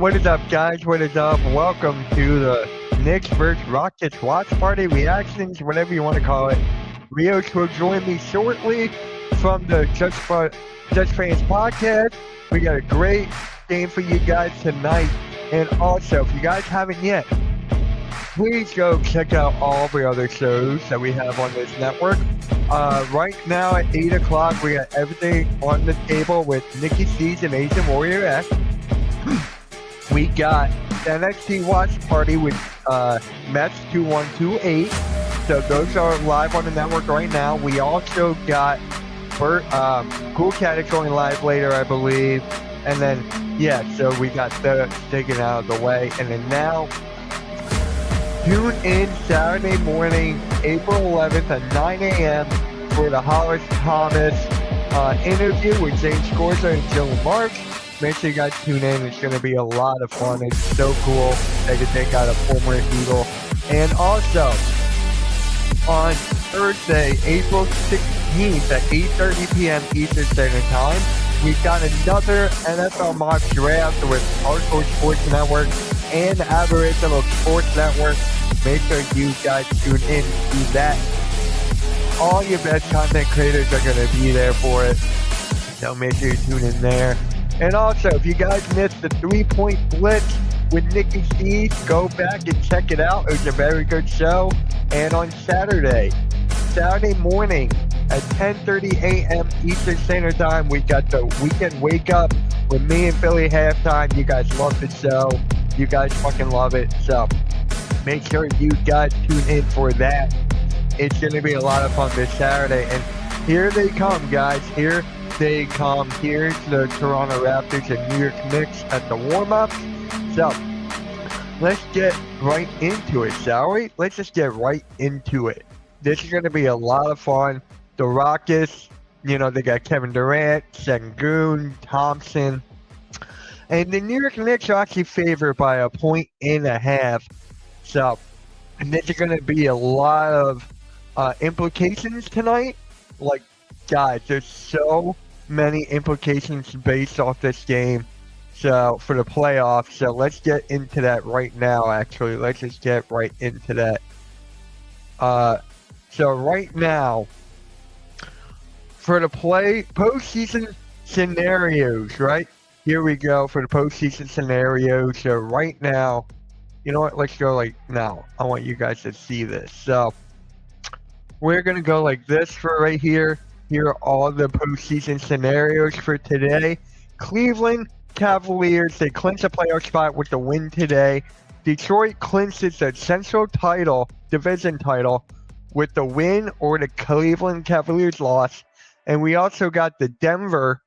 What is up, guys? What is up? Welcome to the Knicks vs. Rockets watch party reactions, whatever you want to call it. Rios will join me shortly from the Just Fans podcast. We got a great game for you guys tonight. And also, if you guys haven't yet, please go check out all the other shows that we have on this network. Right now at 8 o'clock, we got everything on the table with Nikki C's and Asian Warrior X. We got the NXT Watch Party with Mets 2128. So those are live on the network right now. We also got Cool Cat is going live later, I believe. And then, yeah, so we got the taken out of the way. And then now, tune in Saturday morning, April 11th at 9 a.m. for the Hollis Thomas interview with James Scorza and Jill Marks. Make sure you guys tune in. It's going to be a lot of fun. It's so cool. They can take out a former Eagle. And also, on Thursday, April 16th at 8:30 p.m. Eastern Standard Time, we've got another NFL mock draft with Hardcore Sports Network and Aboriginal Sports Network. Make sure you guys tune in to that. All your best content creators are going to be there for it. So make sure you tune in there. And also, if you guys missed the 3-Point Blitz with Nikki C, go back and check it out. It was a very good show. And on Saturday morning at 10:30 a.m. Eastern Standard Time, we got the Weekend Wake Up with me and Philly Halftime. You guys love the show. You guys fucking love it. So make sure you guys tune in for that. It's going to be a lot of fun this Saturday. And here they come, guys. Here they come. Here's the Toronto Raptors and New York Knicks at the warm-ups. So let's get right into it, shall we? Let's just get right into it. This is going to be a lot of fun. The Rockets, you know, they got Kevin Durant, Sengun, Thompson. And the New York Knicks are actually favored by 1.5 points. So this is going to be a lot of implications tonight. Like, guys, there's so many implications based off this game. So for the playoffs, so let's get into that right now. Actually, let's just get right into that. So right now, for the postseason scenarios, right? Here we go for the postseason scenarios. So right now, you know what? Let's go like now. I want you guys to see this. So we're gonna go like this for right here. Here are all the postseason scenarios for today. Cleveland Cavaliers, they clinch a playoff spot with the win today. Detroit clinches the Central Division title with the win or the Cleveland Cavaliers loss. And we also got the Denver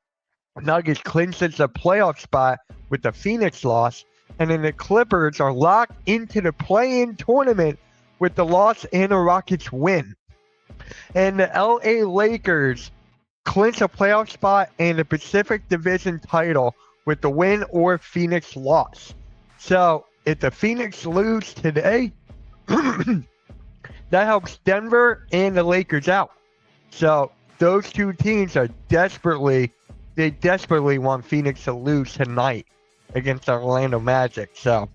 Nuggets clinches the playoff spot with the Phoenix loss. And then the Clippers are locked into the play-in tournament with the loss and the Rockets win. And the LA Lakers clinch a playoff spot and the Pacific Division title with the win or Phoenix loss. So if the Phoenix lose today, that helps Denver and the Lakers out. So those two teams are desperately want Phoenix to lose tonight against Orlando Magic. So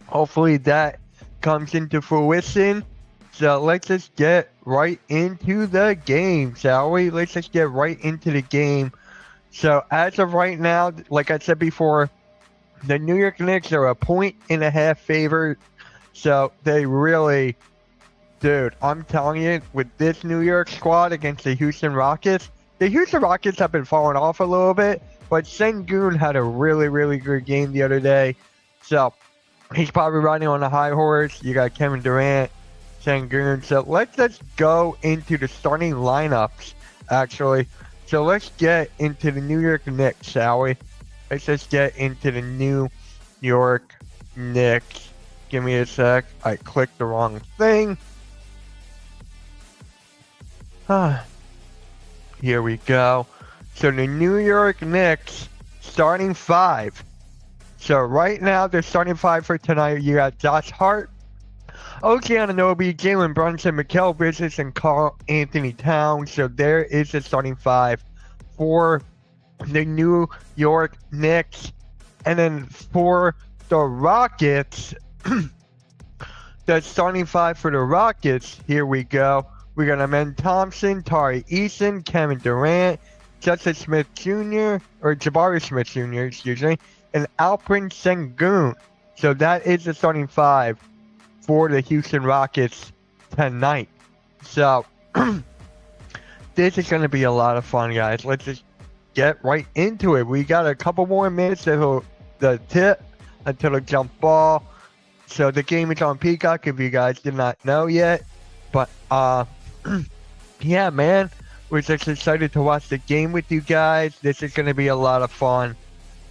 hopefully that comes into fruition. So let's just get right into the game, shall we? Let's just get right into the game. So as of right now, like I said before, the New York Knicks are 1.5 favorite. So they really, dude, I'm telling you, with this New York squad against the Houston Rockets have been falling off a little bit, but Sengun had a really, really good game the other day. So he's probably riding on a high horse. You got Kevin Durant, Sengun. So let's just go into the starting lineups, actually. So let's get into the New York Knicks, shall we? Let's just get into the New York Knicks. Give me a sec. I clicked the wrong thing. Here we go. So the New York Knicks starting five. So right now, they're starting five for tonight. You got Josh Hart, OG Anunoby, Jalen Brunson, Mikal Bridges, and Karl Anthony Towns. So there is the starting five for the New York Knicks. And then for the Rockets, the starting five for the Rockets, here we go. We got Amen Thompson, Tari Eason, Kevin Durant, Justin Smith Jr., or Jabari Smith Jr., excuse me, and Alperen Sengun. So that is the starting five for the Houston Rockets tonight. So this is going to be a lot of fun, guys. Let's just get right into it. We got a couple more minutes until the tip, until the jump ball. So the game is on Peacock if you guys did not know yet. But yeah, man, we're just excited to watch the game with you guys. This is going to be a lot of fun.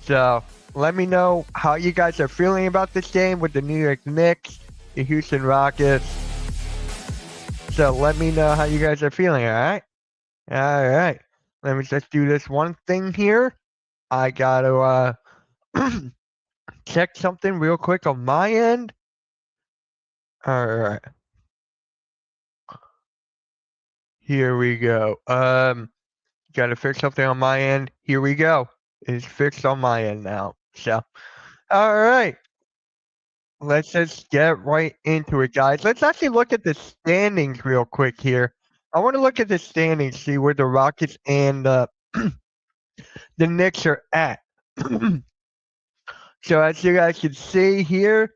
So let me know how you guys are feeling about this game with the New York Knicks, the Houston Rockets. So let me know how you guys are feeling, all right? All right. Let me just do this one thing here. I got to check something real quick on my end. All right. Here we go. Got to fix something on my end. Here we go. It's fixed on my end now. So, all right. Let's just get right into it, guys. Let's actually look at the standings real quick here. I want to look at the standings, see where the Rockets and the Knicks are at. So as you guys can see here,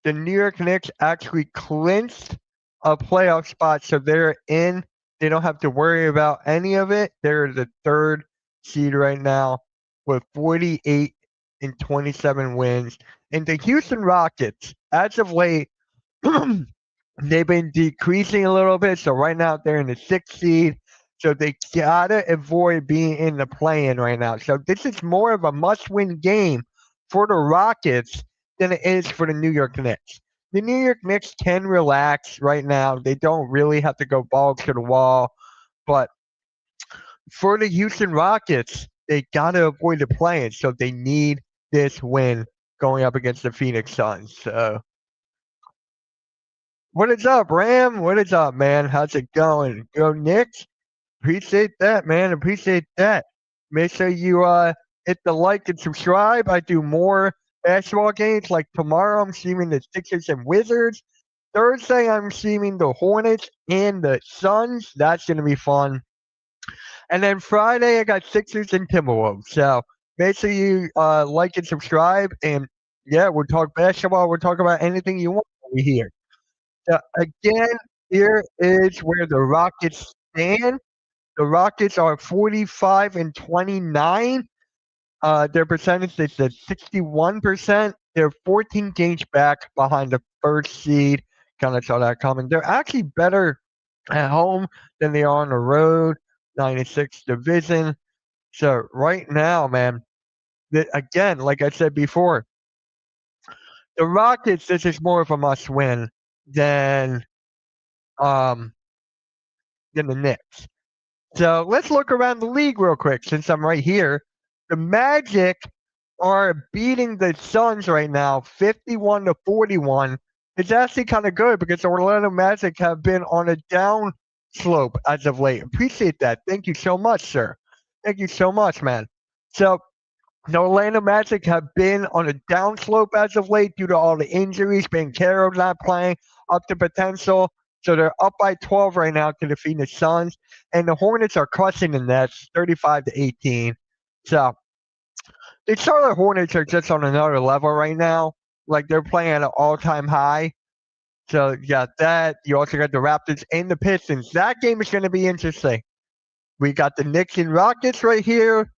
the New York Knicks actually clinched a playoff spot, so they're in. They don't have to worry about any of it. They're the third seed right now with 48 and 27 wins. And the Houston Rockets, as of late, they've been decreasing a little bit. So right now they're in the 6th seed. So they gotta avoid being in the play-in right now. So this is more of a must-win game for the Rockets than it is for the New York Knicks. The New York Knicks can relax right now. They don't really have to go balls to the wall. But for the Houston Rockets, they got to avoid the play-in. So they need this win going up against the Phoenix Suns. So what is up, Ram? What is up, man? How's it going? Go Knicks? Appreciate that, man. Appreciate that. Make sure you hit the like and subscribe. I do more basketball games. Like tomorrow, I'm streaming the Sixers and Wizards. Thursday, I'm streaming the Hornets and the Suns. That's going to be fun. And then Friday, I got Sixers and Timberwolves. So make sure you like and subscribe. And yeah, we'll talk basketball. We'll talk about anything you want over here. So again, here is where the Rockets stand. The Rockets are 45 and 29. Their percentage is at 61%. They're 14 games back behind the first seed. Kind of saw that coming. They're actually better at home than they are on the road. 96 division. So right now, man, again, like I said before, the Rockets, this is more of a must win than the Knicks. So let's look around the league real quick since I'm right here. The Magic are beating the Suns right now 51 to 41. It's actually kind of good because the Orlando Magic have been on a down slope as of late. Appreciate that. Thank you so much, sir. Thank you so much, man. So the Orlando Magic have been on a down slope as of late due to all the injuries, Ben Carroll not playing up to potential. So they're up by 12 right now to defeat the Suns. And the Hornets are crushing the Nets 35 to 18. So the Charlotte Hornets are just on another level right now. Like they're playing at an all-time high. So you got that. You also got the Raptors and the Pistons. That game is going to be interesting. We got the Knicks and Rockets right here.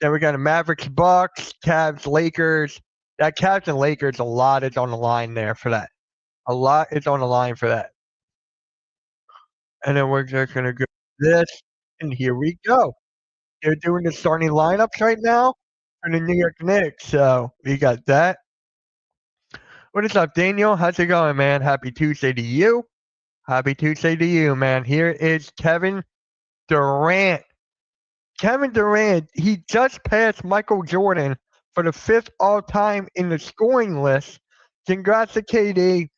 Then we got the Mavericks, Bucks, Cavs, Lakers. That Cavs and Lakers, a lot is on the line there for that. A lot is on the line for that. And then we're just going to go this. And here we go. They're doing the starting lineups right now for the New York Knicks. So we got that. What is up, Daniel? How's it going, man? Happy Tuesday to you. Happy Tuesday to you, man. Here is Kevin Durant. Kevin Durant, he just passed Michael Jordan for the 5th all-time in the scoring list. Congrats to KD.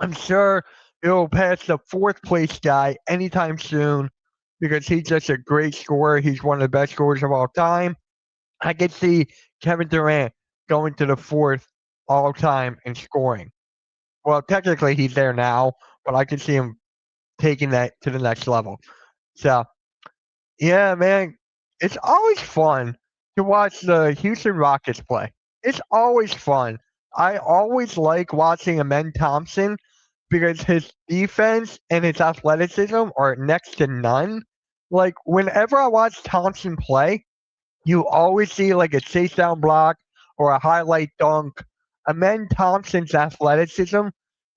I'm sure he'll pass the 4th place guy anytime soon because he's just a great scorer. He's one of the best scorers of all time. I could see Kevin Durant going to the 4th all time in scoring. Well, technically he's there now, but I can see him taking that to the next level. So yeah, man, it's always fun to watch the Houston Rockets play. It's always fun. I always like watching Amen Thompson because his defense and his athleticism are next to none. Like whenever I watch Thompson play, you always see like a chase down block or a highlight dunk. Amen Thompson's athleticism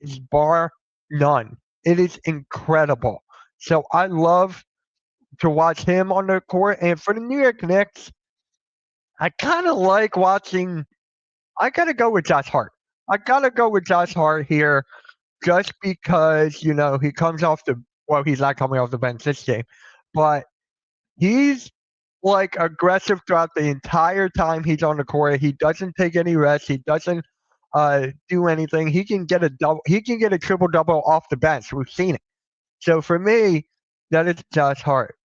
is bar none. It is incredible. So I love to watch him on the court. And for the New York Knicks, I kind of like watching. I gotta go with Josh Hart. I gotta go with Josh Hart here, just because he comes off the. Well, he's not coming off the bench this game, but he's like aggressive throughout the entire time he's on the court. He doesn't take any rest. He doesn't do anything. He can get a double. He can get a triple double off the bench. We've seen it. So for me, that is Josh Hart.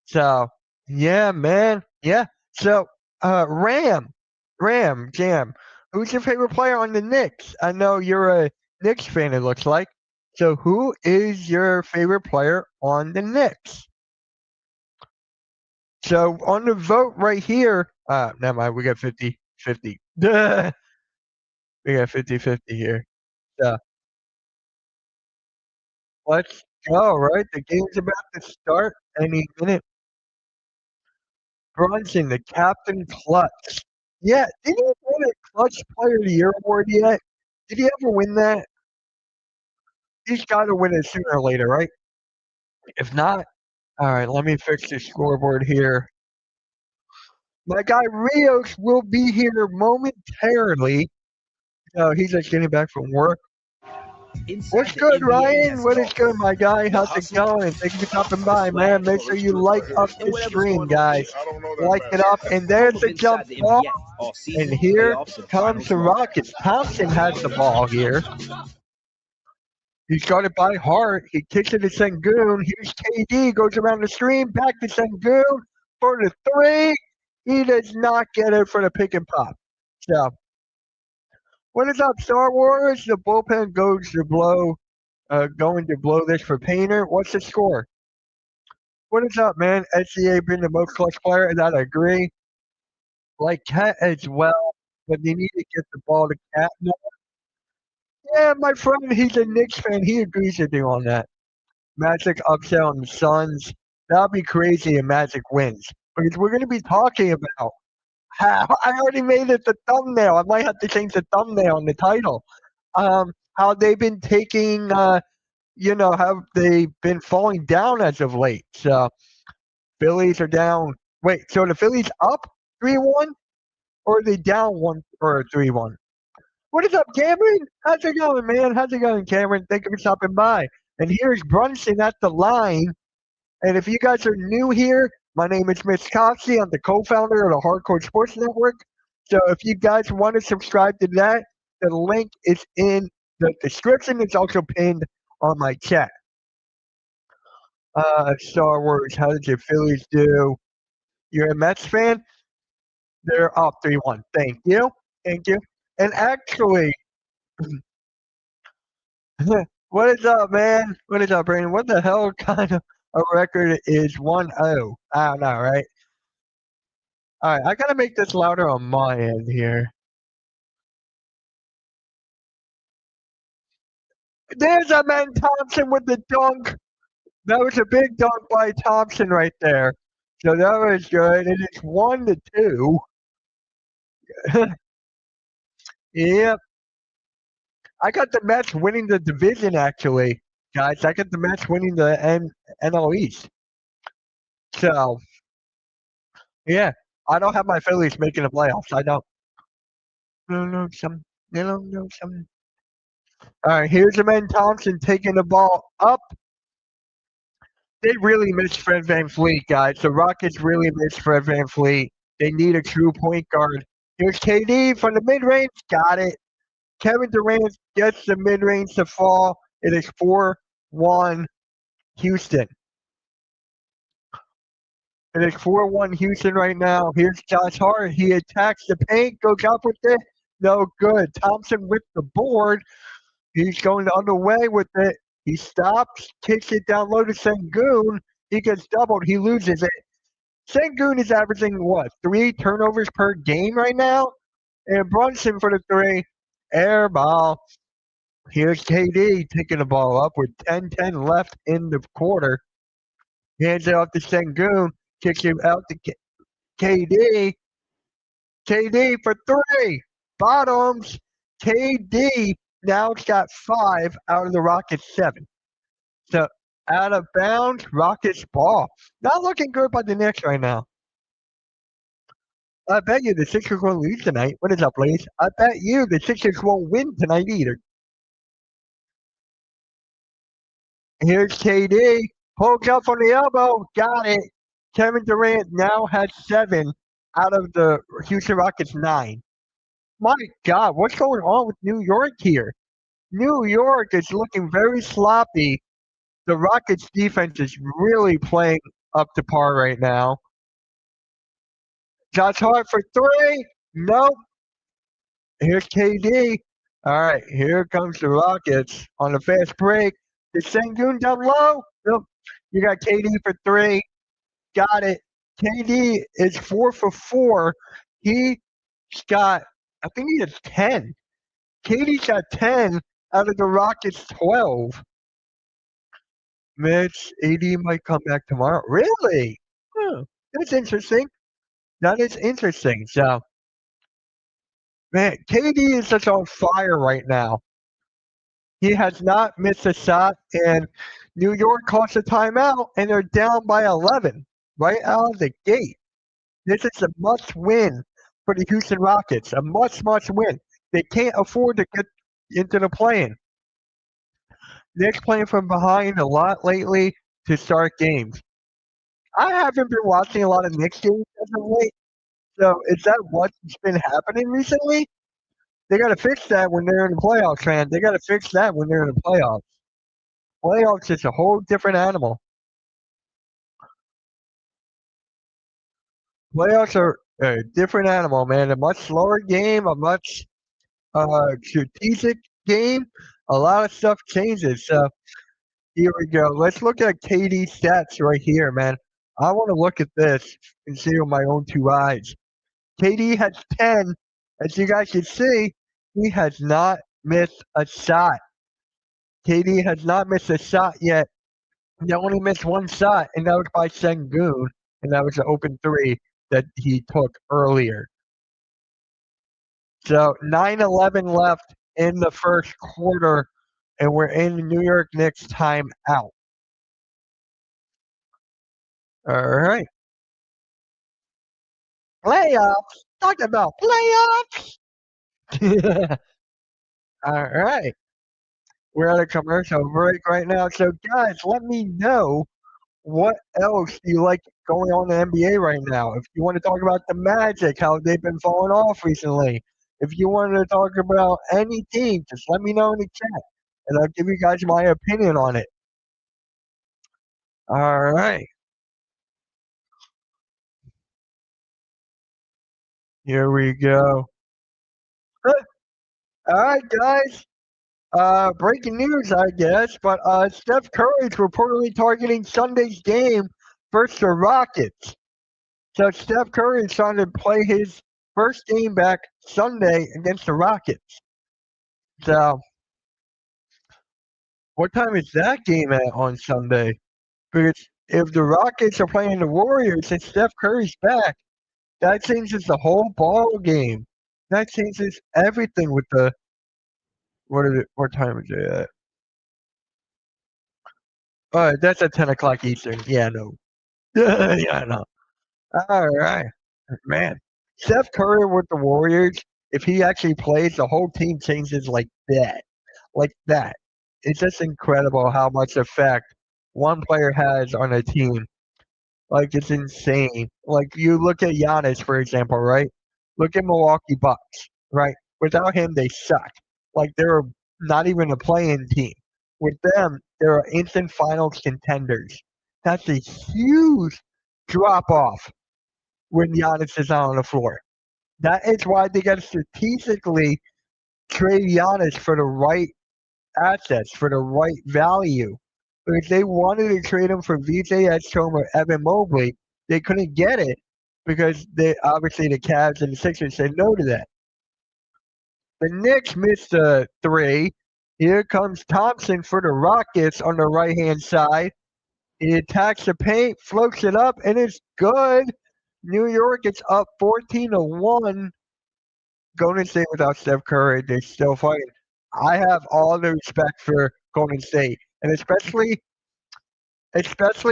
So yeah, man. Yeah. So Ram Jam. Who's your favorite player on the Knicks? I know you're a Knicks fan. It looks like. So who is your favorite player on the Knicks? So on the vote right here, never mind. We got 50-50. We got 50-50 here. So let's go. Right, the game's about to start any minute. Brunson, the captain clutch. Yeah, did he win a clutch player of the year award yet? Did he ever win that? He's got to win it sooner or later, right? If not, all right, let me fix the scoreboard here. My guy Rios will be here momentarily. No, he's just getting back from work. What's good, Ryan? What is good, my guy? How's it going? Thank you for stopping by, man. Make sure you like up the stream, guys. Like it up, and there's the jump ball. And here comes the Rockets. Thompson has the ball here. He's got it by Hart. He kicks it to Sengun. Here's KD. Goes around the screen. Back to Sengun for the three. He does not get it for the pick and pop. So, what is up, Star Wars? The bullpen goes to blow. Going to blow this for Painter. What's the score? What is up, man? SCA being the most clutch player, and I agree. Like Cat as well, but they need to get the ball to Cat more. Yeah, my friend, he's a Knicks fan. He agrees with you on that. Magic upset on the Suns. That'll be crazy if Magic wins. Because we're going to be talking about how I already made it the thumbnail. I might have to change the thumbnail and the title. How they've been taking, have they been falling down as of late? So Phillies are down. Wait, so the Phillies up 3-1, or are they down 1 or 3-1? What is up, Cameron? How's it going, man? How's it going, Cameron? Thank you for stopping by. And here's Brunson at the line. And if you guys are new here, my name is Mitch Coxey. I'm the co-founder of the Hardcore Sports Network. So if you guys want to subscribe to that, the link is in the description. It's also pinned on my chat. Star Wars, how did your Phillies do? You're a Mets fan? They're up 3-1. Thank you. Thank you. And actually, what is up, man? What is up, Brandon? What the hell kind of a record is 1-0? I don't know, right? All right, I gotta make this louder on my end here. There's a man Thompson with the dunk. That was a big dunk by Thompson right there. So that was good. And it's 1-2. Yep. I got the Mets winning the division, actually, guys. I got the Mets winning the NL East. So, yeah, I don't have my Phillies making the playoffs. I don't. No, some. No, some. All right, here's Amen Thompson taking the ball up. They really miss Fred VanVleet, guys. The Rockets really miss Fred VanVleet. They need a true point guard. Here's KD from the mid-range. Got it. Kevin Durant gets the mid-range to fall. It is 4-1 Houston. It is 4-1 Houston right now. Here's Josh Hart. He attacks the paint, goes up with it. No good. Thompson with the board. He's going the other way with it. He stops, kicks it down low to Sengun. He gets doubled. He loses it. Sengun is averaging what, 3 turnovers per game right now? And Brunson for the three. Air ball. Here's KD taking the ball up with 10-10 left in the quarter. Hands it off to Sengun. Kicks it out to KD. KD for three. Bottoms. KD now it's got 5 out of the Rockets 7. So out of bounds, Rockets ball. Not looking good by the Knicks right now. I bet you the Sixers won't lose tonight. What is up, ladies? I bet you the Sixers won't win tonight either. Here's KD. Pokes up on the elbow. Got it. Kevin Durant now has 7 out of the Houston Rockets 9. My God, what's going on with New York here? New York is looking very sloppy. The Rockets defense is really playing up to par right now. Josh Hart for three. Nope. Here's KD. All right, here comes the Rockets on the fast break. Is Sengun down low? Nope. You got KD for three. Got it. KD is 4 for 4. He's got, I think he has 10. KD's got 10 out of the Rockets 12. Mitch, AD might come back tomorrow. Really? Huh. That's interesting. That is interesting. So, man, KD is just on fire right now. He has not missed a shot, and New York calls a timeout, and they're down by 11 right out of the gate. This is a must win for the Houston Rockets. A must win. They can't afford to get into the play-in. Knicks playing from behind a lot lately to start games. I haven't been watching a lot of Knicks games as of late. So is that what's been happening recently? They got to fix that when they're in the playoffs, man. They got to fix that when they're in the playoffs. Playoffs is a whole different animal. Playoffs are a different animal, man. A much slower game, a much strategic game. A lot of stuff changes. So here we go. Let's look at KD stats right here, man. I want to look at this and see with my own 2 eyes. KD has 10. As you guys can see, he has not missed a shot. KD has not missed a shot yet. He only missed 1 shot, and that was by Sengun, and that was an open three that he took earlier. So 9-11 left in the first quarter, and we're in New York Knicks timeout. All right. Playoffs. Talk about playoffs. All right. We're at a commercial break right now. So, guys, let me know what else do you like going on in the NBA right now. If you want to talk about the Magic, how they've been falling off recently. If you want to talk about any team, just let me know in the chat, and I'll give you guys my opinion on it. All right. Here we go. All right, guys. Breaking news, I guess, but Steph Curry's reportedly targeting Sunday's game versus the Rockets. So Steph Curry is trying to play his first game back Sunday against the Rockets. So what time is that game at on Sunday? Because if the Rockets are playing the Warriors and Steph Curry's back, that changes the whole ball game. That changes everything with the what time is it at? That's at 10 o'clock Eastern. Yeah, no. Yeah, no. All right. Man. Steph Curry with the Warriors, if he actually plays, the whole team changes like that. Like that. It's just incredible how much effect one player has on a team. Like, it's insane. Like, you look at Giannis, for example, right? Look at Milwaukee Bucks, right? Without him, they suck. Like, they're not even a play-in team. With them, they're instant finals contenders. That's a huge drop off when Giannis is out on the floor. That is why they got to strategically trade Giannis for the right assets, for the right value. But if they wanted to trade him for VJ Edstrom or Evan Mobley, they couldn't get it because they obviously the Cavs and the Sixers said no to that. The Knicks missed a three. Here comes Thompson for the Rockets on the right hand side. He attacks the paint, floats it up, and it's good. New York is up 14-1. Golden State without Steph Curry, they're still fighting. I have all the respect for Golden State, and especially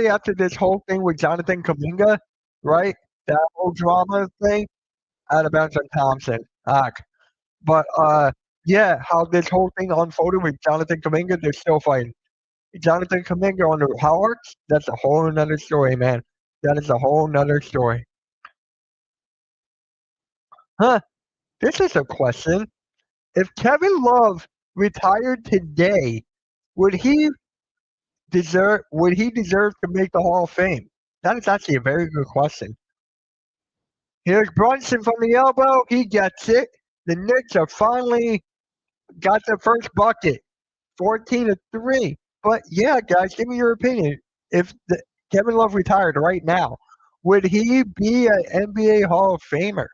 after this whole thing with Jonathan Kuminga, right? That whole drama thing. Out of bounds on Thompson. But yeah, how this whole thing unfolded with Jonathan Kuminga, they're still fighting. Jonathan Kuminga on the Hawks, that's a whole nother story, man. That is a whole nother story. Huh? This is a question. If Kevin Love retired today, would he would he deserve to make the Hall of Fame? That is actually a very good question. Here's Brunson from the elbow. He gets it. The Knicks have finally got the first bucket, 14-3. But yeah, guys, give me your opinion. If Kevin Love retired right now, would he be an NBA Hall of Famer?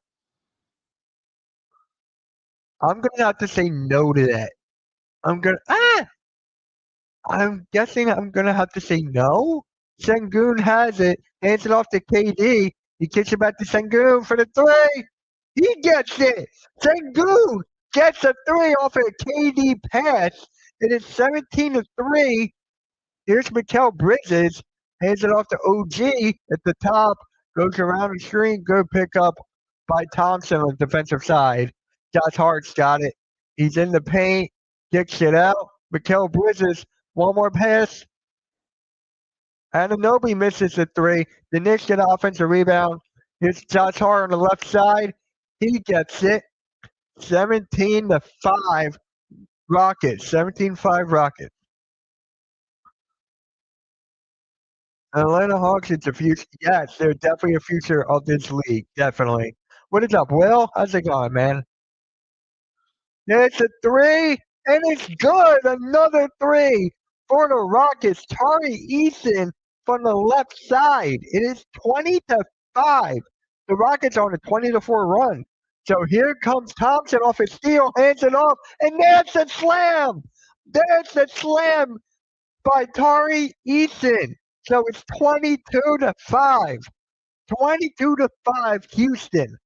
I'm gonna have to say no to that. I'm gonna I'm guessing I'm gonna have to say no. Sengun has it, hands it off to KD. He kicks it back to Sengun for the three. He gets it. Sengun gets a three off a KD pass. It is 17-3. Here's Mikal Bridges, hands it off to OG at the top, goes around the screen. Good pickup by Thompson on the defensive side. Josh Hart's got it. He's in the paint, kicks it out. Mikal Bridges, one more pass. Anunoby misses the three. The Knicks get an offensive rebound. Here's Josh Hart on the left side. He gets it. 17-5 Rockets. 17-5 Rockets. Atlanta Hawks, it's a future. Yes, they're definitely a future of this league. Definitely. What is up, Will? How's it going, man? It's a three, and it's good. Another three for the Rockets. Tari Eason from the left side. It is 20-5. The Rockets are on a 20-4 run. So here comes Thompson off a steal, hands it off, and that's a slam. That's a slam by Tari Eason. So it's 22-5. 22-5 Houston.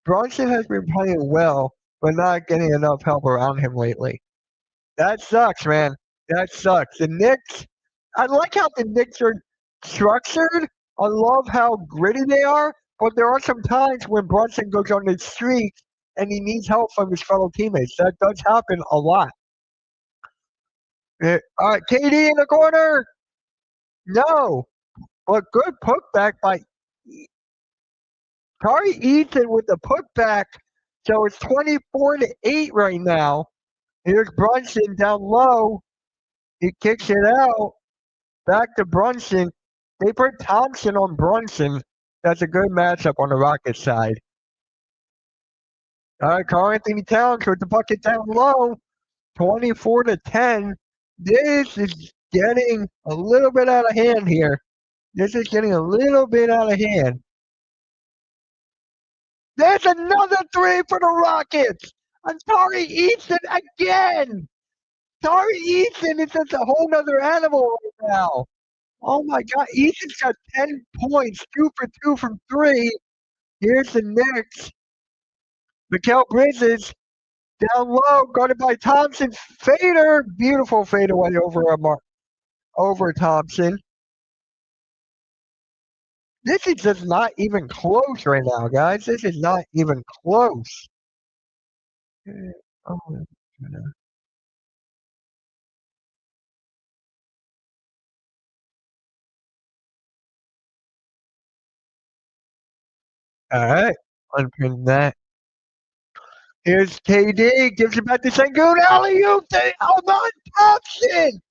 Brunson has been playing well, but not getting enough help around him lately. That sucks, man. That sucks. The Knicks, I like how the Knicks are structured. I love how gritty they are, but there are some times when Brunson goes on the streak and he needs help from his fellow teammates. That does happen a lot. All right, KD in the corner. No, but good putback by Tari Eaton with the putback. So it's 24-8 right now. Here's Brunson down low. He kicks it out. Back to Brunson. They put Thompson on Brunson. That's a good matchup on the Rockets side. All right, Karl-Anthony Towns with the bucket down low. 24-10. This is getting a little bit out of hand here. This is getting a little bit out of hand. There's another three for the Rockets. And Tari Eason again. Tari Eason is just a whole nother animal right now. Oh my God. Eason's got 10 points, 2 for 2 from three. Here's the Knicks. Mikal Bridges down low, guarded by Thompson. Fader. Beautiful fadeaway over Thompson. This is just not even close right now, guys. This is not even close. Oh, all right. Unpin that. Here's KD. Gives it back to Sengun. Alley-oop to Thompson.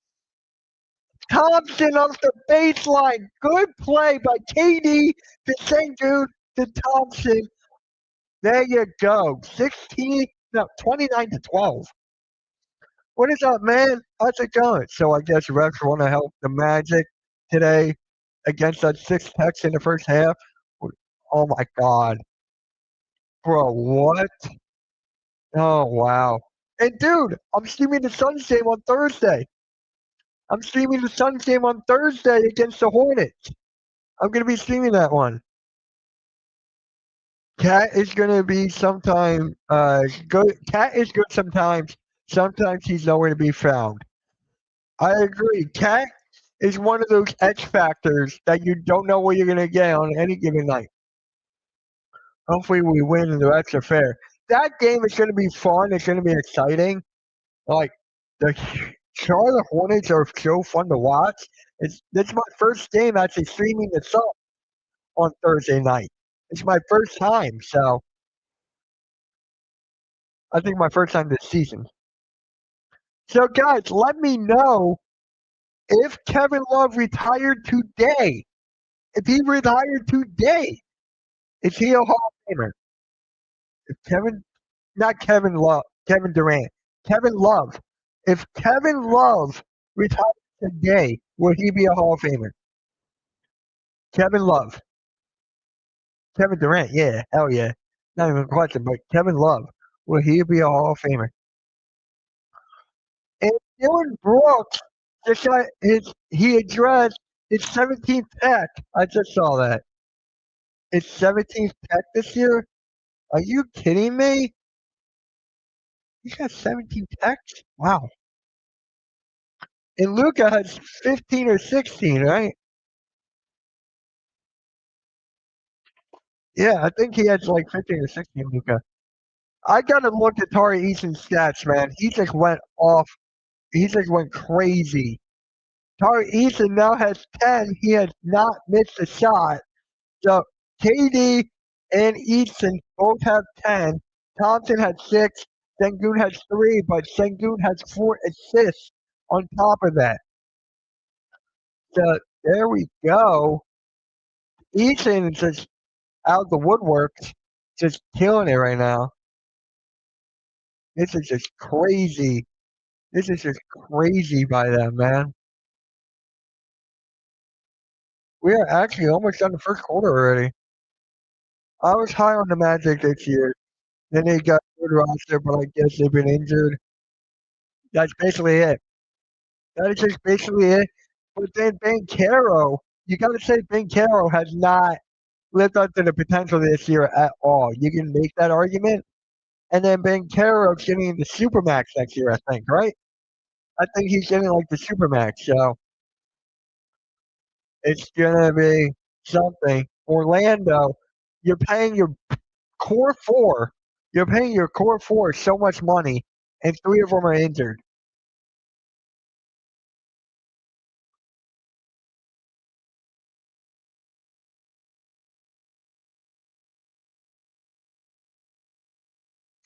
Thompson off the baseline. Good play by KD to Sengun to Thompson. There you go. 16, no, 29 to 12. What is up, man? How's it going? So I guess refs want to help the Magic today against that six Tex in the first half. Oh my God, bro, what? Oh wow. And dude, I'm streaming the Suns game on Thursday. I'm streaming the Suns game on Thursday against the Hornets. I'm gonna be streaming that one. Cat is gonna be sometime. Good. Cat is good sometimes. Sometimes he's nowhere to be found. I agree. Cat is one of those X factors that you don't know what you're gonna get on any given night. Hopefully, we win and the rest are fair. That game is gonna be fun. It's gonna be exciting. Like the Charlotte Hornets are so fun to watch. It's my first game actually streaming the Suns on Thursday night. It's my first time, so I think my first time this season. So guys, let me know if Kevin Love retired today. If he retired today, is he a Hall of Famer? If Kevin, not Kevin Love, Kevin Durant, Kevin Love. If Kevin Love retired today, will he be a Hall of Famer? Kevin Love. Kevin Durant, yeah, hell yeah. Not even a question, but Kevin Love, will he be a Hall of Famer? And Dylan Brooks just got he addressed his 17th tech. I just saw that. His 17th tech this year? Are you kidding me? He's got 17 techs? Wow. And Luca has 15 or 16, right? Yeah, I think he has like 15 or 16, Luca. I gotta look at Tari Eason's stats, man. He just went off. He just went crazy. Tari Eason now has 10. He has not missed a shot. So KD and Easton both have 10. Thompson has 6. Sengun has 3, but Sengun has 4 assists on top of that. So there we go. Easton is just out the woodworks, just killing it right now. This is just crazy. This is just crazy by them, man. We are actually almost done the first quarter already. I was high on the Magic this year. Then they got a good roster, but I guess they've been injured. That's basically it. That is just basically it. But then Caro, you got to say Caro has not lived up to the potential this year at all. You can make that argument. And then Caro's getting the Supermax next year, I think, right? I think he's getting like the Supermax. So it's going to be something. Orlando, you're paying your core four. You're paying your core four so much money, and 3 of them are injured.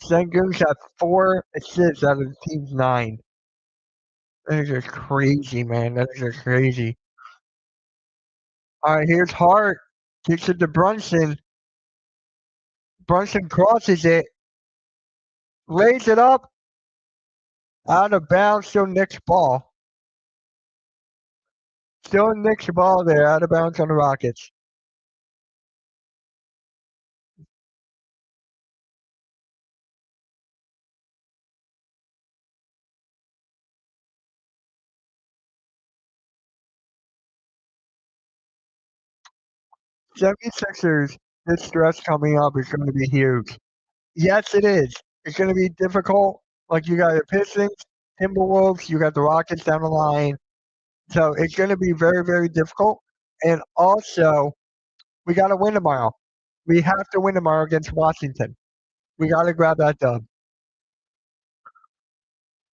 Sengun's got 4 assists out of the team's 9. That is just crazy, man. That is just crazy. All right, here's Hart. Kicks it to Brunson. Brunson crosses it. Lays it up. Out of bounds. Still Knicks ball. Still Knicks ball there. Out of bounds on the Rockets. '76ers, this stretch coming up is going to be huge. Yes, it is. It's going to be difficult. Like you got the Pistons, Timberwolves, you got the Rockets down the line. So it's going to be very, very difficult. And also, we got to win tomorrow. We have to win tomorrow against Washington. We got to grab that dub.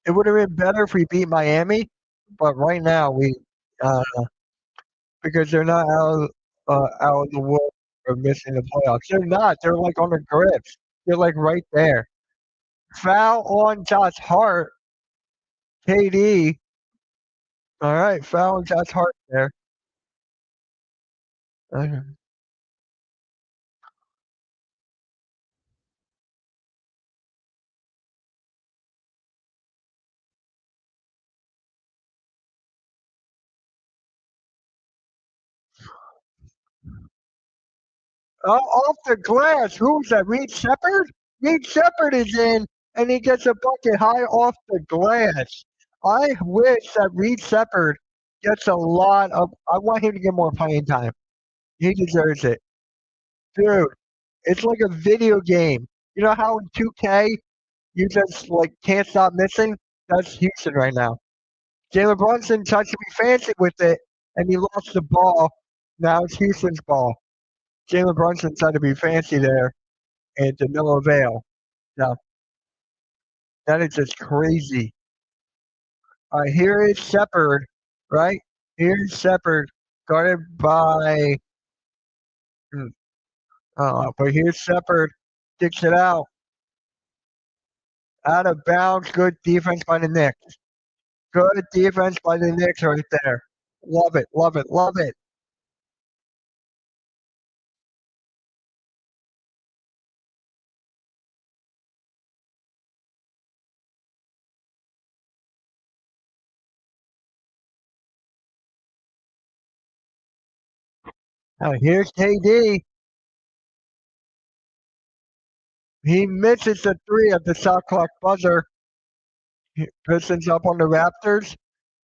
It would have been better if we beat Miami, but right now uh, because they're not out of the wood or missing the playoffs. They're not. They're like on the grips. They're like right there. Foul on Josh Hart. KD. All right, foul on Josh Hart there. Okay. Oh, off the glass. Who's that? Reed Shepard? Reed Shepard is in, and he gets a bucket high off the glass. I wish that Reed Shepard gets a lot of. I want him to get more playing time. He deserves it, dude. It's like a video game. You know how in 2K you just like can't stop missing? That's Houston right now. Jalen Brunson tried to be fancy with it, and he lost the ball. Now it's Houston's ball. Jalen Brunson tried to be fancy there, and to no avail. Now that is just crazy. Here is Shepard, right? Here's Shepard, guarded by. hmm, but here's Shepard, kicks it out of bounds. Good defense by the Knicks. Good defense by the Knicks right there. Love it, love it, love it. Now here's KD. He misses the three at the shot clock buzzer. Pistons up on the Raptors.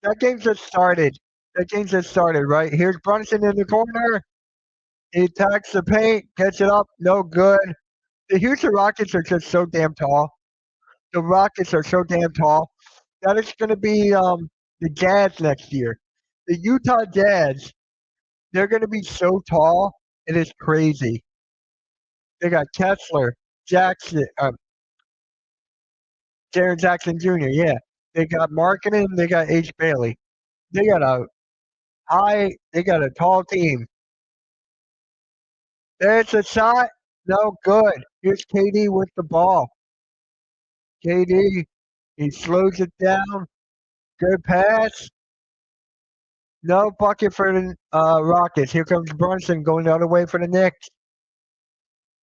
That game just started. That game just started, right? Here's Brunson in the corner. He attacks the paint, gets it up, no good. The Houston Rockets are just so damn tall. The Rockets are so damn tall that it's going to be the Jazz next year. The Utah Jazz, they're going to be so tall, it is crazy. They got Kessler, Jackson, Jaron Jackson Jr. Yeah, they got marketing. They got H. Bailey. They got a They got a tall team. There's a shot. No good. Here's KD with the ball. KD, he slows it down. Good pass. No bucket for the Rockets. Here comes Brunson going the other way for the Knicks.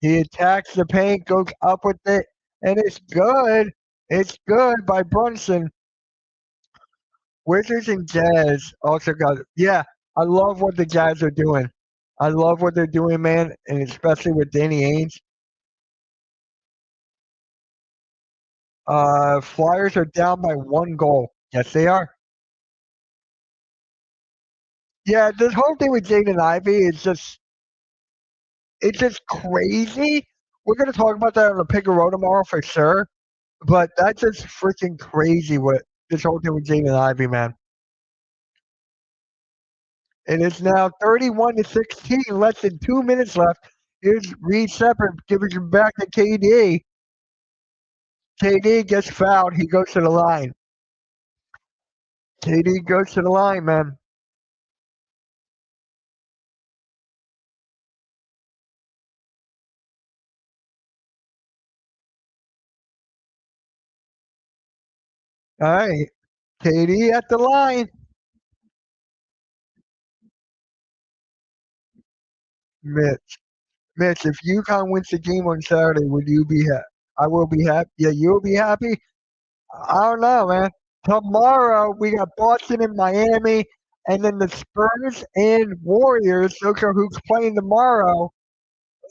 He attacks the paint, goes up with it, and it's good. It's good by Brunson. Wizards and Jazz also got. Yeah, I love what the Jazz are doing. I love what they're doing, man, and especially with Danny Ainge. Flyers are down by 1 goal. Yes, they are. Yeah, this whole thing with Jaden Ivey is just it's just crazy. We're gonna talk about that on the pick and roll tomorrow for sure. But that's just freaking crazy what this whole thing with Jaden Ivey, man. And it's now 31-16, less than 2 minutes left. Here's Reed Shepard giving it back to KD. KD gets fouled. He goes to the line. KD goes to the line, man. All right. KD at the line. Mitch. Mitch, if UConn wins the game on Saturday, would you be happy? I will be happy. Yeah, you'll be happy? I don't know, man. Tomorrow, we got Boston and Miami, and then the Spurs and Warriors. Those are who's playing tomorrow.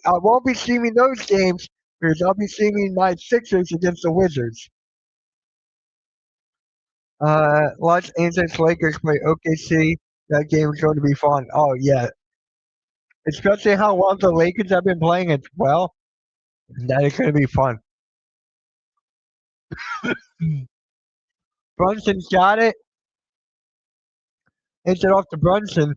I won't be streaming those games because I'll be streaming my Sixers against the Wizards. Los Angeles Lakers play OKC. That game is going to be fun. Oh yeah, especially how well the Lakers have been playing as well. That is going to be fun. Brunson's got it. Hits it off to Brunson.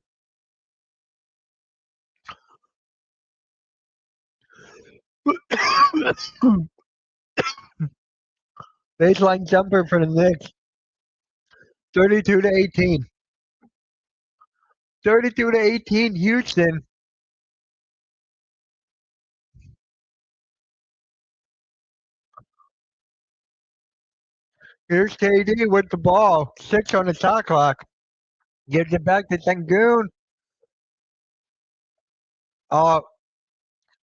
Baseline jumper for the Knicks. 32-18. 32-18. Houston. Here's KD with the ball. 6 on the shot clock. Gives it back to Sengun. All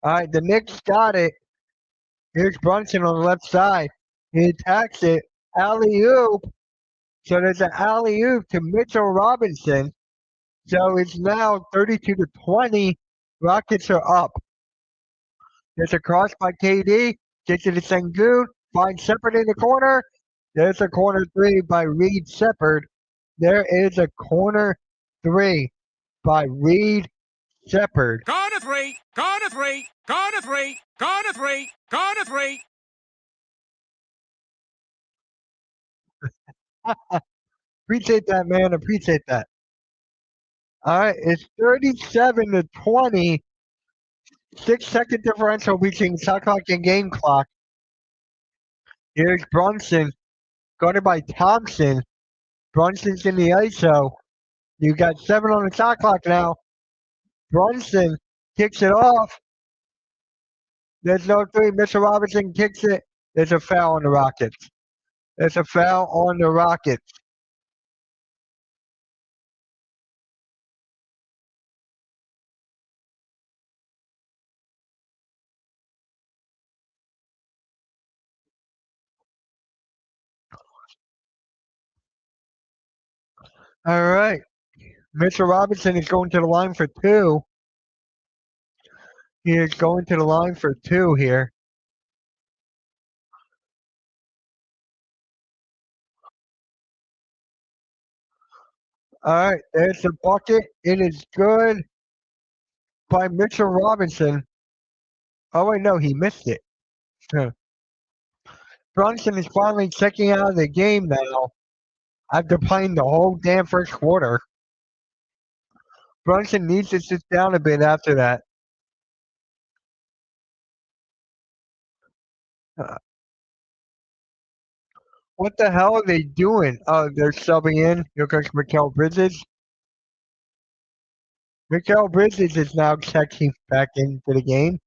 right, the Knicks got it. Here's Brunson on the left side. He attacks it. Alley oop. So there's an alley oop to Mitchell Robinson. So it's now 32-20. Rockets are up. There's a cross by KD. Gets it to Sengun. Finds Shepard in the corner. There's a corner three by Reed Shepard. There is a corner three by Reed Shepard. Corner three. Corner three. Corner three. Corner three. Corner three. Appreciate that, man. Appreciate that. All right, it's 37-20. 6-second differential between shot clock and game clock. Here's Brunson, guarded by Thompson. Brunson's in the ISO. You got 7 on the shot clock now. Brunson kicks it off. There's no three. Mr. Robinson kicks it. There's a foul on the Rockets. There's a foul on the Rockets. All right. Mr. Robinson is going to the line for 2. He is going to the line for 2 here. All right, there's the bucket. It is good by Mitchell Robinson. Oh, wait, no, he missed it. Brunson is finally checking out of the game now after playing the whole damn first quarter. Brunson needs to sit down a bit after that. What the hell are they doing? Oh, they're subbing in. Here comes Mikal Bridges. Mikal Bridges is now checking back into the game.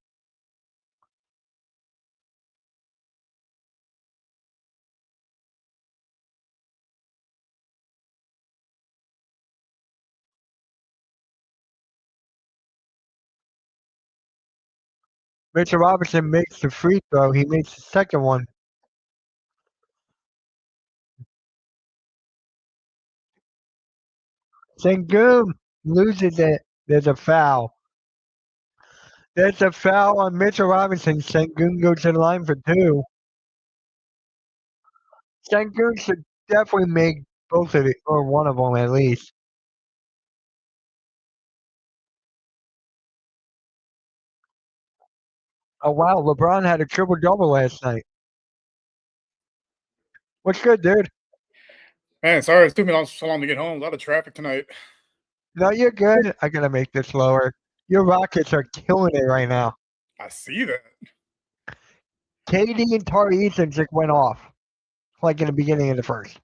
Mitchell Robinson makes the free throw. He makes the second one. Sengun loses it. There's a foul. There's a foul on Mitchell Robinson. Sengun goes to the line for 2. Sengun should definitely make both of it, or one of them at least. Oh, wow. LeBron had a triple-double last night. What's good, dude? Man, sorry it took me so long to get home. A lot of traffic tonight. No, you're good. I gotta make this lower. Your Rockets are killing it right now. I see that. KD and Tari Eason just went off, like in the beginning of the first.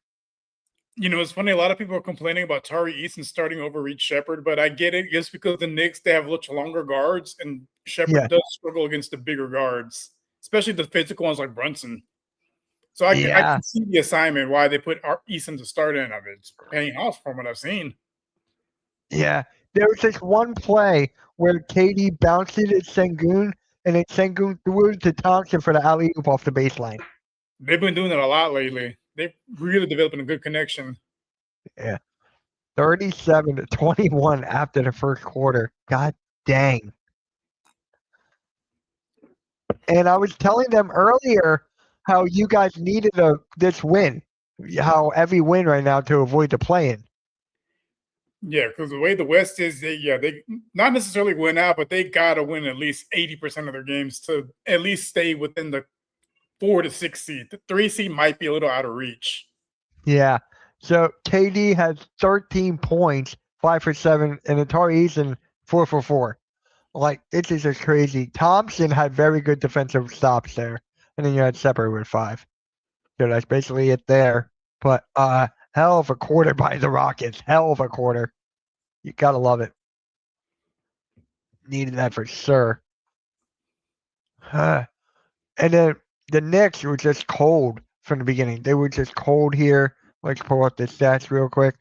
You know, it's funny. A lot of people are complaining about Tari Eason starting over Reed Shepard, but I get it just because the Knicks, they have much longer guards, and Shepard does struggle against the bigger guards, especially the physical ones like Brunson. So I can see the assignment why they put Eason to start in of it. It's paying off from what I've seen. Yeah. There was this one play where KD bounced it at Sengun, and then Sengun threw it to Thompson for the alley-oop off the baseline. They've been doing that a lot lately. They're really developing a good connection. Yeah. 37-21 after the first quarter. God dang. And I was telling them earlier how you guys needed this win, how every win right now to avoid the play-in. Yeah, because the way the West is, they not necessarily win out, but they got to win at least 80% of their games to at least stay within the 4 to 6 seed. The 3 seed might be a little out of reach. Yeah. So KD has 13 points, 5 for 7, and Atari Eason 4 for 4. Like, this is just crazy. Thompson had very good defensive stops there, and then you had Shepard with 5. So that's basically it there. But hell of a quarter by the Rockets. Hell of a quarter. You gotta love it. Needed that for sure. And then the Knicks were just cold from the beginning. They were just cold here. Let's pull up the stats real quick.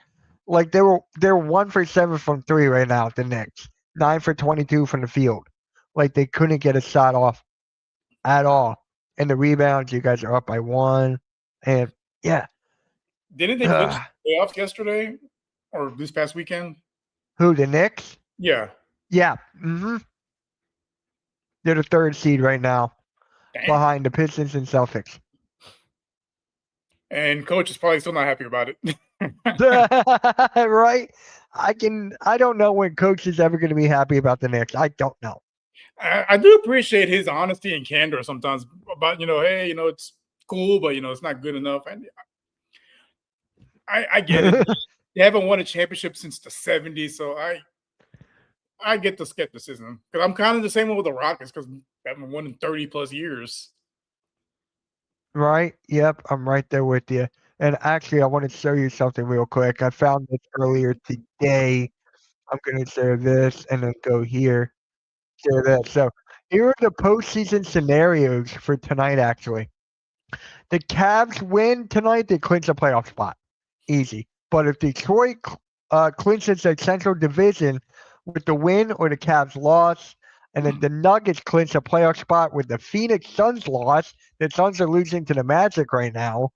Like they're 1 for 7 from 3 right now. The Knicks 9 for 22 from the field. Like they couldn't get a shot off at all. And the rebounds, you guys are up by 1. And yeah. Didn't they clinch the playoffs yesterday or this past weekend? Who, the Knicks? Yeah. Yeah. Mm-hmm. They're the 3rd seed right now, Damn. behind the Pistons and Celtics. And coach is probably still not happy about it. Right? I don't know when coach is ever going to be happy about the Knicks. I don't know. I do appreciate his honesty and candor sometimes about, hey, it's cool, but it's not good enough. And I get it. They haven't won a championship since the 70s, so I get the skepticism. Because I'm kind of the same way with the Rockets, because they haven't won in 30 plus years. Right? Yep, I'm right there with you. And actually, I want to show you something real quick. I found this earlier today. I'm going to share this and then go here. Share that. So here are the postseason scenarios for tonight, actually. The Cavs win tonight, they clinch a playoff spot. Easy. But if Detroit clinches their Central Division with the win or the Cavs loss, and then the Nuggets clinch a playoff spot with the Phoenix Suns loss, the Suns are losing to the Magic right now.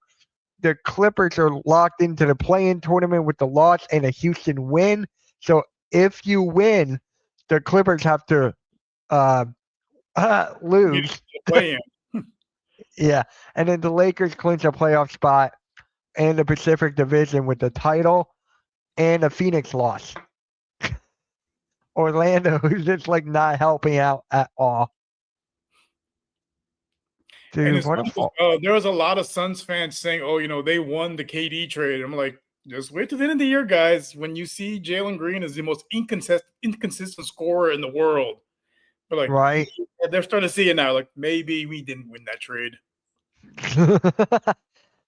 The Clippers are locked into the play-in tournament with the loss and a Houston win. So if you win, the Clippers have to lose. Yeah. And then the Lakers clinch a playoff spot and the Pacific Division with the title and a Phoenix loss. Orlando is just like not helping out at all. Dude, there was a lot of Suns fans saying, "Oh, they won the KD trade." I'm like, just wait till the end of the year, guys. When you see Jalen Green is the most inconsistent scorer in the world, but like, right? They're starting to see it now. Like, maybe we didn't win that trade.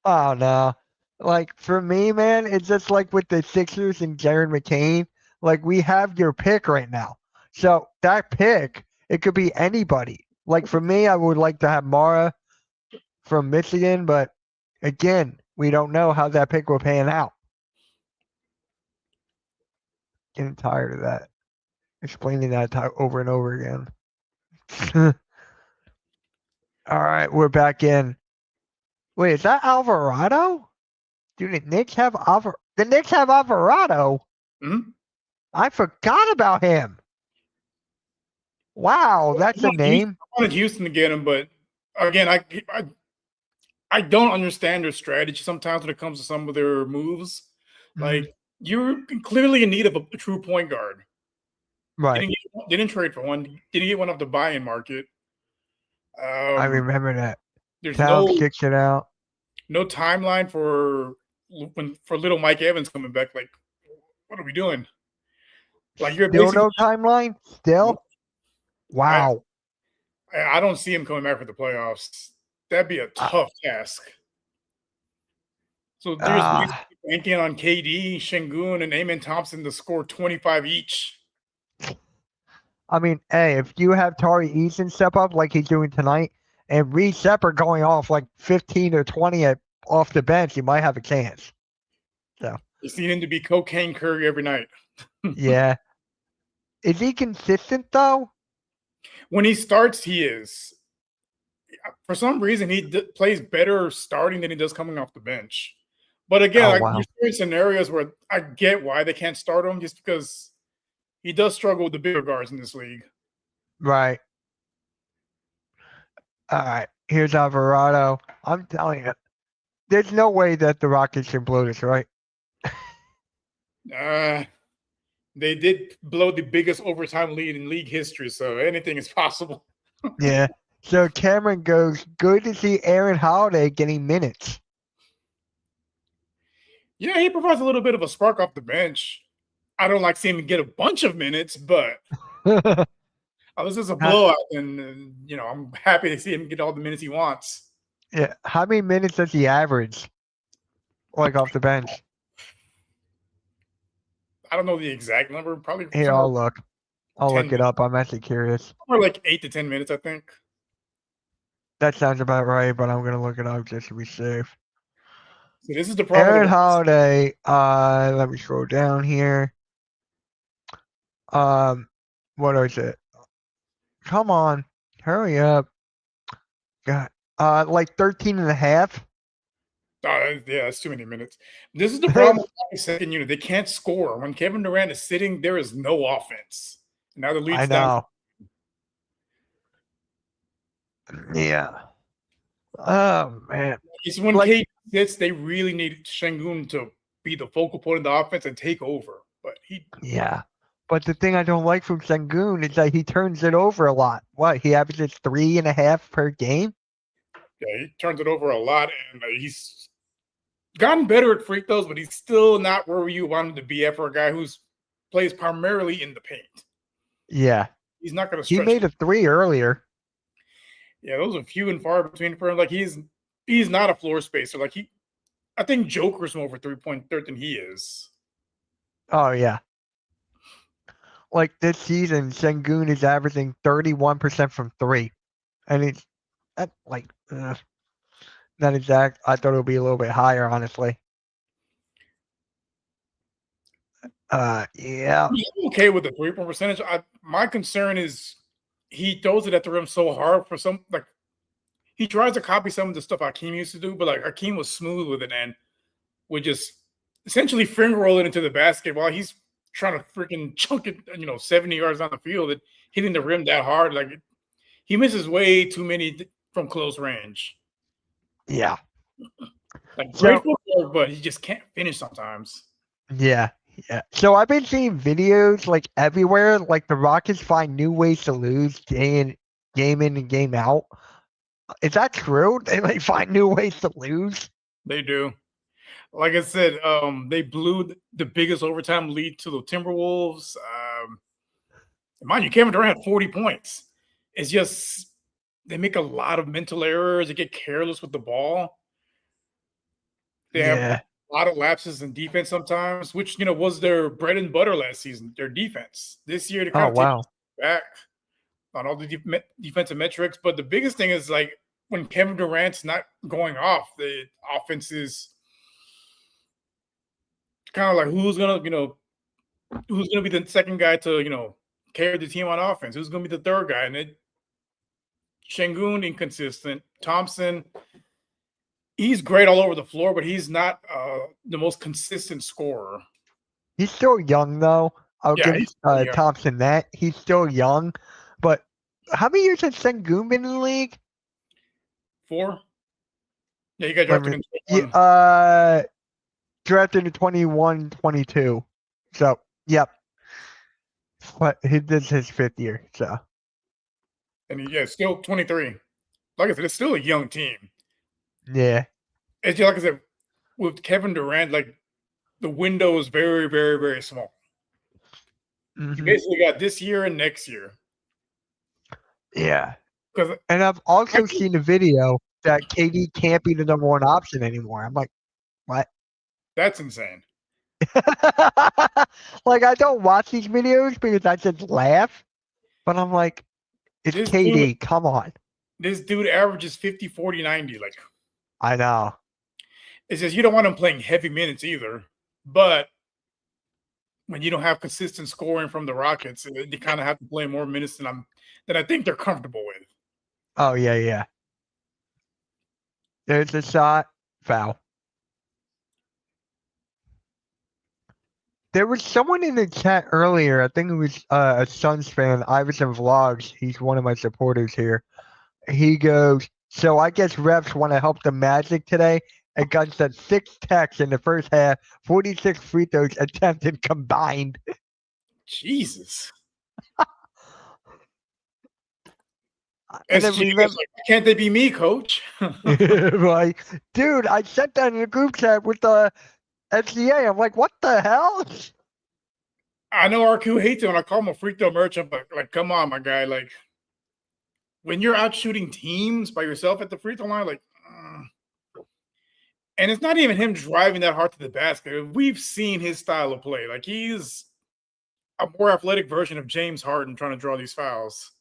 Oh no. Like for me, man, it's just like with the Sixers and Jared McCain. Like we have your pick right now. So that pick, it could be anybody. Like for me, I would like to have Mara from Michigan, but again, we don't know how that pick will pan out. Getting tired of that. Explaining that over and over again. All right, we're back in. Wait, is that Alvarado? Dude, the Knicks have Alvarado. Mm-hmm. I forgot about him. Wow, that's a name. I wanted Houston to get him, but again, I don't understand their strategy sometimes when it comes to some of their moves. Like you're clearly in need of a true point guard. Right. Didn't trade for one. Didn't get one off the buy-in market. I remember that. There's Towns kicks it out. No timeline for little Mike Evans coming back. Like, what are we doing? Like you're still no timeline. Still, wow. I don't see him coming back for the playoffs. That'd be a tough task. So there's banking on KD, Şengün, and Amen Thompson to score 25 each. I mean, hey, if you have Tari Eason step up like he's doing tonight, and Reed Shepard going off like 15 or 20 off the bench, you might have a chance. So you see him to be cocaine Curry every night. Yeah. Is he consistent though? When he starts, he is. For some reason, he plays better starting than he does coming off the bench. But again, you're seeing scenarios where I get why they can't start him, just because he does struggle with the bigger guards in this league. Right. All right. Here's Alvarado. I'm telling you, there's no way that the Rockets can blow this, right? They did blow the biggest overtime lead in league history, so anything is possible. Yeah. So Cameron goes, good to see Aaron Holiday getting minutes. Yeah, he provides a little bit of a spark off the bench. I don't like seeing him get a bunch of minutes, but this is a blowout, and I'm happy to see him get all the minutes he wants. Yeah. How many minutes does he average? Like off the bench? I don't know the exact number. Probably. Here, I'll look. I'll look it up. I'm actually curious. Or like 8 to 10 minutes, I think. That sounds about right, but I'm gonna look it up just to be safe. So this is the problem. Aaron Holiday. Let me scroll down here. What is it? Come on, hurry up. God, like 13 and a half. Yeah, that's too many minutes. This is the problem with the second unit. They can't score. When Kevin Durant is sitting, there is no offense. Now the lead's down. Yeah. Oh man. It's when Like, KD sits, they really need Şengün to be the focal point of the offense and take over. But yeah. But the thing I don't like from Sengun is that he turns it over a lot. What, he averages 3.5 per game? yeah, he turns it over a lot, and he's gotten better at free throws, but he's still not where you want him to be at for a guy who's plays primarily in the paint. Yeah. He's not going to He stretch. made a 3 earlier. Yeah, those are few and far between for him. Like he's not a floor spacer. Like I think Joker's more of a 3-point threat than he is. Oh yeah. Like this season, Sengun is averaging 31% from 3. And it's like not exact. I thought it would be a little bit higher, honestly. Yeah. I'm okay with the 3-point percentage. My concern is he throws it at the rim so hard for some like he tries to copy some of the stuff Hakeem used to do, but like Hakeem was smooth with it and would just essentially finger roll it into the basket while he's trying to freaking chunk it, 70 yards down the field and hitting the rim that hard. Like he misses way too many from close range. Yeah. Like great footwork, but he just can't finish sometimes. Yeah. Yeah. So I've been seeing videos like everywhere, like the Rockets find new ways to lose game in and game out. Is that true? They like find new ways to lose? They do. Like I said, they blew the biggest overtime lead to the Timberwolves. Mind you, Kevin Durant had 40 points. It's just they make a lot of mental errors. They get careless with the ball. They have a lot of lapses in defense sometimes, which was their bread and butter last season. Their defense this year, they kind of take back on all the defensive metrics. But the biggest thing is like when Kevin Durant's not going off, the offense is kind of like who's gonna be the second guy to carry the team on offense? Who's gonna be the third guy? And Şengün inconsistent. Thompson, he's great all over the floor, but he's not the most consistent scorer. He's still young though. I'll give Thompson that. He's still young. But how many years has Sengun been in the league? 4. Yeah, he got drafted in 21. Drafted in 21-22. So, yep. But this is his 5th year, so. And still 23. Like I said, it's still a young team. Yeah. It's just, like I said, with Kevin Durant, like the window is very, very, very small. Mm-hmm. You basically got this year and next year. Yeah. And I've also seen a video that KD can't be the number 1 option anymore. I'm like, what? That's insane. Like, I don't watch these videos because I just laugh. But I'm like, it's this KD. Dude, come on. This dude averages 50, 40, 90. Like, I know. It's just you don't want him playing heavy minutes either. But when you don't have consistent scoring from the Rockets, you kind of have to play more minutes than I think they're comfortable with. Oh, yeah. There's a shot. Foul. There was someone in the chat earlier, I think it was a Suns fan, Iverson Vlogs. He's one of my supporters here. He goes, so I guess refs want to help the Magic today and got 6 techs in the first half, 46 free throws attempted combined. Jesus. And then like, can't they be me, coach? Right. Dude, I sent that in the group chat with the SGA. I'm like, what the hell? I know RQ hates it when I call him a free throw merchant, but like, come on, my guy. Like, when you're out shooting teams by yourself at the free throw line, like, and it's not even him driving that hard to the basket. We've seen his style of play. Like, he's a more athletic version of James Harden trying to draw these fouls.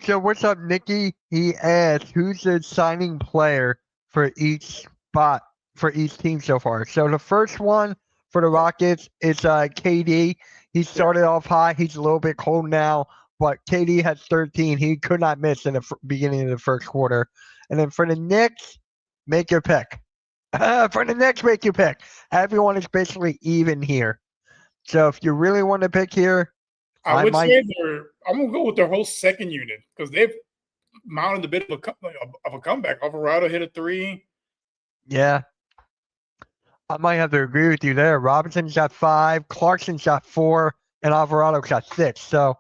So what's up, Nikki? He asked, who's the signing player for each spot for each team so far? So the first one for the Rockets is KD. He started off high. He's a little bit cold now, but KD has 13. He could not miss in the beginning of the first quarter. And then for the Knicks, make your pick. For the Knicks, make your pick. Everyone is basically even here. So if you really want to pick here, I'm going to go with their whole second unit because mounted a bit of a comeback. Alvarado hit a 3. Yeah. I might have to agree with you there. Robinson shot 5, Clarkson shot 4, and Alvarado shot 6. So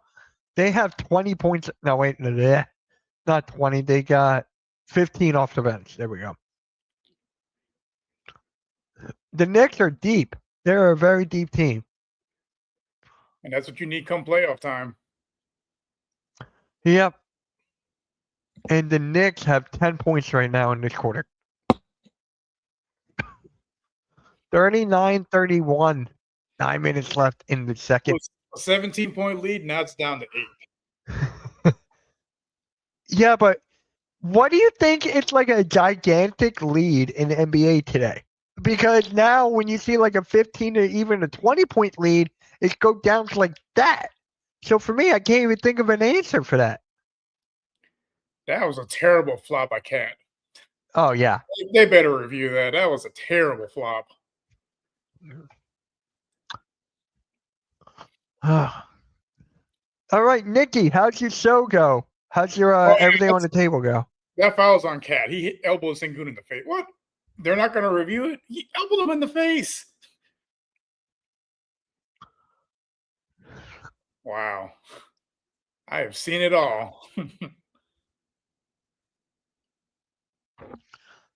they have 20 points. No, wait, not 20. They got 15 off the bench. There we go. The Knicks are deep. They're a very deep team. And that's what you need come playoff time. Yep. And the Knicks have 10 points right now in this quarter. 39-31. 9 minutes left in the second. A 17-point lead. Now it's down to 8. Yeah, but what do you think? It's like a gigantic lead in the NBA today. Because now when you see like a 15 or even a 20-point lead, it goes down to like that. So for me, I can't even think of an answer for that. That was a terrible flop by Cat. Oh, yeah. They better review that. That was a terrible flop. All right, Nikki, how's your show go? How's your everything on the table go? That foul's on Cat. He hit elbowed Sengun in the face. What? They're not going to review it? He elbowed him in the face. Wow. I have seen it all.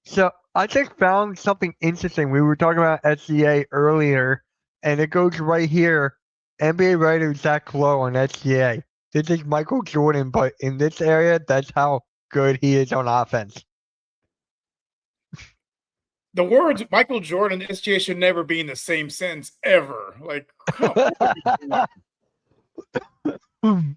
So I just found something interesting. We were talking about SGA earlier, and it goes right here. NBA writer Zach Lowe on SGA. This is Michael Jordan, but in this area, that's how good he is on offense. The words Michael Jordan and SGA should never be in the same sentence ever. Like, come on.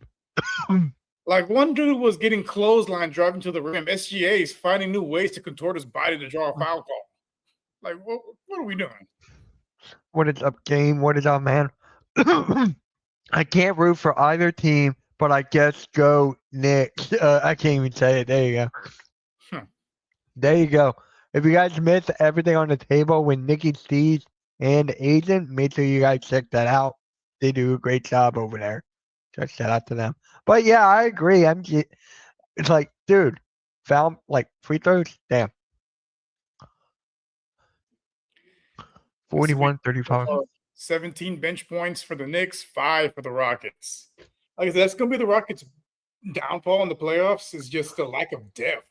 Like, one dude was getting clothesline driving to the rim. SGA is finding new ways to contort his body to draw a foul call. Like, what are we doing? What is up, game? What is up, man? I can't root for either team, but I guess go Knicks. I can't even say it. There you go. There you go. If you guys missed everything on the table with Nikki Stees and Agent, make sure you guys check that out. They do a great job over there. Just shout out to them. But yeah, I agree. It's like, dude, foul like free throws. Damn. 41-35. 17 bench points for the Knicks, 5 for the Rockets. Like I said, that's going to be the Rockets' downfall in the playoffs is just the lack of depth.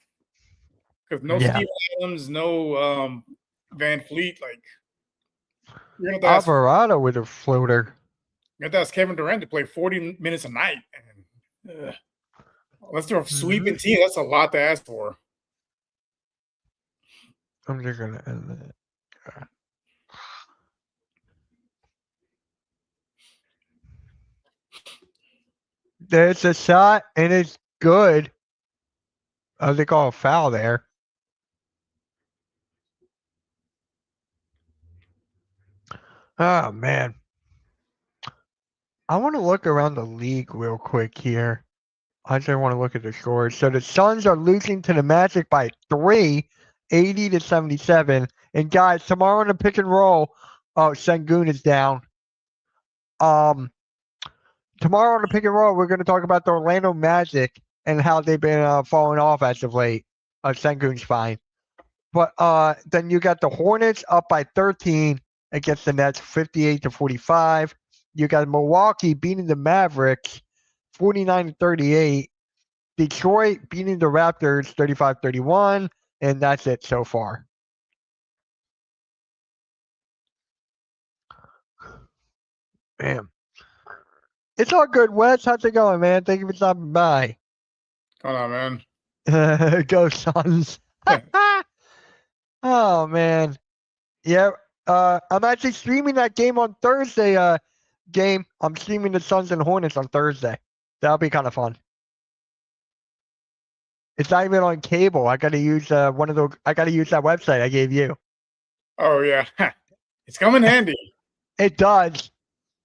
Because no Steve Adams, no Van Fleet. Like, you're going to Alvarado with a floater. You're going to ask Kevin Durant to play 40 minutes a night. And, unless they're a sweeping team, that's a lot to ask for. I'm just going to end it. There's a shot, and it's good. They call a foul there. Oh, man. I want to look around the league real quick here. I just want to look at the scores. So the Suns are losing to the Magic by 3, 80-77. And guys, tomorrow in the pick and roll, Sengun is down. Tomorrow on the pick and roll, we're going to talk about the Orlando Magic and how they've been falling off as of late. Sengun's fine. But then you got the Hornets up by 13 against the Nets, 58-45. You got Milwaukee beating the Mavericks, 49-38. Detroit beating the Raptors, 35-31. And that's it so far. Damn. It's all good, Wes. How's it going, man? Thank you for stopping by. Come on, man. Go Suns. Oh, man. Yeah. I'm actually streaming that game on Thursday. I'm streaming the Suns and Hornets on Thursday. That'll be kind of fun. It's not even on cable. I gotta use I gotta use that website I gave you. Oh yeah. It's coming handy. It does.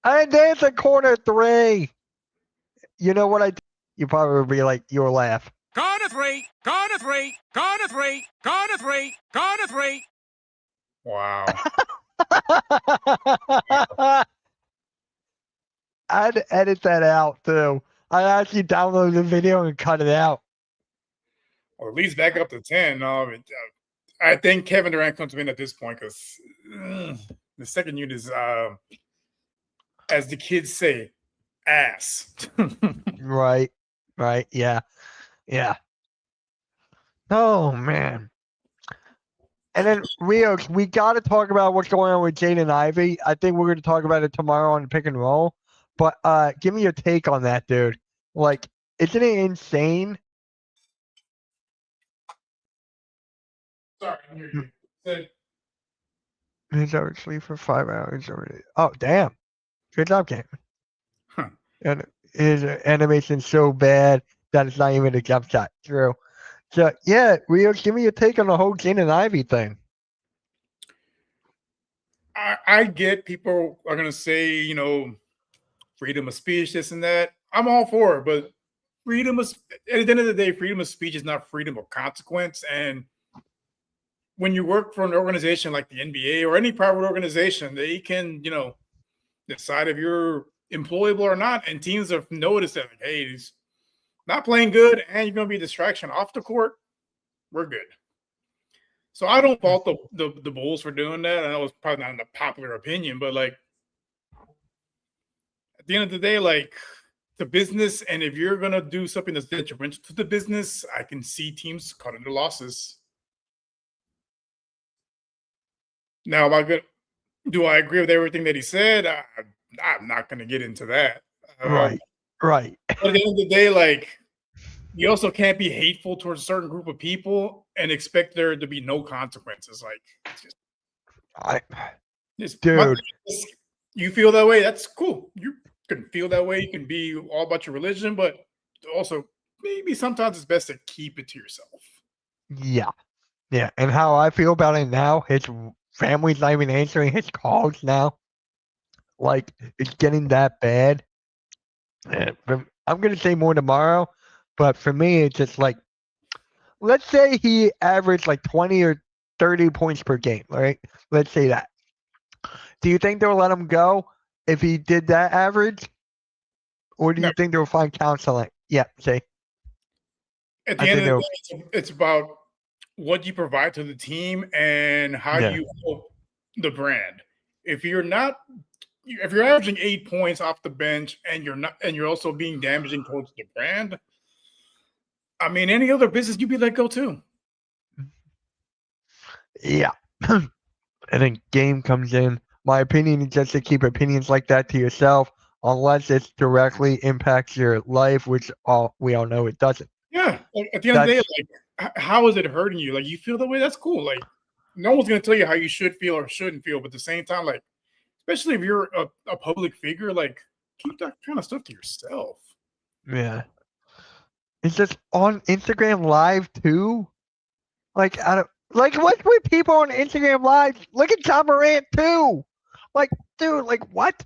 And there's a corner 3. You know what I do? You probably be like, you'll laugh. Corner 3, corner 3, corner 3, corner 3, corner 3. Wow. I had to edit that out too. I actually downloaded the video and cut it out. at least back up to 10. I think Kevin Durant comes in at this point because the second unit is, as the kids say, ass. Right. Yeah. Oh man. And then Rio, we got to talk about what's going on with Jaden Ivey. I think we're going to talk about it tomorrow on the pick and roll. But give me your take on that, dude. Like, isn't it insane? Sorry, I hear you. He's out sleep for 5 hours already. Oh, damn. Good job, Cam. Huh. And his animation's so bad that it's not even a jump shot. True. So, yeah, Rio, give me your take on the whole Jaden Ivey thing. I get people are going to say, freedom of speech, this and that. I'm all for it, but at the end of the day, freedom of speech is not freedom of consequence. And when you work for an organization like the NBA or any private organization, they can, decide if you're employable or not. And teams have noticed that, like, hey, he's not playing good and you're going to be a distraction off the court. We're good. So I don't fault the Bulls for doing that. I know it's probably not a popular opinion, but like at the end of the day, like the business, and if you're gonna do something that's detrimental to the business, I can see teams cutting their losses. Now, do I agree with everything that he said? I'm not gonna get into that. Right. But at the end of the day, like you also can't be hateful towards a certain group of people and expect there to be no consequences. Like, dude, you feel that way, that's cool. You can feel that way. You can be all about your religion, but also maybe sometimes it's best to keep it to yourself. Yeah. And how I feel about it now, his family's not even answering his calls now. Like, it's getting that bad. I'm going to say more tomorrow. But for me, it's just like, let's say he averaged like 20 or 30 points per game, right? Let's say that. Do you think they'll let him go if he did that average? Or do you think they'll find counseling? Yeah, say. At the end of the day, it's about what you provide to the team and how you help the brand. If you're averaging 8 points off the bench and you're also being damaging towards the brand, I mean, any other business, you'd be let go too. Yeah. And then Game comes in. My opinion is just to keep opinions like that to yourself, unless it directly impacts your life, which we all know it doesn't. Yeah. At the end of the day, like, how is it hurting you? Like, you feel that way? That's cool. Like, no one's going to tell you how you should feel or shouldn't feel. But at the same time, like, especially if you're a public figure, like, keep that kind of stuff to yourself. Yeah. It's just on Instagram Live too. Like, what's with people on Instagram Live? Look at John Morant too. Like, dude, like what?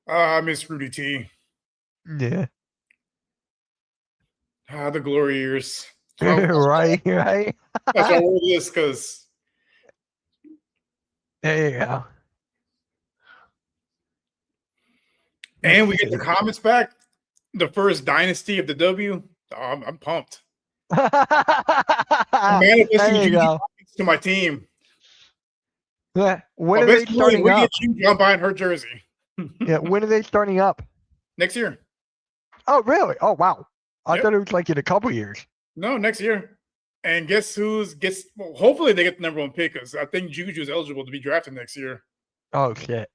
I miss Rudy T. Yeah. The glory years. Right. That's why we're this, because there you go. And we get the comments back. The first dynasty of the W. Oh, I'm pumped. Manifesting to my team. Yeah. When are they starting up? You jump behind her jersey. Yeah. When are they starting up? Next year. Oh, really? Oh, wow. I thought it was like in a couple years. No, next year. And guess well, hopefully they get the number one pick, because I think Juju is eligible to be drafted next year. Oh, shit.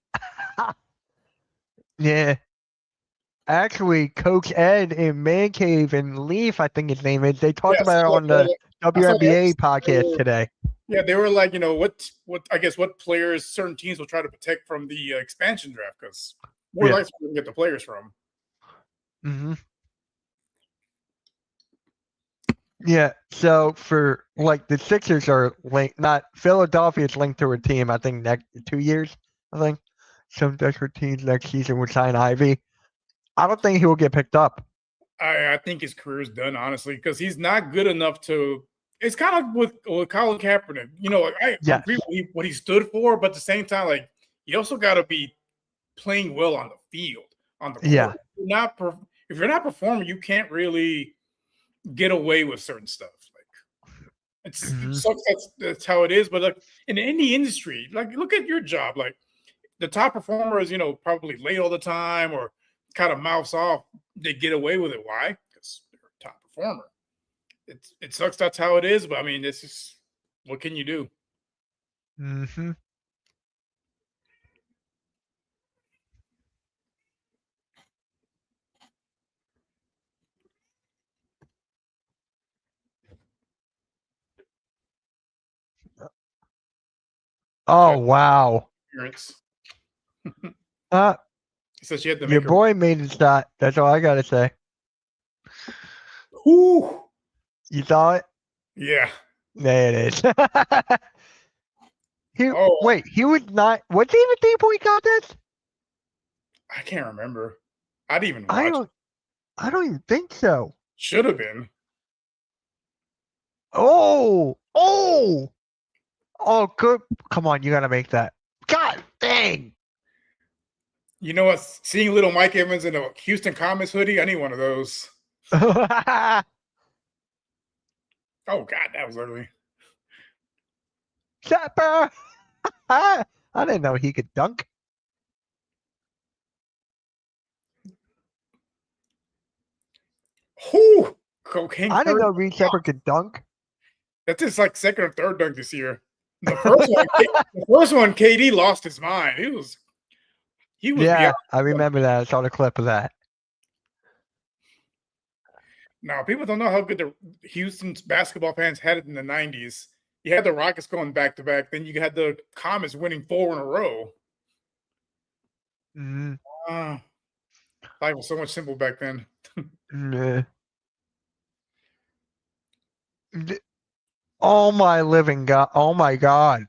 Yeah. Actually, Coach Ed in Man Cave and Leaf, I think his name is, they talked about it on the WNBA podcast today. Yeah, they were like, what players certain teams will try to protect from the expansion draft, because more likely we can get the players from. Mm-hmm. Yeah, so for like the Sixers are linked, not Philadelphia's linked to a team, I think next 2 years, I think. Some desperate teams next season would sign Ivy. I don't think he will get picked up. I think his career is done, honestly, because he's not good enough to. It's kind of with Colin Kaepernick. I agree with what he stood for, but at the same time, like, you also got to be playing well on the field, on the court. Yeah. If you're not performing, you can't really get away with certain stuff. Like it sucks. That's how it is. But like in any industry, like look at your job. Like the top performer is probably late all the time or kind of mouths off. They get away with it. Why? Because they're a top performer. It sucks. That's how it is. But I mean, this is what can you do? Mm-hmm. Oh wow. Appearance. So she had to your boy made a shot. That's all I gotta say. Whew. You saw it? Yeah. There it is. Wait, he was not. Was he in the 3-point contest? I can't remember. I didn't even watch. I don't even think so. Should have been. Oh, good. Come on, you gotta make that. God dang. You know what? Seeing little Mike Evans in a Houston Comets hoodie, I need one of those. Oh God, that was ugly. Zapper. I didn't know he could dunk. Whew. Cocaine. I didn't know Reed Shepard could dunk. That's his like second or third dunk this year. The first one, KD lost his mind. He was. Yeah, I remember that. I saw the clip of that. Now, people don't know how good the Houston's basketball fans had it in the 90s. You had the Rockets going back-to-back. Then you had the Comets winning 4 in a row. Life was so much simple back then. Oh, my living God. Oh, my God.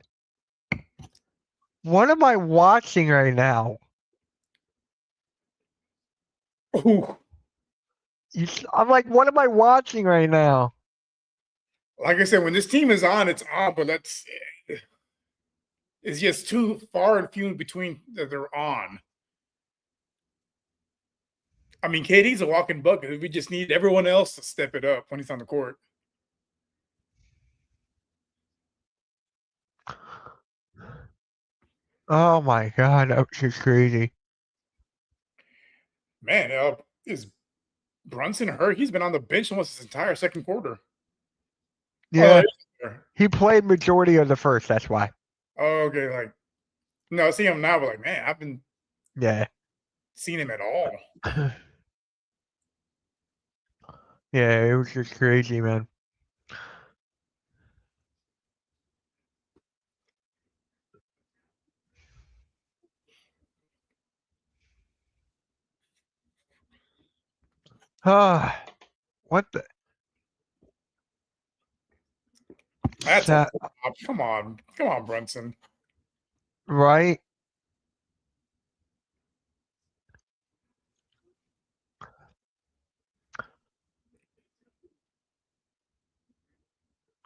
What am I watching right now? Ooh. I'm like, what am I watching right now? Like I said, when this team is on, it's on, but it's just too far and few in between that they're on. I mean, KD's a walking bucket. We just need everyone else to step it up when he's on the court. Oh my God, that was just crazy. Man, is Brunson hurt? He's been on the bench almost his entire second quarter. Yeah, he played majority of the first. That's why. Oh, okay. Like, no, I see him now, but like, man, I've been seen him at all. Yeah, it was just crazy, man. What the? That's come on, Brunson. Right?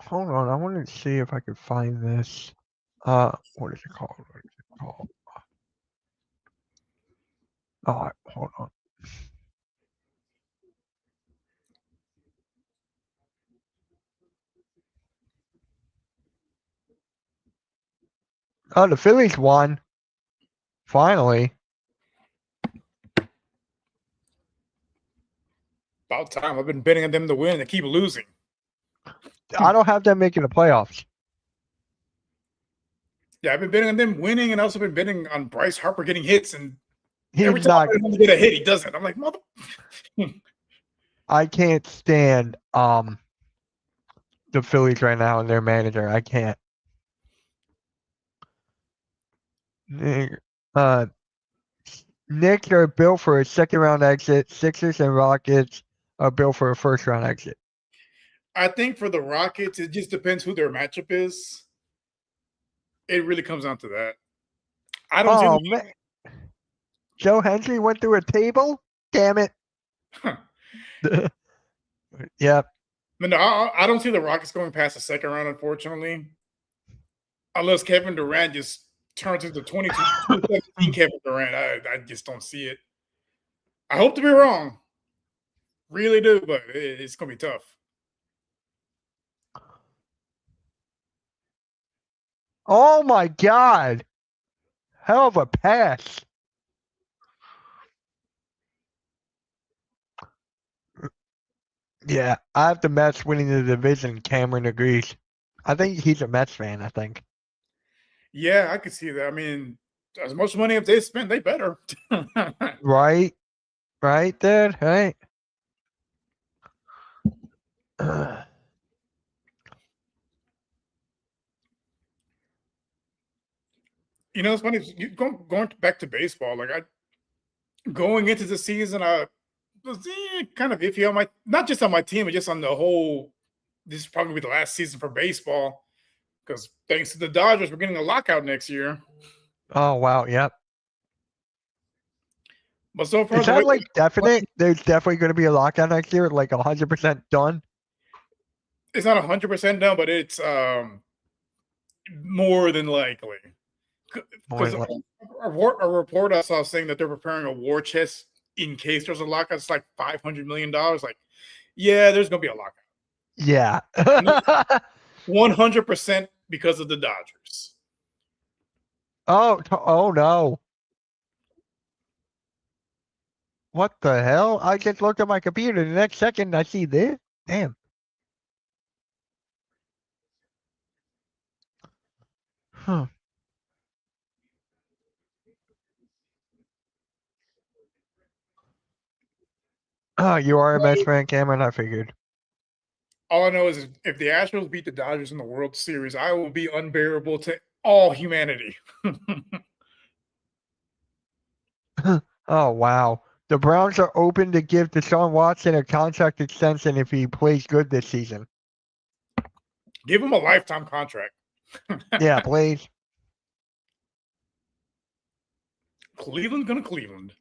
Hold on, I want to see if I can find this. What is it called? Oh, hold on. Oh, the Phillies won. Finally. About time. I've been betting on them to win. They keep losing. I don't have them making the playoffs. Yeah, I've been betting on them winning, and also been betting on Bryce Harper getting hits. And every time I get a hit, he doesn't. I'm like, mother. I can't stand the Phillies right now and their manager. I can't. Knicks are built for a second round exit. Sixers and Rockets are built for a first round exit. I think for the Rockets, it just depends who their matchup is. It really comes down to that. I don't see man. Joe Henry went through a table? Damn it. Yep. No, I don't see the Rockets going past the second round, unfortunately. Unless Kevin Durant just turns into 2017 Kevin Durant. I just don't see it. I hope to be wrong. Really do, but it's gonna be tough. Oh my God. Hell of a pass. Yeah, I have the Mets winning the division. Cameron agrees. I think he's a Mets fan, I think. Yeah, I could see that. I mean, as much money if they spend, they better. Right? Right, Dad? Right? You know, it's funny. Going back to baseball, like going into the season, I was kind of iffy on not just on my team, but just on the whole. This is probably the last season for baseball because thanks to the Dodgers, we're getting a lockout next year. Oh, wow. Yep. But so far, Is the way that like definite? There's definitely going to be a lockout next year, like 100% done? it's not 100% done, but it's more than likely. Because a report I saw saying that they're preparing a war chest in case there's a lockout. It's like $500 million. Like, yeah, there's gonna be a lockout. Yeah. 100% because of the Dodgers. Oh no. What the hell? I just looked at my computer. The next second, I see this. Damn. Huh. Oh, you are a Mets fan, Cameron? I figured. All I know is if the Astros beat the Dodgers in the World Series, I will be unbearable to all humanity. Oh, wow. The Browns are open to give Deshaun Watson a contract extension if he plays good this season. Give him a lifetime contract. Yeah, please. Cleveland's gonna Cleveland.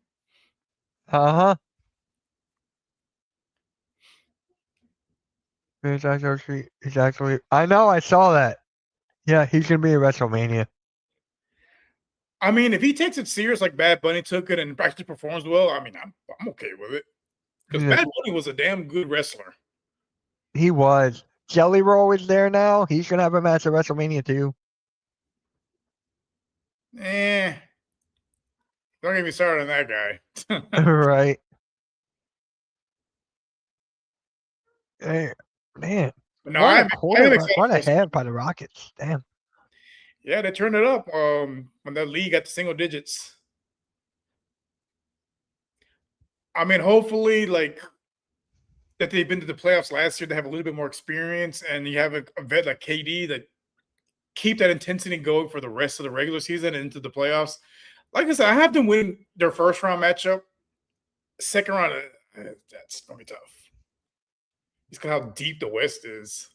Uh-huh. He's actually, I know, I saw that. Yeah, he's gonna be at WrestleMania. I mean, if he takes it serious like Bad Bunny took it and actually performs well, I mean, I'm okay with it. Because Yeah, Bad Bunny was a damn good wrestler. he was. Jelly Roll is there now. He's gonna have a match at WrestleMania too. Don't get me started on that guy. Right. Hey, man. But no, What a I am quarter, excited what a for half by the Rockets. Damn. Yeah, they turned it up when that league got to single digits. I mean, hopefully, like that they've been to the playoffs last year, they have a little bit more experience, and you have a vet like KD that keep that intensity going for the rest of the regular season and into the playoffs. Like I said, I have them win their first round matchup. Second round, that's gonna be tough. Just because how deep the West is.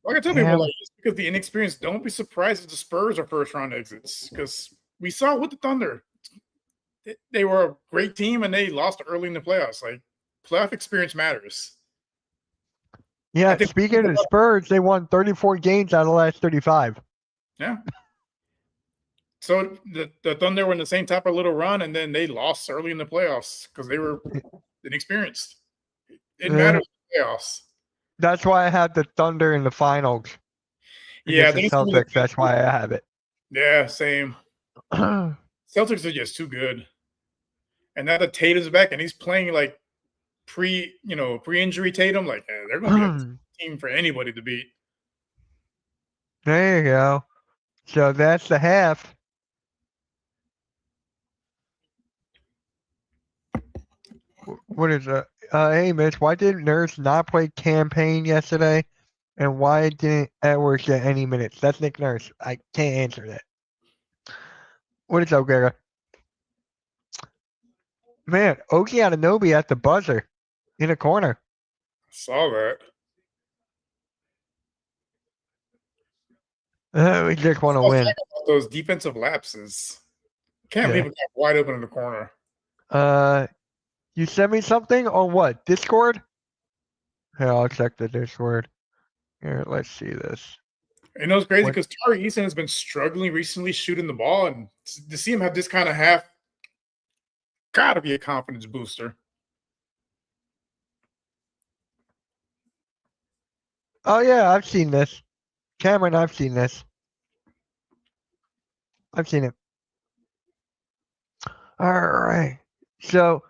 Like I tell people, like just because the inexperienced, don't be surprised if the Spurs are first round exits because we saw with the Thunder, they were a great team and they lost early in the playoffs. Like playoff experience matters. Yeah, speaking of the Spurs, they won 34 games out of the last 35. Yeah. So the Thunder were in the same type of little run, and then they lost early in the playoffs because they were inexperienced. It matters in the playoffs. That's why I had the Thunder in the finals. Yeah, the Celtics. That's why I have it. Yeah, same. Celtics are just too good. And now that Tatum's back and he's playing like pre-injury Tatum, like they're gonna be a team for anybody to beat. There you go. So that's the half. What is that? Hey, Mitch, why did Nurse not play campaign yesterday? And why didn't Edwards get any minutes? That's Nick Nurse. I can't answer that. What is up, Gregor? Man, Oki Anunoby at the buzzer in a corner. Saw that. We just want to win. Those defensive lapses. Can't believe it got wide open in the corner. You sent me something on what? Discord? Here, I'll check the Discord. Here, let's see this. You know, it's crazy because Tari Eason has been struggling recently shooting the ball, and to see him have this kind of half gotta be a confidence booster. Oh yeah, I've seen this. Cameron, I've seen this. I've seen it. All right. So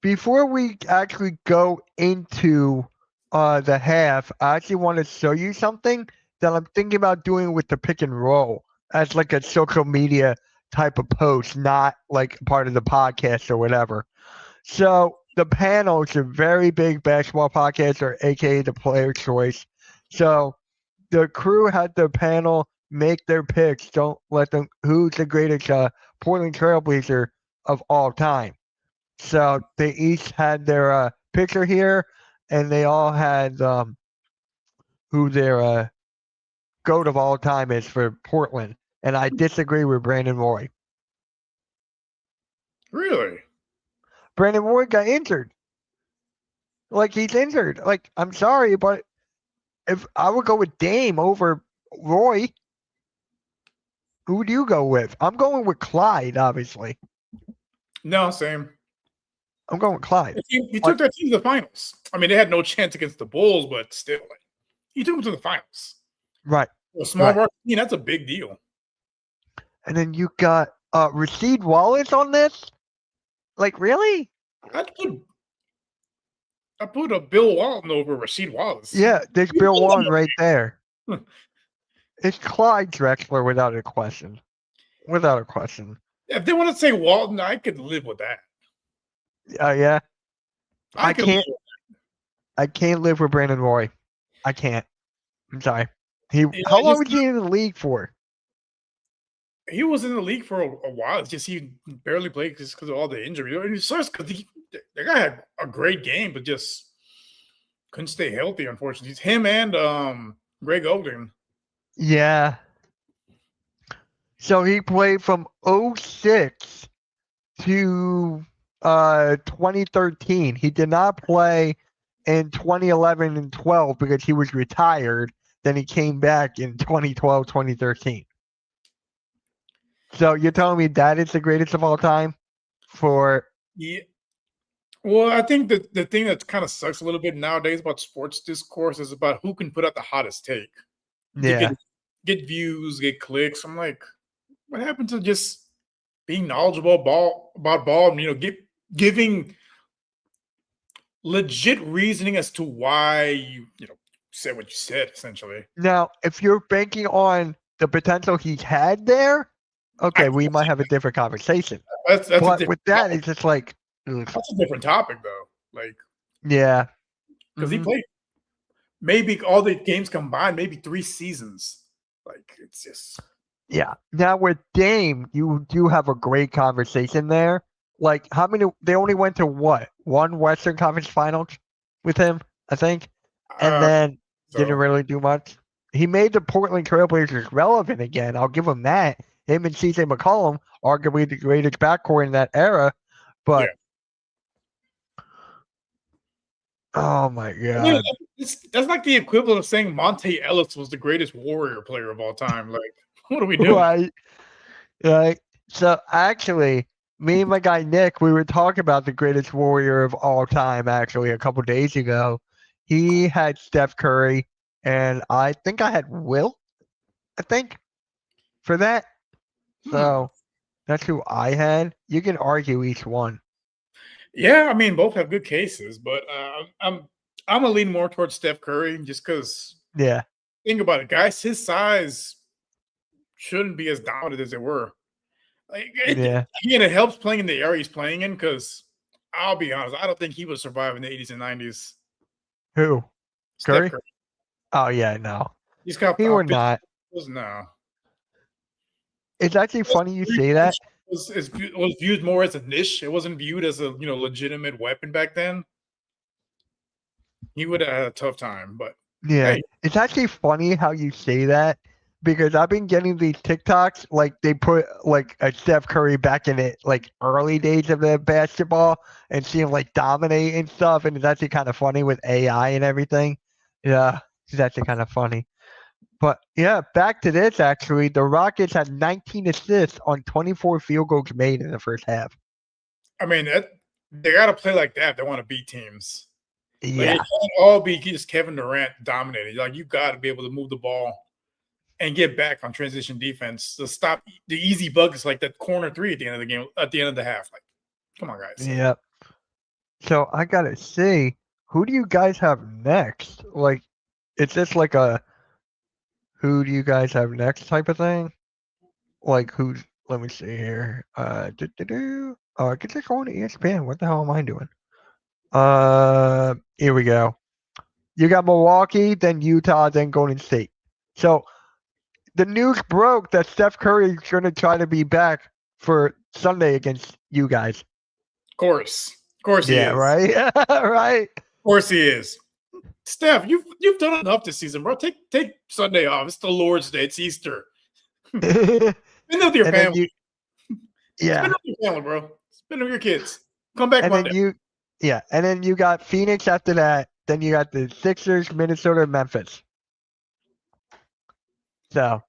before we actually go into the half, I actually want to show you something that I'm thinking about doing with the pick and roll as like a social media type of post, not like part of the podcast or whatever. So the panel is a very big basketball podcast, or aka the player choice. So the crew had the panel make their picks. Don't let them. Who's the greatest Portland Trailblazer of all time? So they each had their picture here, and they all had who their GOAT of all time is for Portland. And I disagree with Brandon Roy. Really? Brandon Roy got injured. Like, he's injured. Like, I'm sorry, but if I would go with Dame over Roy, who would you go with? I'm going with Clyde, obviously. No, same. I'm going with Clyde. He took that team to the finals. I mean, they had no chance against the Bulls, but still, he took them to the finals. Right. A small market team, that's a big deal. And then you got Rasheed Wallace on this? Like, really? I put a Bill Walton over Rasheed Wallace. Yeah, there's Bill Walton right there. It's Clyde Drexler without a question. Without a question. If they want to say Walton, I could live with that. Yeah. I can't live with Brandon Roy. I can't. I'm sorry. How long was he in the league for? He was in the league for a while. It's just he barely played just because of all the injuries. And it sucks because the guy had a great game, but just couldn't stay healthy, unfortunately. It's him and Greg Oden. Yeah. So he played from 06 to 2013. He did not play in 2011 and 12 because he was retired. Then he came back in 2012, 2013. So you're telling me that is the greatest of all time for? Yeah. Well, I think that the thing that kind of sucks a little bit nowadays about sports discourse is about who can put out the hottest take. Yeah. Get views, get clicks. I'm like, what happened to just being knowledgeable about ball and, giving legit reasoning as to why you said what you said, essentially. Now, if you're banking on the potential he's had there, okay, we might have a different conversation. But with that, it's just like, that's a different topic, though. Like, yeah, because he played maybe all the games combined, maybe 3 seasons. Like, it's just. Yeah. Now with Dame, you do have a great conversation there. Like, how many? They only went to what? One Western Conference Finals with him, I think, and then didn't really do much. He made the Portland Trailblazers relevant again. I'll give him that. Him and CJ McCollum, arguably the greatest backcourt in that era, but. Yeah. Oh my God! That's like the equivalent of saying Monte Ellis was the greatest Warrior player of all time. Like, what are we doing? Right. So actually, me and my guy Nick, we were talking about the greatest Warrior of all time. Actually, a couple days ago, he had Steph Curry, and I think I had Will. I think for that. So that's who I had. You can argue each one. Yeah, I mean, both have good cases, but I'm gonna lean more towards Steph Curry just because. Yeah. Think about it, guys. His size shouldn't be as dominant as they were. Again, it helps playing in the area he's playing in because I'll be honest, I don't think he would survive in the 80s and 90s. Who? Curry? Oh yeah, no. He's got. He would not. No. It's actually funny you say that. Was viewed more as a niche. It wasn't viewed as a legitimate weapon back then. He would have had a tough time, but yeah, it's actually funny how you say that because I've been getting these TikToks like they put like a Steph Curry back in it like early days of the basketball and see him like dominate and stuff, and it's actually kind of funny with AI and everything. Yeah, it's actually kind of funny. But yeah, back to this actually, the Rockets had 19 assists on 24 field goals made in the first half. I mean, they got to play like that if they want to beat teams. Like, it Yeah. can't all be just Kevin Durant dominating. Like, you got to be able to move the ball and get back on transition defense to stop the easy buckets like that corner three at the end of the game, at the end of the half. Like, come on, guys. Yep. So I gotta see, who do you guys have next? Like, it's just like a who do you guys have next type of thing? Like who's? Let me see here. I could just go on to ESPN. What the hell am I doing? Here we go. You got Milwaukee, then Utah, then Golden State. So the news broke that Steph Curry is going to try to be back for Sunday against you guys. Of course he Yeah, is. right, right. Of course he is. Steph, you've done enough this season, bro. Take Sunday off. It's the Lord's Day. It's Easter. Spend with your family. Yeah. Spend with your family, bro. Spend with your kids. Come back and Monday. And then you got Phoenix after that. Then you got the Sixers, Minnesota, Memphis. So,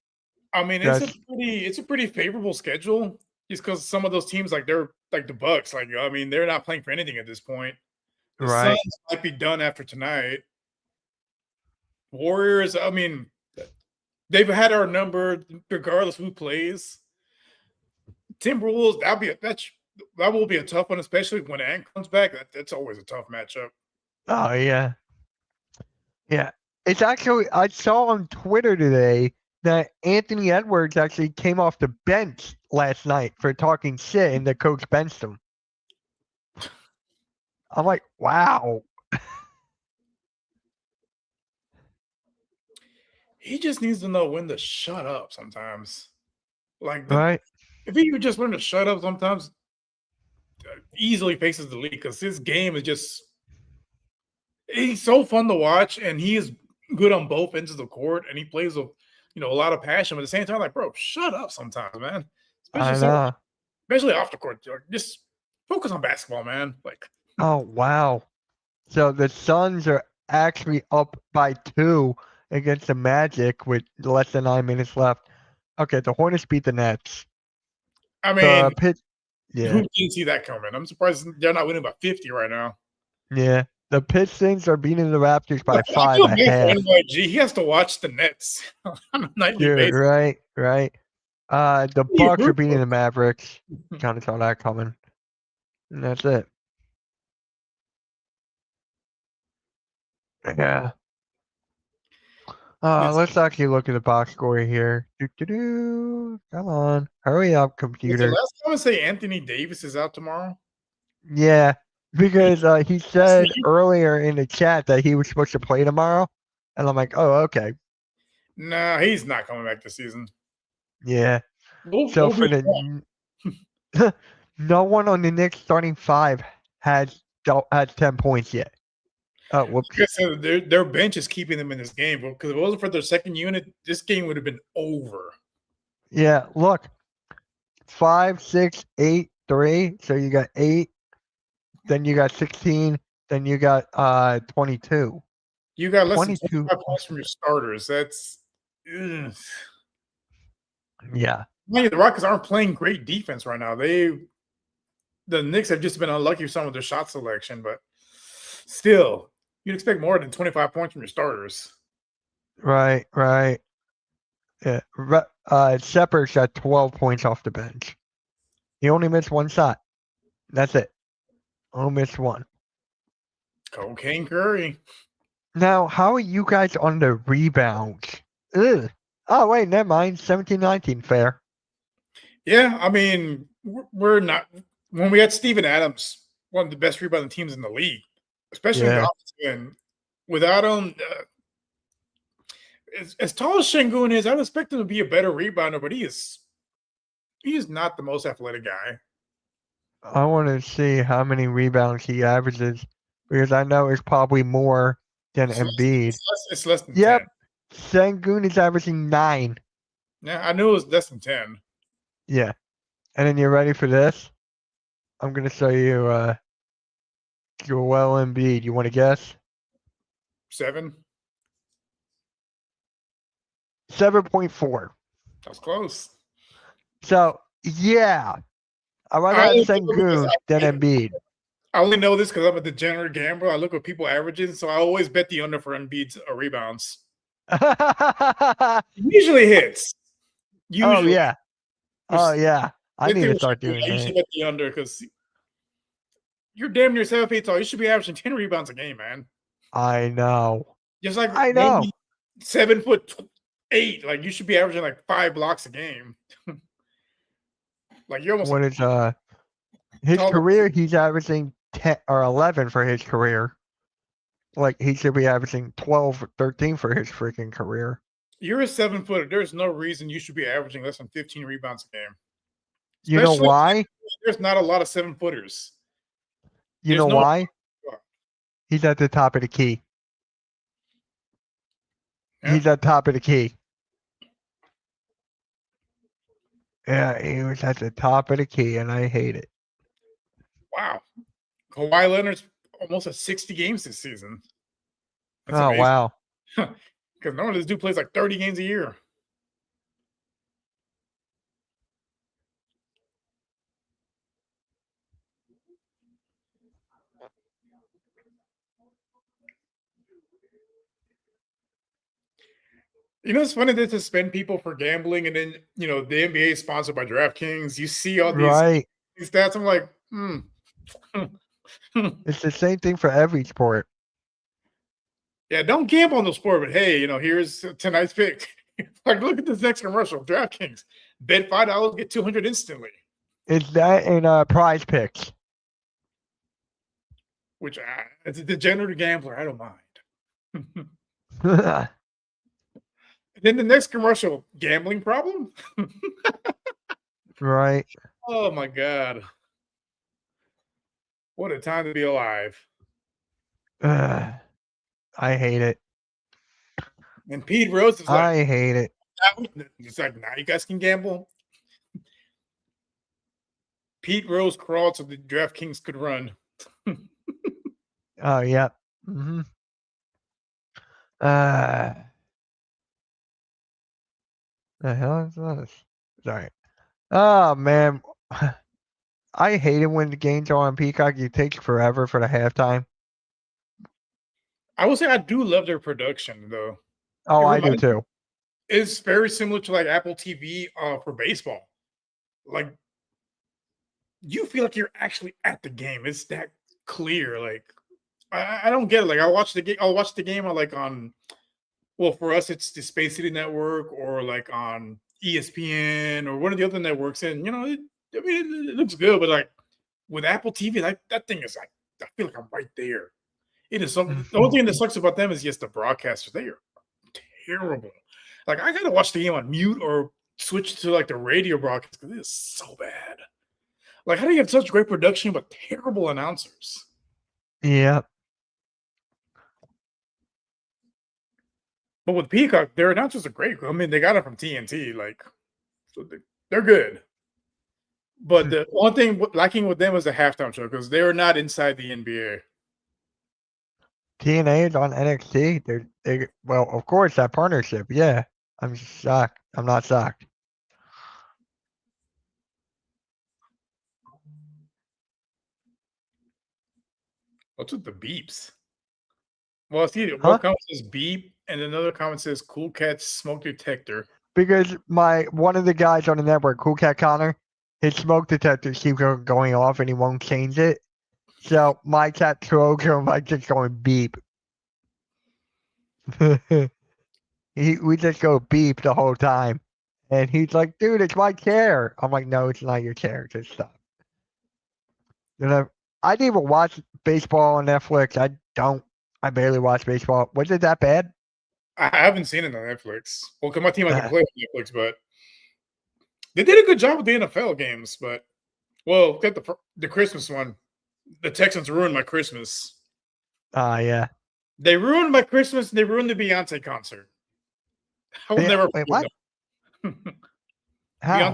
I mean, it's a pretty favorable schedule, just because some of those teams, like they're like the Bucks, like I mean, they're not playing for anything at this point. The right. Suns might be done after tonight. Warriors, I mean, they've had our number regardless who plays. Timberwolves, that will be a tough one, especially when Ant comes back. That's always a tough matchup. Oh yeah, yeah. It's actually, I saw on Twitter today that Anthony Edwards actually came off the bench last night for talking shit, and the coach benched him. I'm like, wow. He just needs to know when to shut up sometimes. Like, Right. If he would just learn to shut up sometimes, easily faces the league, because his game is just, he's so fun to watch, and he is good on both ends of the court, and he plays with, a lot of passion. But at the same time, like, bro, shut up sometimes, man. Especially off the court. Just focus on basketball, man. Like, oh wow. So the Suns are actually up by 2 against the Magic with less than 9 minutes left. Okay, the Hornets beat the Nets. I mean, yeah. Who didn't see that coming? I'm surprised they're not winning by 50 right now. Yeah, the Pistons are beating the Raptors by 5.5. He has to watch the Nets on a nightly basis. Right. The Bucks are beating the Mavericks. Kind of saw that coming. And that's it. Yeah. Let's actually look at the box score here. Come on. Hurry up, computer. Was the last time I say Anthony Davis is out tomorrow? Yeah, because he said earlier in the chat that he was supposed to play tomorrow. And I'm like, oh, okay. Nah, he's not coming back this season. Yeah. So for the no one on the Knicks starting 5 has 10 points yet. Oh, whoops. Their bench is keeping them in this game, because if it wasn't for their second unit, this game would have been over. Yeah, look. 5, 6, 8, 3. So you got 8. Then you got 16. Then you got 22. You got less than 25 points from your starters. That's yeah. The Rockets aren't playing great defense right now. The Knicks have just been unlucky with some of their shot selection, but still, you'd expect more than 25 points from your starters. Right. Yeah. Shepard's got 12 points off the bench. He only missed 1 shot. That's it. Only missed 1. Cocaine Curry. Now, how are you guys on the rebounds? Ugh. Oh, wait, never mind. 17-19, fair. Yeah, I mean, we're not. When we had Steven Adams, one of the best rebounding teams in the league, especially in the offensive end, without him, as tall as Şengün is, I would expect him to be a better rebounder, but he is not the most athletic guy. I want to see how many rebounds he averages, because I know it's probably more than Embiid. It's less than 10. Şengün is averaging 9. Yeah, I knew it was less than 10. Yeah. And then you're ready for this? I'm going to show you Joel Embiid. You want to guess? 7? 7.4. That was close. So, yeah. I'd rather I have only know because Sengun than Embiid. I only know this because I'm a degenerate gambler. I look at people averaging, so I always bet the under for Embiid's rebounds. Usually hits. Oh Usually. yeah. Oh yeah. I need to start doing You should that. bet the under because you're damn near 7 feet tall. You should be averaging 10 rebounds a game, man. I know. Just like I know. maybe 7'8". Like you should be averaging like 5 blocks a game. Like you're almost What is his taller. career? He's averaging 10 or 11 for his career. Like he should be averaging 12 or 13 for his freaking career. You're a 7-footer. There's no reason you should be averaging less than 15 rebounds a game. You know Especially why? there's not a lot of 7-footers. You know why? He's at the top of the key. Yeah. He's at the top of the key. Yeah, he was at the top of the key, and I hate it. Wow. Kawhi Leonard's almost at 60 games this season. That's oh, amazing. wow. Because normally this dude plays like 30 games a year. You know, it's funny to suspend people for gambling, and then the NBA is sponsored by DraftKings. You see all these stats. I'm like, It's the same thing for every sport. Yeah, don't gamble on the sport, but hey, here's tonight's pick. Like, look at this next commercial. DraftKings. Bet $5, get 200 instantly. It's that and Prize Picks. Which, as a degenerate gambler, I don't mind. Then the next commercial, gambling problem? Right. Oh, my God. What a time to be alive. I hate it. And Pete Rose is like, I hate it. It's like, now you guys can gamble. Pete Rose crawled so the DraftKings could run. Oh, yeah. Mm-hmm. The hell is this? Sorry. Oh, man. I hate it when the games are on Peacock. It takes forever for the halftime. I will say I do love their production, though. Oh, I do too. It's very similar to like Apple TV for baseball. Like, you feel like you're actually at the game. It's that clear. Like, I don't get it. Like, I'll watch the game on well, for us, it's the Space City Network or like on ESPN or one of the other networks. And, it looks good. But like with Apple TV, that thing is like, I feel like I'm right there. It is something. The only thing that sucks about them is just the broadcasters. They are terrible. Like, I got to watch the game on mute or switch to like the radio broadcast because it is so bad. Like, how do you have such great production but terrible announcers? Yeah. But with Peacock, their announcers are great. I mean, they got it from TNT. Like, so they're good. But the one thing lacking with them is the halftime show because they're not inside the NBA. TNA is on NXT. Well, of course, that partnership. Yeah. I'm shocked. I'm not shocked. What's with the beeps? Well, see, one comment says beep, and another comment says Cool Cat's smoke detector. Because one of the guys on the network, Cool Cat Connor, his smoke detector keeps going off and he won't change it. So my cat throws him like just going beep. We just go beep the whole time. And he's like, dude, it's my chair. I'm like, no, it's not your chair. Just stop. I didn't even watch baseball on Netflix. I barely watch baseball. Was it that bad? I haven't seen it on Netflix. Well, because my team hasn't played on Netflix, but they did a good job with the NFL games. But, well, get the Christmas one. The Texans ruined my Christmas. Yeah. They ruined my Christmas. They ruined the Beyonce concert. I will never. Wait, what? How?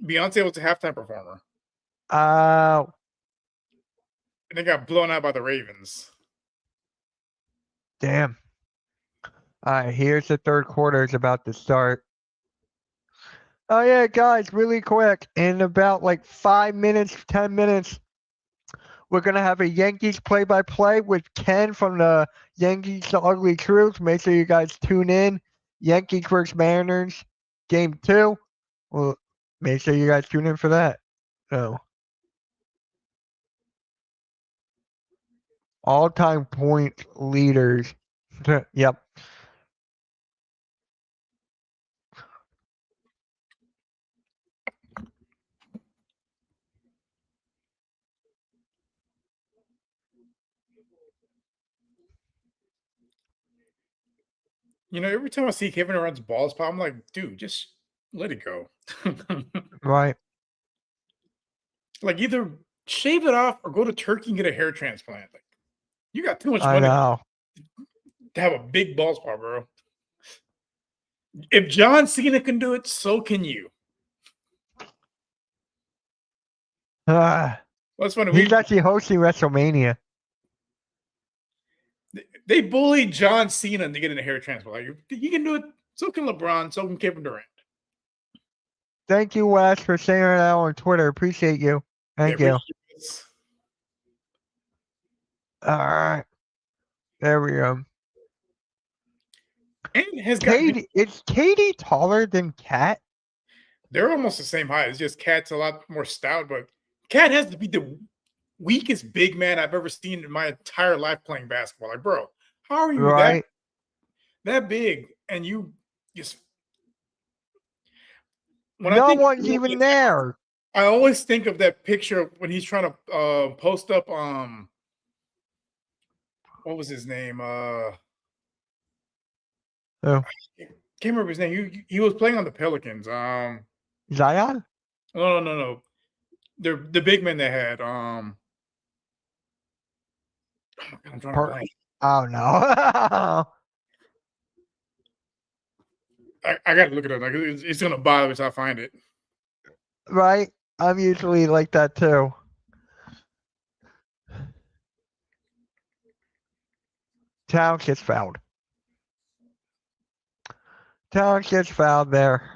Beyonce was a halftime performer. And they got blown out by the Ravens. Damn. All right, here's the third quarter is about to start. Oh yeah, guys, really quick. In about like 5 minutes, 10 minutes, we're gonna have a Yankees play-by-play with Ken from the Yankees The Ugly Truth. Make sure you guys tune in. Yankees versus Mariners, Game 2. Well, make sure you guys tune in for that. So, all-time point leaders. Yep. You know, every time I see Kevin Durant's balls pop, I'm like, dude, just let it go. Right. Like either shave it off or go to Turkey and get a hair transplant. Like you got too much I money know. to have a big ball spot, bro. If John Cena can do it, so can you. Ah, Well, that's funny. he's actually hosting WrestleMania. They bullied John Cena into getting a hair transplant. Like, you can do it. So can LeBron. So can Kevin Durant. Thank you, Wes, for saying that on Twitter. Appreciate you. Thank you. All right. There we go. And has got. Katie, is Katie taller than Kat? They're almost the same height. It's just Cat's a lot more stout, but Cat has to be the weakest big man I've ever seen in my entire life playing basketball. Like, bro, how are you Right. that big and you just when I No think one's even there. I always think of that picture when he's trying to post up what was his name? Oh, Can't remember his name. He was playing on the Pelicans. Zion? No. They're the big men they had. Oh my God, I'm drawing a blank. Oh no. I gotta look it up. Like it's gonna bother me if I find it. Right? I'm usually like that too. Town gets fouled. Town gets fouled there.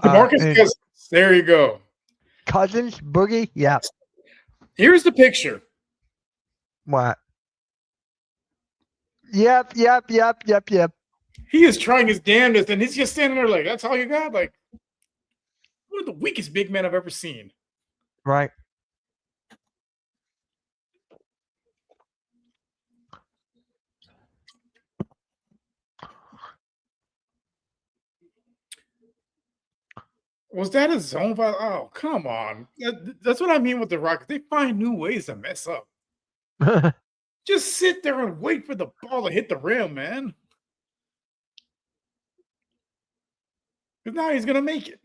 DeMarcus Cousins. There you go. Cousins, Boogie, yeah. Here's the picture. What? Yep. He is trying his damnedest, and he's just standing there like, that's all you got? Like, one of the weakest big men I've ever seen. Right. Was that a zone violation? Oh, come on. That's what I mean with the Rockets. They find new ways to mess up. Just sit there and wait for the ball to hit the rim, man. Because now he's going to make it.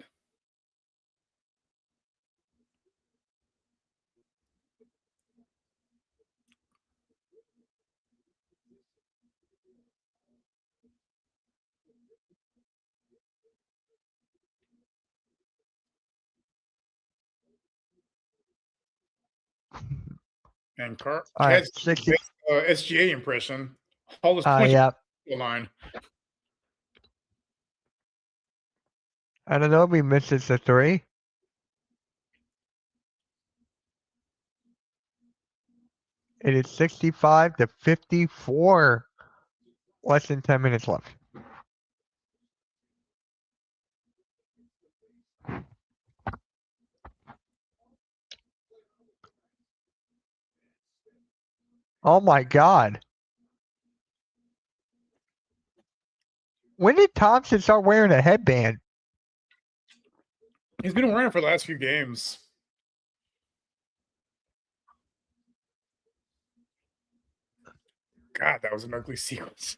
And Cat's SGA impression. All his points line. I don't know if he misses the three. It is 65-54. Less than 10 minutes left. Oh my God. When did Thompson start wearing a headband? He's been wearing it for the last few games. God, that was an ugly sequence.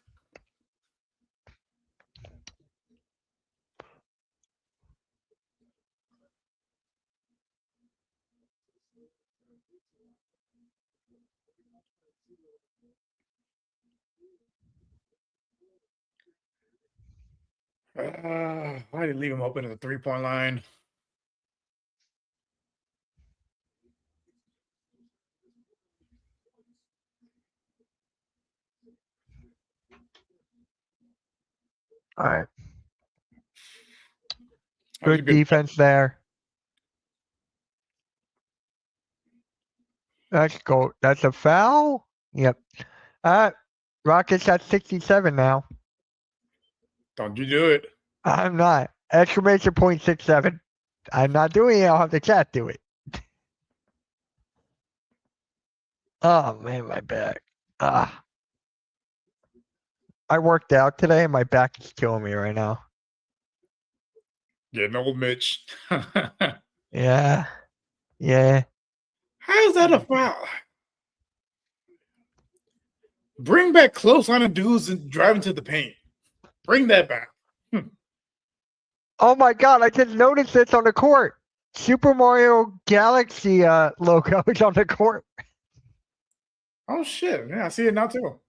Why did he leave him open at the 3-point line? All right. Good defense there. Let's go. That's a foul? Yep. Rockets at 67 now. Don't you do it. I'm not. Exclamation point 67. I'm not doing it. I'll have the chat do it. Oh, man, my back. I worked out today and my back is killing me right now. Getting old, Mitch. Yeah. Yeah. How is that a foul? Bring back close line of dudes and drive into the paint. Bring that back. Oh my God, I just noticed this on the court. Super Mario Galaxy logo is on the court. Oh shit. Yeah, I see it now too.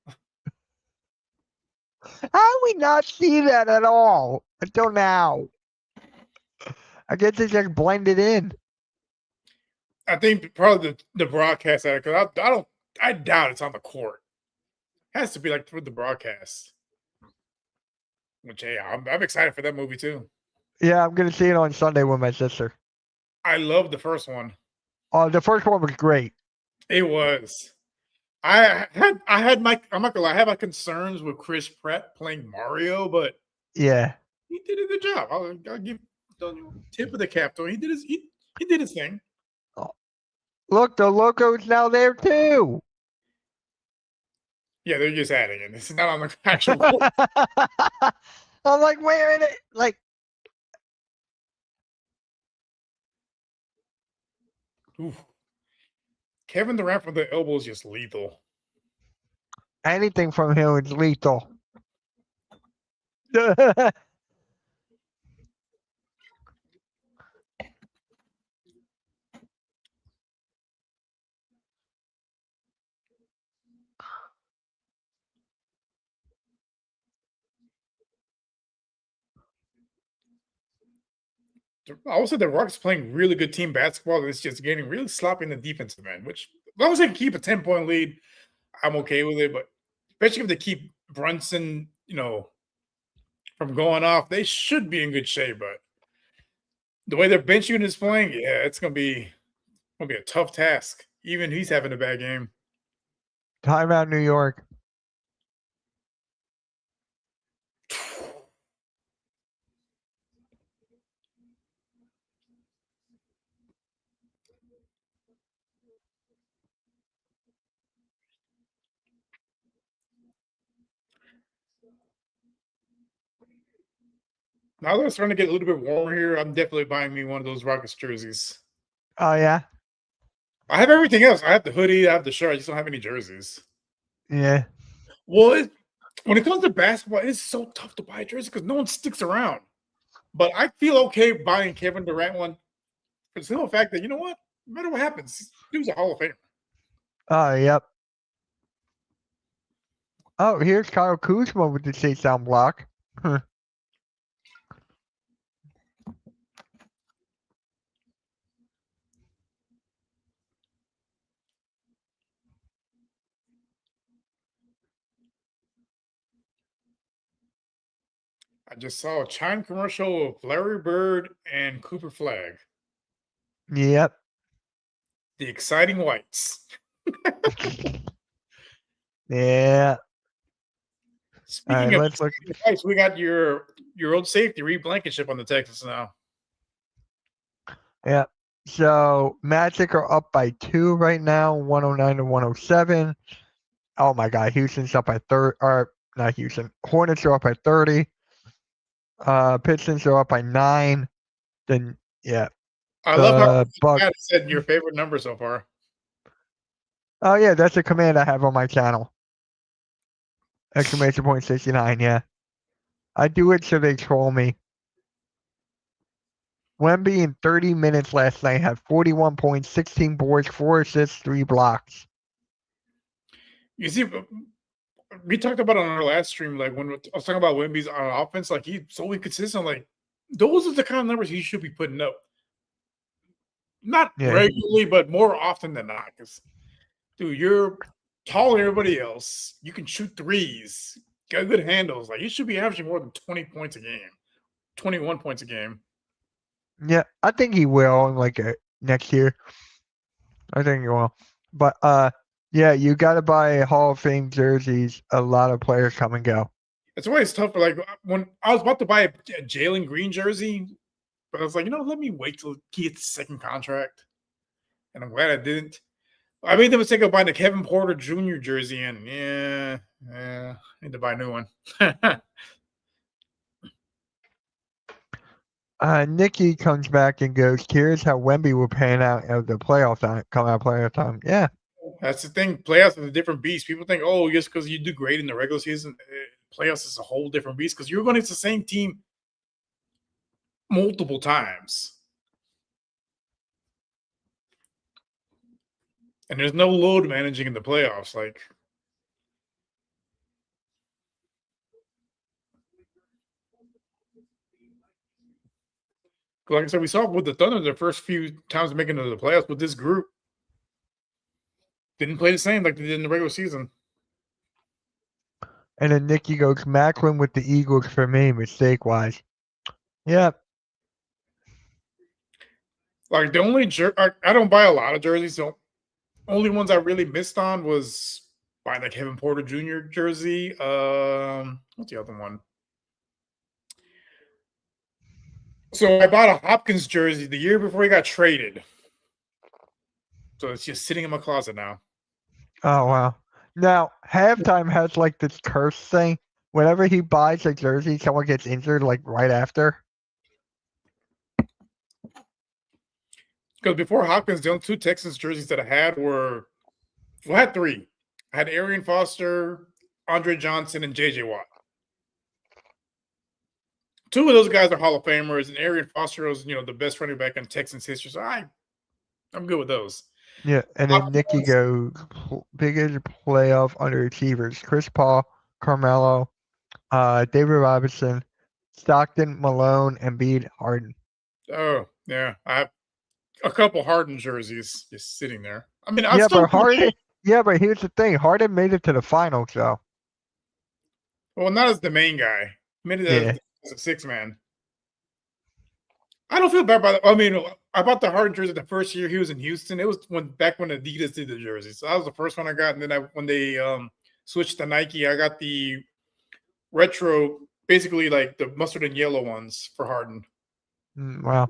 How did we not see that at all until now? I guess it's just blended in. I think probably the broadcast because I doubt it's on the court. It has to be like through the broadcast. Which yeah, I'm excited for that movie too. Yeah, I'm gonna see it on Sunday with my sister. I love the first one. Oh, the first one was great. It was. I'm not gonna lie, I had my concerns with Chris Pratt playing Mario, but yeah, he did a good job. I'll give the tip of the cap to him. He did his thing. Oh. Look, the logo's now there too. Yeah, they're just adding it. It's not on the actual. I'm like, wait a minute, like. Oof. Kevin Durant from the elbow is just lethal. Anything from him is lethal. I would say the Rockets playing really good team basketball. It's just getting really sloppy in the defensive end, which as long as they can keep a 10-point lead, I'm okay with it. But especially if they keep Brunson, from going off, they should be in good shape. But the way their bench unit is playing, yeah, it's gonna be a tough task. Even he's having a bad game. Timeout, New York. Now that it's starting to get a little bit warmer here, I'm definitely buying me one of those Rockets jerseys. Oh yeah. I have everything else. I have the hoodie, I have the shirt. I just don't have any jerseys. Yeah. Well, when it comes to basketball, it's so tough to buy a jersey because no one sticks around. But I feel okay buying Kevin Durant one for the simple fact that, you know what? No matter what happens, he was a Hall of Famer. Oh, yep. Oh, here's Kyle Kuzma with the chase down block. I just saw a Chime commercial of Larry Bird and Cooper Flag. Yep. The exciting whites. Yeah. Speaking of exciting whites, we got your old safety, Reed Blankenship, on the Texans now. Yeah. So Magic are up by 2 right now, 109 to 107. Oh my God, Houston's up by 30. Or not Houston. Hornets are up by 30. Pistons are up by 9. Then yeah. I love how Bucks said your favorite number so far. Oh yeah, that's a command I have on my channel. Exclamation point 69, yeah. I do it so they troll me. Wemby in 30 minutes last night had 41 points, 16 boards, 4 assists, 3 blocks. You see, we talked about it on our last stream, like when I was talking about Wemby's on offense, like he's so inconsistent. Like those are the kind of numbers he should be putting up. Not regularly, but more often than not. Because, dude, you're taller than everybody else. You can shoot threes, got good handles. Like you should be averaging more than 20 points a game, 21 points a game. Yeah, I think he will like next year. I think he will. But yeah, you got to buy Hall of Fame jerseys. A lot of players come and go. It's always tough. Like when I was about to buy a Jalen Green jersey, but I was like, let me wait till he gets the second contract. And I'm glad I didn't. I made the mistake of buying the Kevin Porter Jr. jersey, and I need to buy a new one. Nikki comes back and goes, here's how Wemby will pan out of the playoff time, come out playoff time. Yeah. That's the thing. Playoffs is a different beast. People think, oh, just because you do great in the regular season, playoffs is a whole different beast because you're going against the same team multiple times. And there's no load managing in the playoffs. Like I said, we saw with the Thunder the first few times making it to the playoffs with this group. Didn't play the same like they did in the regular season. And then Nikki goes, Macklin with the Eagles for me, mistake-wise. Yep. Like the only I don't buy a lot of jerseys, so only ones I really missed on was buying the Kevin Porter Jr. jersey. What's the other one? So I bought a Hopkins jersey the year before he got traded. So it's just sitting in my closet now. Oh, wow. Now, Halftime has like this curse thing. Whenever he buys a jersey, someone gets injured like right after. Because before Hopkins, the only 2 Texans jerseys that I had were, I had 3. I had Arian Foster, Andre Johnson, and J.J. Watt. 2 of those guys are Hall of Famers, and Arian Foster was, the best running back in Texans history. So I'm good with those. Yeah, and then Nikki goes, biggest playoff underachievers: Chris Paul, Carmelo, David Robinson, Stockton, Malone, Embiid, Harden. Oh, yeah. I have a couple Harden jerseys just sitting there. I mean, but here's the thing. Harden made it to the finals, though. Well, not as the main guy. He made it as a 6-man. I don't feel bad about that. I mean, I bought the Harden jersey the first year he was in Houston. It was back when Adidas did the jersey. So that was the first one I got. And then when they switched to Nike, I got the retro, basically like the mustard and yellow ones for Harden. Wow.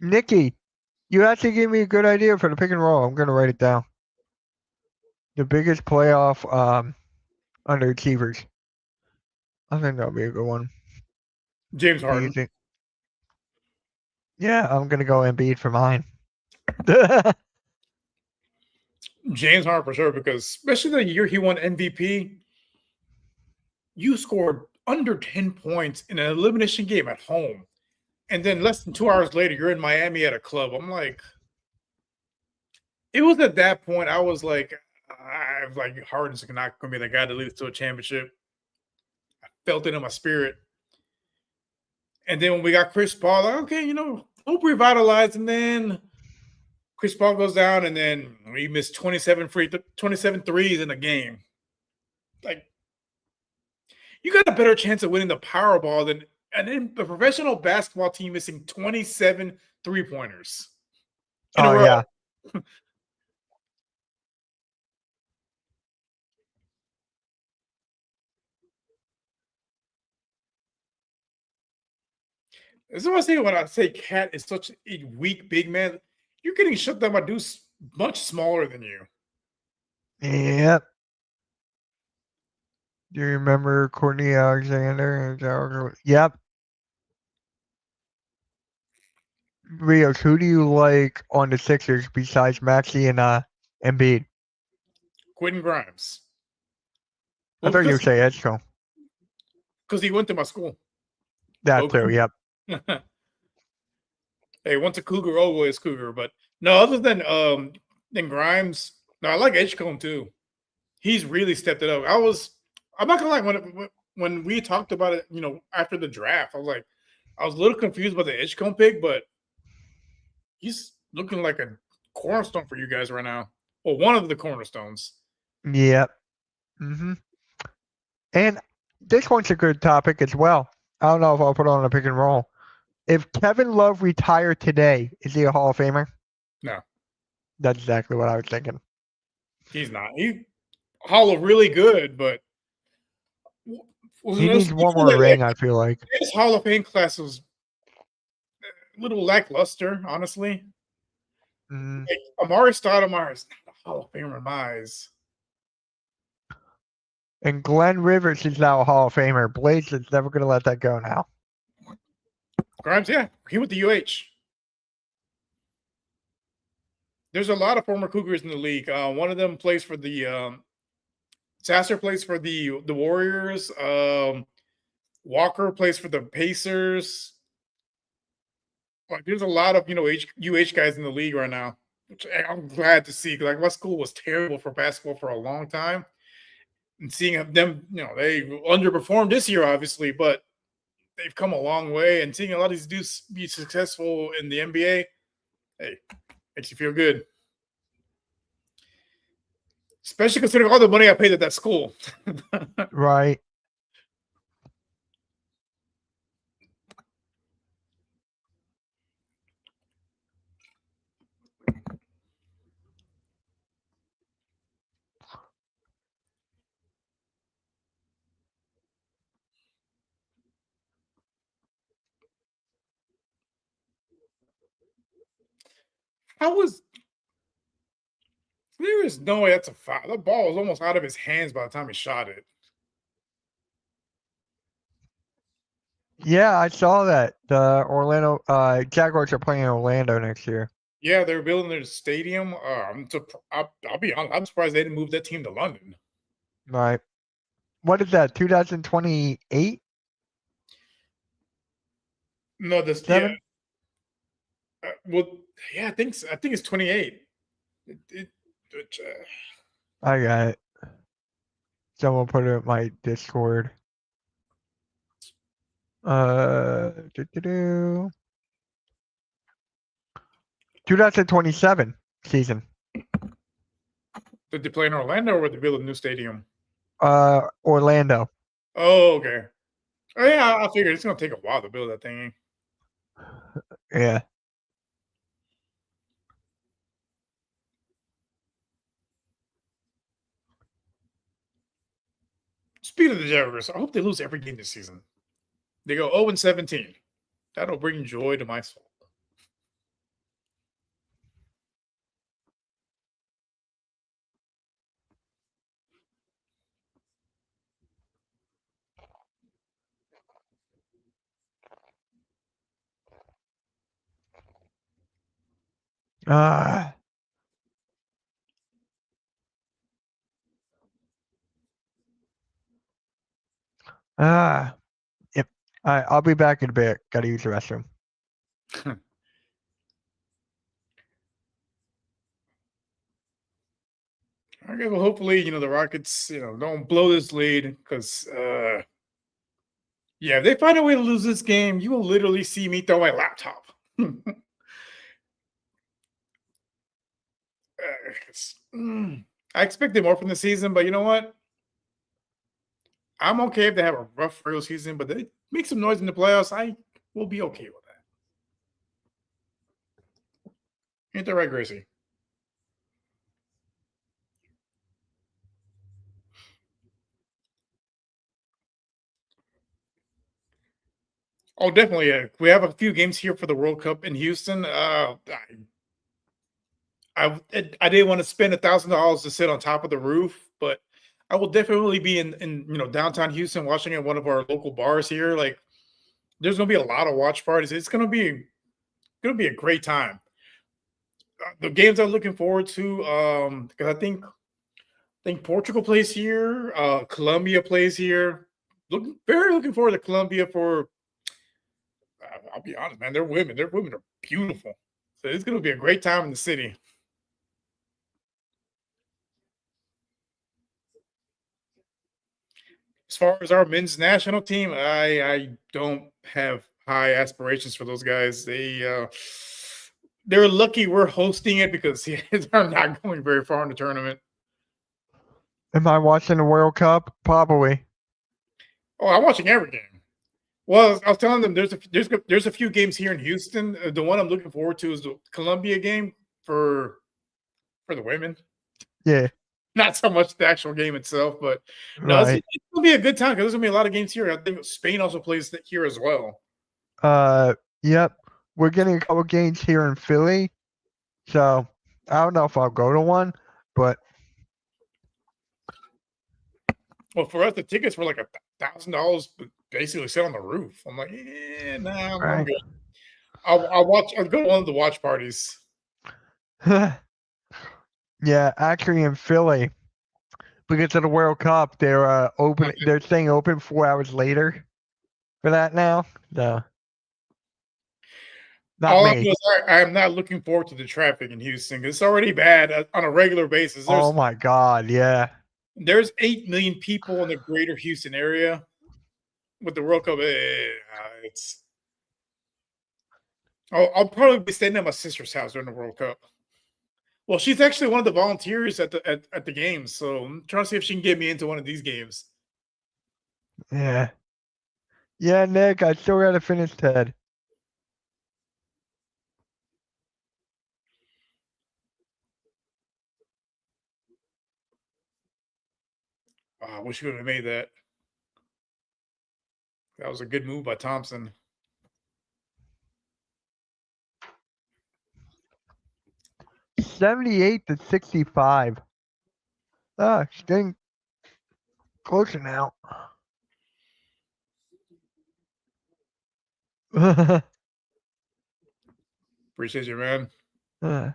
Nikki, you actually gave me a good idea for the pick and roll. I'm going to write it down. The biggest playoff underachievers. I think that'll be a good one. James Harden. Yeah, I'm going to go Embiid for mine. James Harden for sure, because especially the year he won MVP, you scored under 10 points in an elimination game at home. And then less than 2 hours later, you're in Miami at a club. I'm like, it was at that point, I was like, Harden's not going to be the guy that leads to a championship. I felt it in my spirit. And then when we got Chris Paul, like, okay, hope revitalized. And then Chris Paul goes down, and then we missed 27 threes in a game. Like, you got a better chance of winning the Powerball than a professional basketball team missing 27 3-pointers in a row. Yeah. That's what I say when I say Cat is such a weak big man. You're getting shut down by dudes much smaller than you. Yep. Do you remember Courtney Alexander? Yep. Rios, who do you like on the Sixers besides Maxey and Embiid? Quentin Grimes. I Well, thought you would say Edgecombe. because he went to my school. That too, yep. Hey, once a Cougar, always Cougar. But no, other than Grimes, no, I like Edgecombe too. He's really stepped it up. I'm not gonna lie, when we talked about it, after the draft, I was a little confused about the Edgecombe pick, but he's looking like a cornerstone for you guys right now. Well, one of the cornerstones. Yep. Mm-hmm. And this one's a good topic as well. I don't know if I'll put on a pick and roll. If Kevin Love retired today, is he a Hall of Famer? No. That's exactly what I was thinking. He's not. He Hall of really good, but he needs one more ring, I feel like. His Hall of Fame class was a little lackluster, honestly. Mm. Like, Amari Stoudemire is not a Hall of Famer in my eyes. And Glenn Rivers is now a Hall of Famer. Blaze is never going to let that go now. Grimes, yeah. He went to UH. There's a lot of former Cougars in the league. One of them plays for the Sasser plays for the Warriors. Walker plays for the Pacers. Like, there's a lot of UH guys in the league right now, which I'm glad to see. Like, my school was terrible for basketball for a long time, and seeing them, they underperformed this year, obviously, but they've come a long way. And seeing a lot of these dudes be successful in the NBA, hey, makes you feel good. Especially considering all the money I paid at that school. Right. There is no way that's a foul. The ball was almost out of his hands by the time he shot it. Yeah, I saw that. The Orlando Jaguars are playing in Orlando next year. Yeah, they're building their stadium. I'll be honest. I'm surprised they didn't move that team to London. Right. What is that? 2028? No, yeah. I think it's 28. I got it. Someone put it in my Discord. 2027 season. Did they play in Orlando or did they build a new stadium? Orlando. Oh, okay. Oh, yeah, I figured it's gonna take a while to build that thing. Yeah. Speaking of the Jaguars, I hope they lose every game this season. They go 0-17. That'll bring joy to my soul. Yep. I'll be back in a bit. Gotta use the restroom. Okay, well, hopefully, the Rockets, don't blow this lead because, if they find a way to lose this game, you will literally see me throw my laptop. I expected more from the season, but you know what? I'm okay if they have a rough regular season, but they make some noise in the playoffs. I will be okay with that. Ain't that right, Gracie? Oh, definitely. We have a few games here for the World Cup in Houston. I didn't want to spend $1,000 to sit on top of the roof, but I will definitely be in downtown Houston watching at one of our local bars here. Like, there's gonna be a lot of watch parties. It's gonna be going to be a great time. The games I'm looking forward to, because I think Portugal plays here, Colombia plays here. Very looking forward to Colombia for. I'll be honest, man. Their women are beautiful. So it's going to be a great time in the city. As far as our men's national team, I don't have high aspirations for those guys. They're lucky we're hosting it because they're not going very far in the tournament. Am I watching the World Cup? Probably. Oh, I'm watching every game. Well, I was telling them there's a few games here in Houston. The one I'm looking forward to is the Colombia game for the women. Yeah. Not so much the actual game itself, but no, Right. it's gonna be a good time because there's gonna be a lot of games here. I think Spain also plays here as well. Yep. We're getting a couple games here in Philly, so I don't know if I'll go to one, but well, for us, the tickets were like $1,000, basically sit on the roof. I'm like, nah, I'm good. I'll watch. I'll go to one of the watch parties. Yeah, actually in Philly, because of the World Cup, they're open. They're staying open 4 hours later for that now. So, not me. I am not looking forward to the traffic in Houston. It's already bad on a regular basis. Oh my God, yeah. There's 8 million people in the greater Houston area. With the World Cup, I'll probably be staying at my sister's house during the World Cup. Well, she's actually one of the volunteers at the games, so I'm trying to see if she can get me into one of these games. Yeah. Yeah, Nick, I still gotta finish Ted. I wish you would have made that. That was a good move by Thompson. $78 to $65. It's getting closer now. Appreciate you, man. All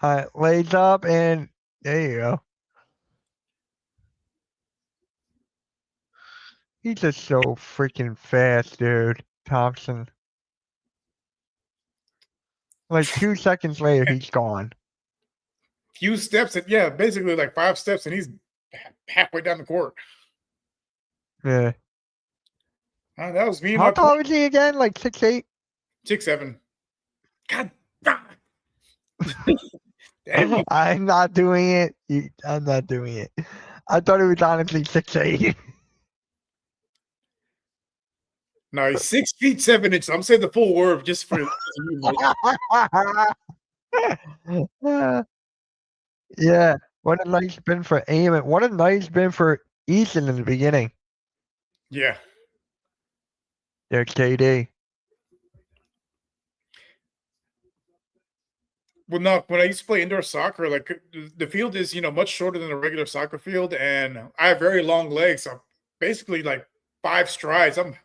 right, lays up, and there you go. He's just so freaking fast, dude. Thompson. Like 2 seconds later, he's gone. Few steps, basically like 5 steps, and he's halfway down the court. Yeah. That was me. How tall is he again? Like 6'8"? 6'7". God. I'm not doing it. I'm not doing it. I thought it was honestly 6'8". No, he's 6 feet 7 inches. I'm saying the full word just for Yeah. What a nice spin for Eamon. What a nice spin for Easton in the beginning. Yeah. There's KD. Well, no, when I used to play indoor soccer, like the field is, much shorter than a regular soccer field, and I have very long legs. So basically, like 5 strides, I'm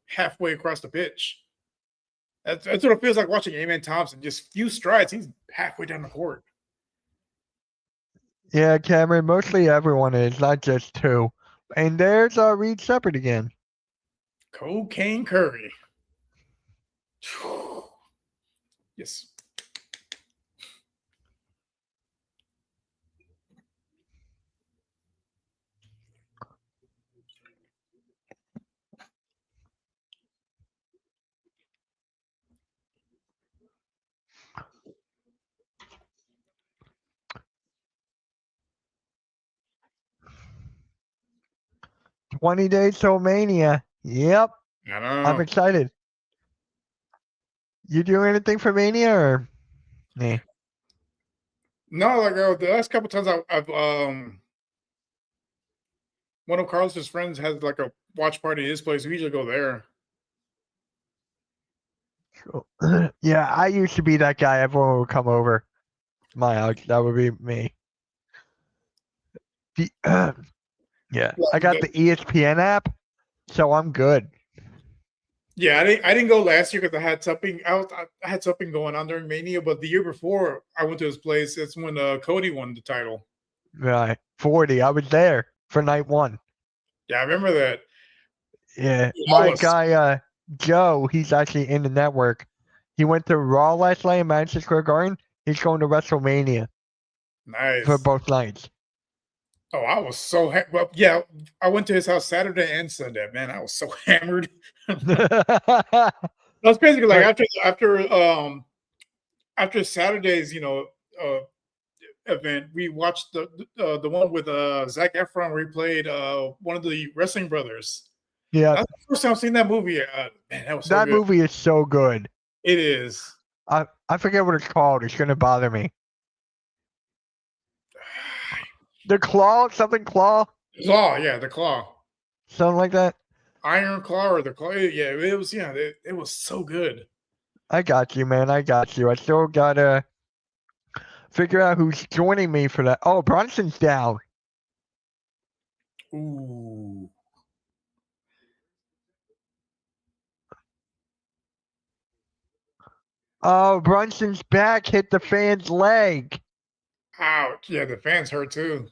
halfway across the pitch. That's what it feels like watching Amen Thompson. Just few strides, he's halfway down the court. Yeah, Cameron, mostly everyone is, not just 2. And there's Reed Shepard again. Cocaine Curry. Yes. "20 days till Mania." Yep. I know. I'm excited. You do anything for Mania or me? No, like the last couple times I've one of Carlos's friends has like a watch party at his place. We usually go there. Yeah, I used to be that guy. Everyone would come over my house. That would be me. Yeah, I got the ESPN app, so I'm good. Yeah, I didn't go last year because I had something going on during Mania, but the year before I went to his place. That's when Cody won the title. Right. 40. I was there for night one. Yeah, I remember that. Yeah. Yeah, I My was guy, Joe, he's actually in the network. He went to Raw last night in Madison Square Garden. He's going to WrestleMania for nice. both nights. Oh, I was so well. Yeah, I went to his house Saturday and Sunday. Man, I was so hammered. That's basically like But after Saturday's uh, event, we watched the one with Zac Efron where he played one of the wrestling brothers. yeah, That's the first time I've seen that movie. Man, that was so that good. movie is so good. It is. I forget what it's called. It's gonna bother me. The Claw, something Claw, Claw, yeah, the Claw, something like that. Iron Claw or the Claw. Yeah, it was. Yeah, it was so good. I got you, man. I got you. I still gotta figure out who's joining me for that. Oh, Brunson's down. Ooh, Oh, Brunson's back hit the fan's leg. ouch! Yeah, the fans hurt too.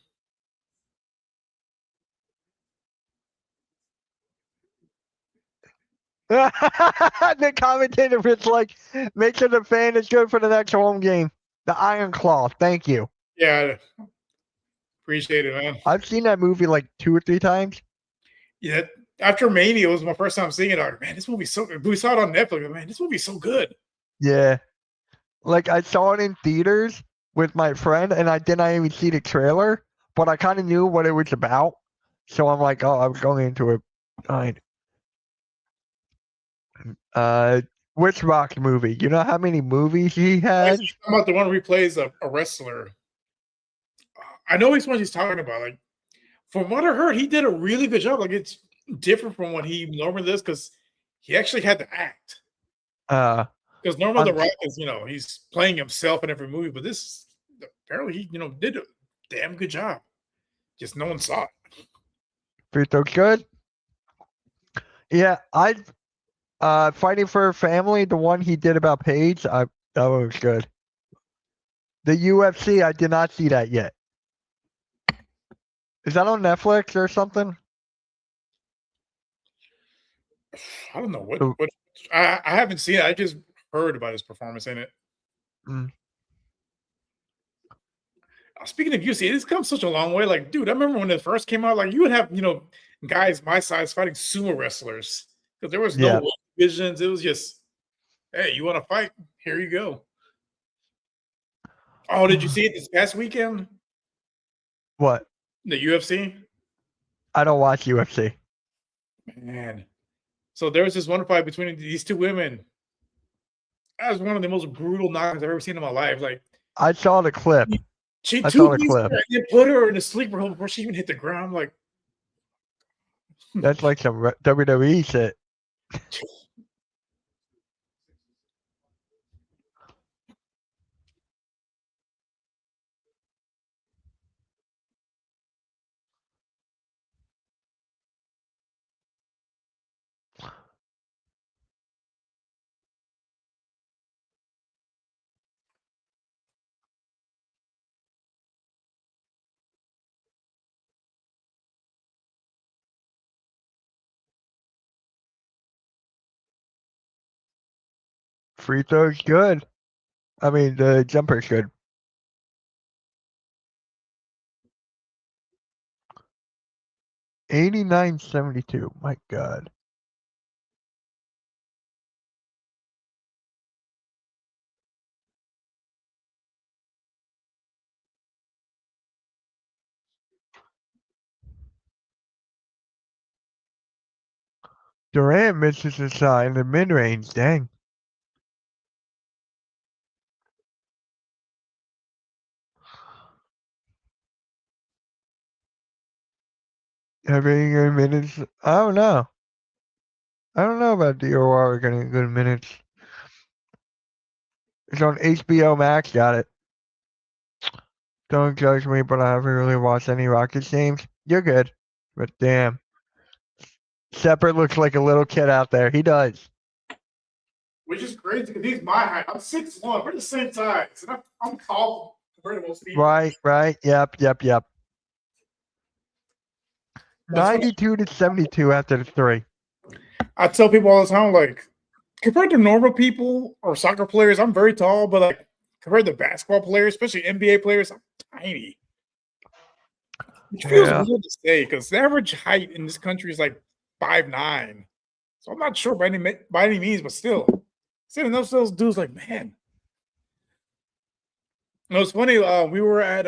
The commentator was like, make sure the fan is good for the next home game. The Iron Claw. Thank you. Yeah, appreciate it, man. I've seen that movie like 2 or 3 times. Yeah, after Mania, it was my first time seeing it. I was like, man, this movie's so good. We saw it on Netflix. Man, this movie's so good. Yeah. Like I saw it in theaters with my friend and I did not even see the trailer, but I kind of knew what it was about. So I'm like, oh, I was going into it. Fine. Which Rock movie? You know how many movies he has? Talking about the one where he plays a wrestler. I know which one he's talking about. Like, from what I heard, he did a really good job. Like, it's different from what he normally does because he actually had to act. Uh, Because normally I'm The Rock is, he's playing himself in every movie, but this apparently he, did a damn good job. Just no one saw it. Pretty good. Yeah, I Fighting for a Family, the one he did about Paige, that one was good. The UFC, I did not see that yet. Is that on Netflix or something? I don't know what Oh, what I haven't seen it. I just heard about his performance in it. mm, Speaking of UFC, it's come such a long way. Like, dude, I remember when it first came out, like you would have, guys my size fighting sumo wrestlers because there was yeah. no visions. It was just, hey, you want to fight? Here you go. Oh, did you see it this past weekend? What? The UFC? I don't watch UFC. Man. So there was this one fight between these two women. That was one of the most brutal knockouts I've ever seen in my life. Like, I saw the clip. she I saw two the pieces clip. her and then put her in a sleeper hold before she even hit the ground. Like, That's like some WWE shit. Free throw's good. I mean, the jumper's good. 89-72. My God. Durant misses his shot in the mid range. Dang. Having good minutes. I don't know. I don't know about DOR getting good minutes. It's on HBO Max. Got it. Don't judge me, but I haven't really watched any Rockets games. You're good. But damn. Shepard looks like a little kid out there. He does. Which is crazy because he's my height. I'm 6'1". We're the same size, and I'm tall compared to most people. Right. Yep. That's 92 to 72 after the 3. I tell people all the time, like, compared to normal people or soccer players, I'm very tall, but like compared to basketball players, especially NBA players, I'm tiny. Which feels weird to say because the average height in this country is like 5'9". So I'm not sure by any means, but still, seeing those dudes, like, man. No, it's funny. We were at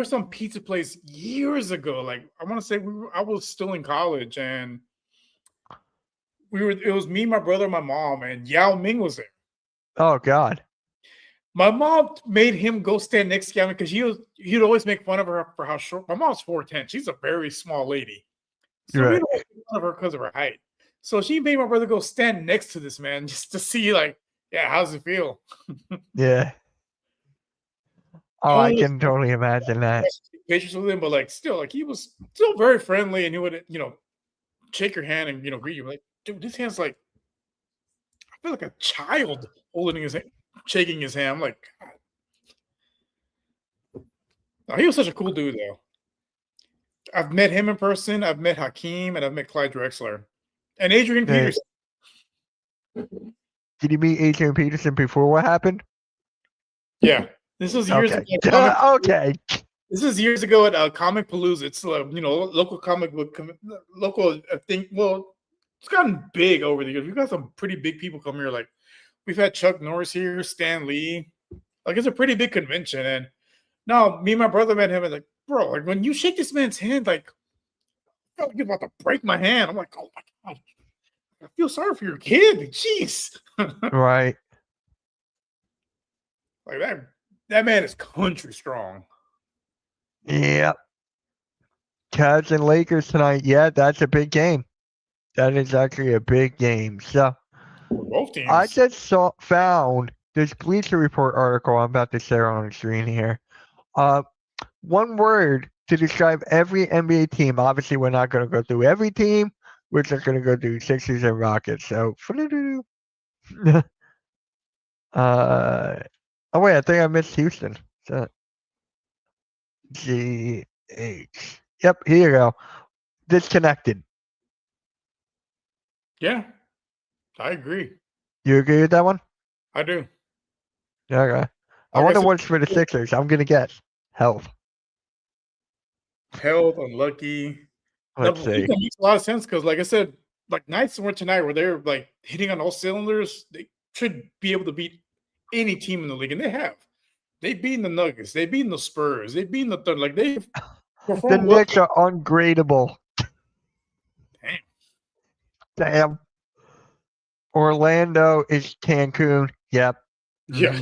some pizza place years ago. Like, I want to say I was still in college, and it was me, my brother, my mom, and Yao Ming was there. Oh God. My mom made him go stand next to Yao Ming because he'd always make fun of her for how short. My mom's 4'10". She's a very small lady. So Right. he'd always make fun of her because of her height. So she made my brother go stand next to this man just to see, like, yeah, how's it feel? Yeah. Oh, I can totally imagine that. Pictures with him, but like still, like he was still very friendly, and he would, shake your hand and greet you. Like, dude, this hand's like, I feel like a child holding his hand, shaking his hand. I'm like, God. Oh, he was such a cool dude, though. I've met him in person. I've met Hakeem, and I've met Clyde Drexler, and Adrian Peterson. Did you meet Adrian Peterson before what happened? Yeah, this was years ago. Okay. This is years ago at Comic Palooza. It's local comic book local thing. Well, it's gotten big over the years. We've got some pretty big people come here. Like, we've had Chuck Norris here, Stan Lee. Like, it's a pretty big convention. And now me and my brother met him, and like, bro, like when you shake this man's hand, like, I feel like you're about to break my hand. I'm like, oh my God. I feel sorry for your kid. Jeez. Right. Like that man is country strong. Yep. Cavs and Lakers tonight. Yeah, that's a big game. That is actually a big game. So both teams. I just found this Bleacher Report article I'm about to share on the screen here. One word to describe every NBA team. Obviously, we're not going to go through every team. We're just going to go through Sixers and Rockets. So, oh wait, I think I missed Houston. So, GH. Yep, here you go. Disconnected. Yeah, I agree. You agree with that one? I do. Okay. I wonder what's for the Sixers. I'm gonna guess health. Health, unlucky. Let's see. It makes a lot of sense because, like I said, like nights were tonight where they're like hitting on all cylinders. They should be able to beat any team in the league, and they have. They've beaten the Nuggets. They've beaten the Spurs. They've beaten the Thunder. Like they've performed. The Knicks are ungradable. Damn. Orlando is Cancun. Yep. Yeah.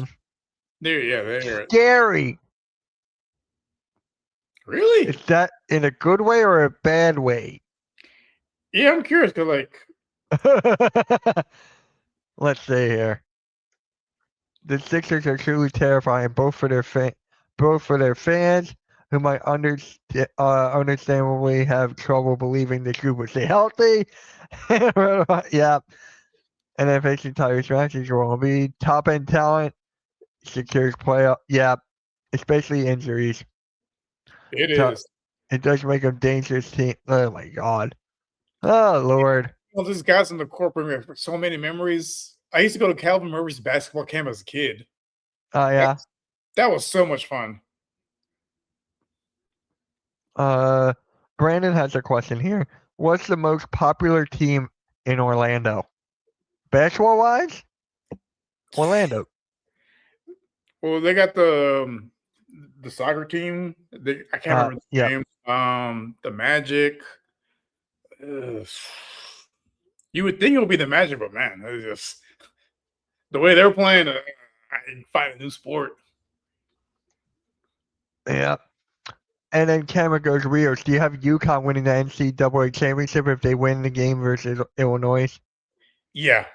They're scary. Really? Is that in a good way or a bad way? Yeah, I'm curious because, like, let's see here. The Sixers are truly terrifying, both for their fans who might understandably have trouble believing the group will stay healthy. Yeah. And then facing Tyrese Maxey's will be top end talent. Sixers playoff. Yeah. Especially injuries. It is. It does make them dangerous team. Oh my God. Oh Lord. Well, these guys in the corporate have so many memories. I used to go to Calvin Murphy's basketball camp as a kid. Oh yeah. That was so much fun. Brandon has a question here. What's the most popular team in Orlando? Basketball wise? Orlando. Well, they got the soccer team. I can't remember the name. The Magic. You would think it would be the Magic, but man, it's just the way they're playing. I find a new sport. Yeah. And then Cameron goes, Rios, do you have UConn winning the NCAA championship if they win the game versus Illinois? Yeah.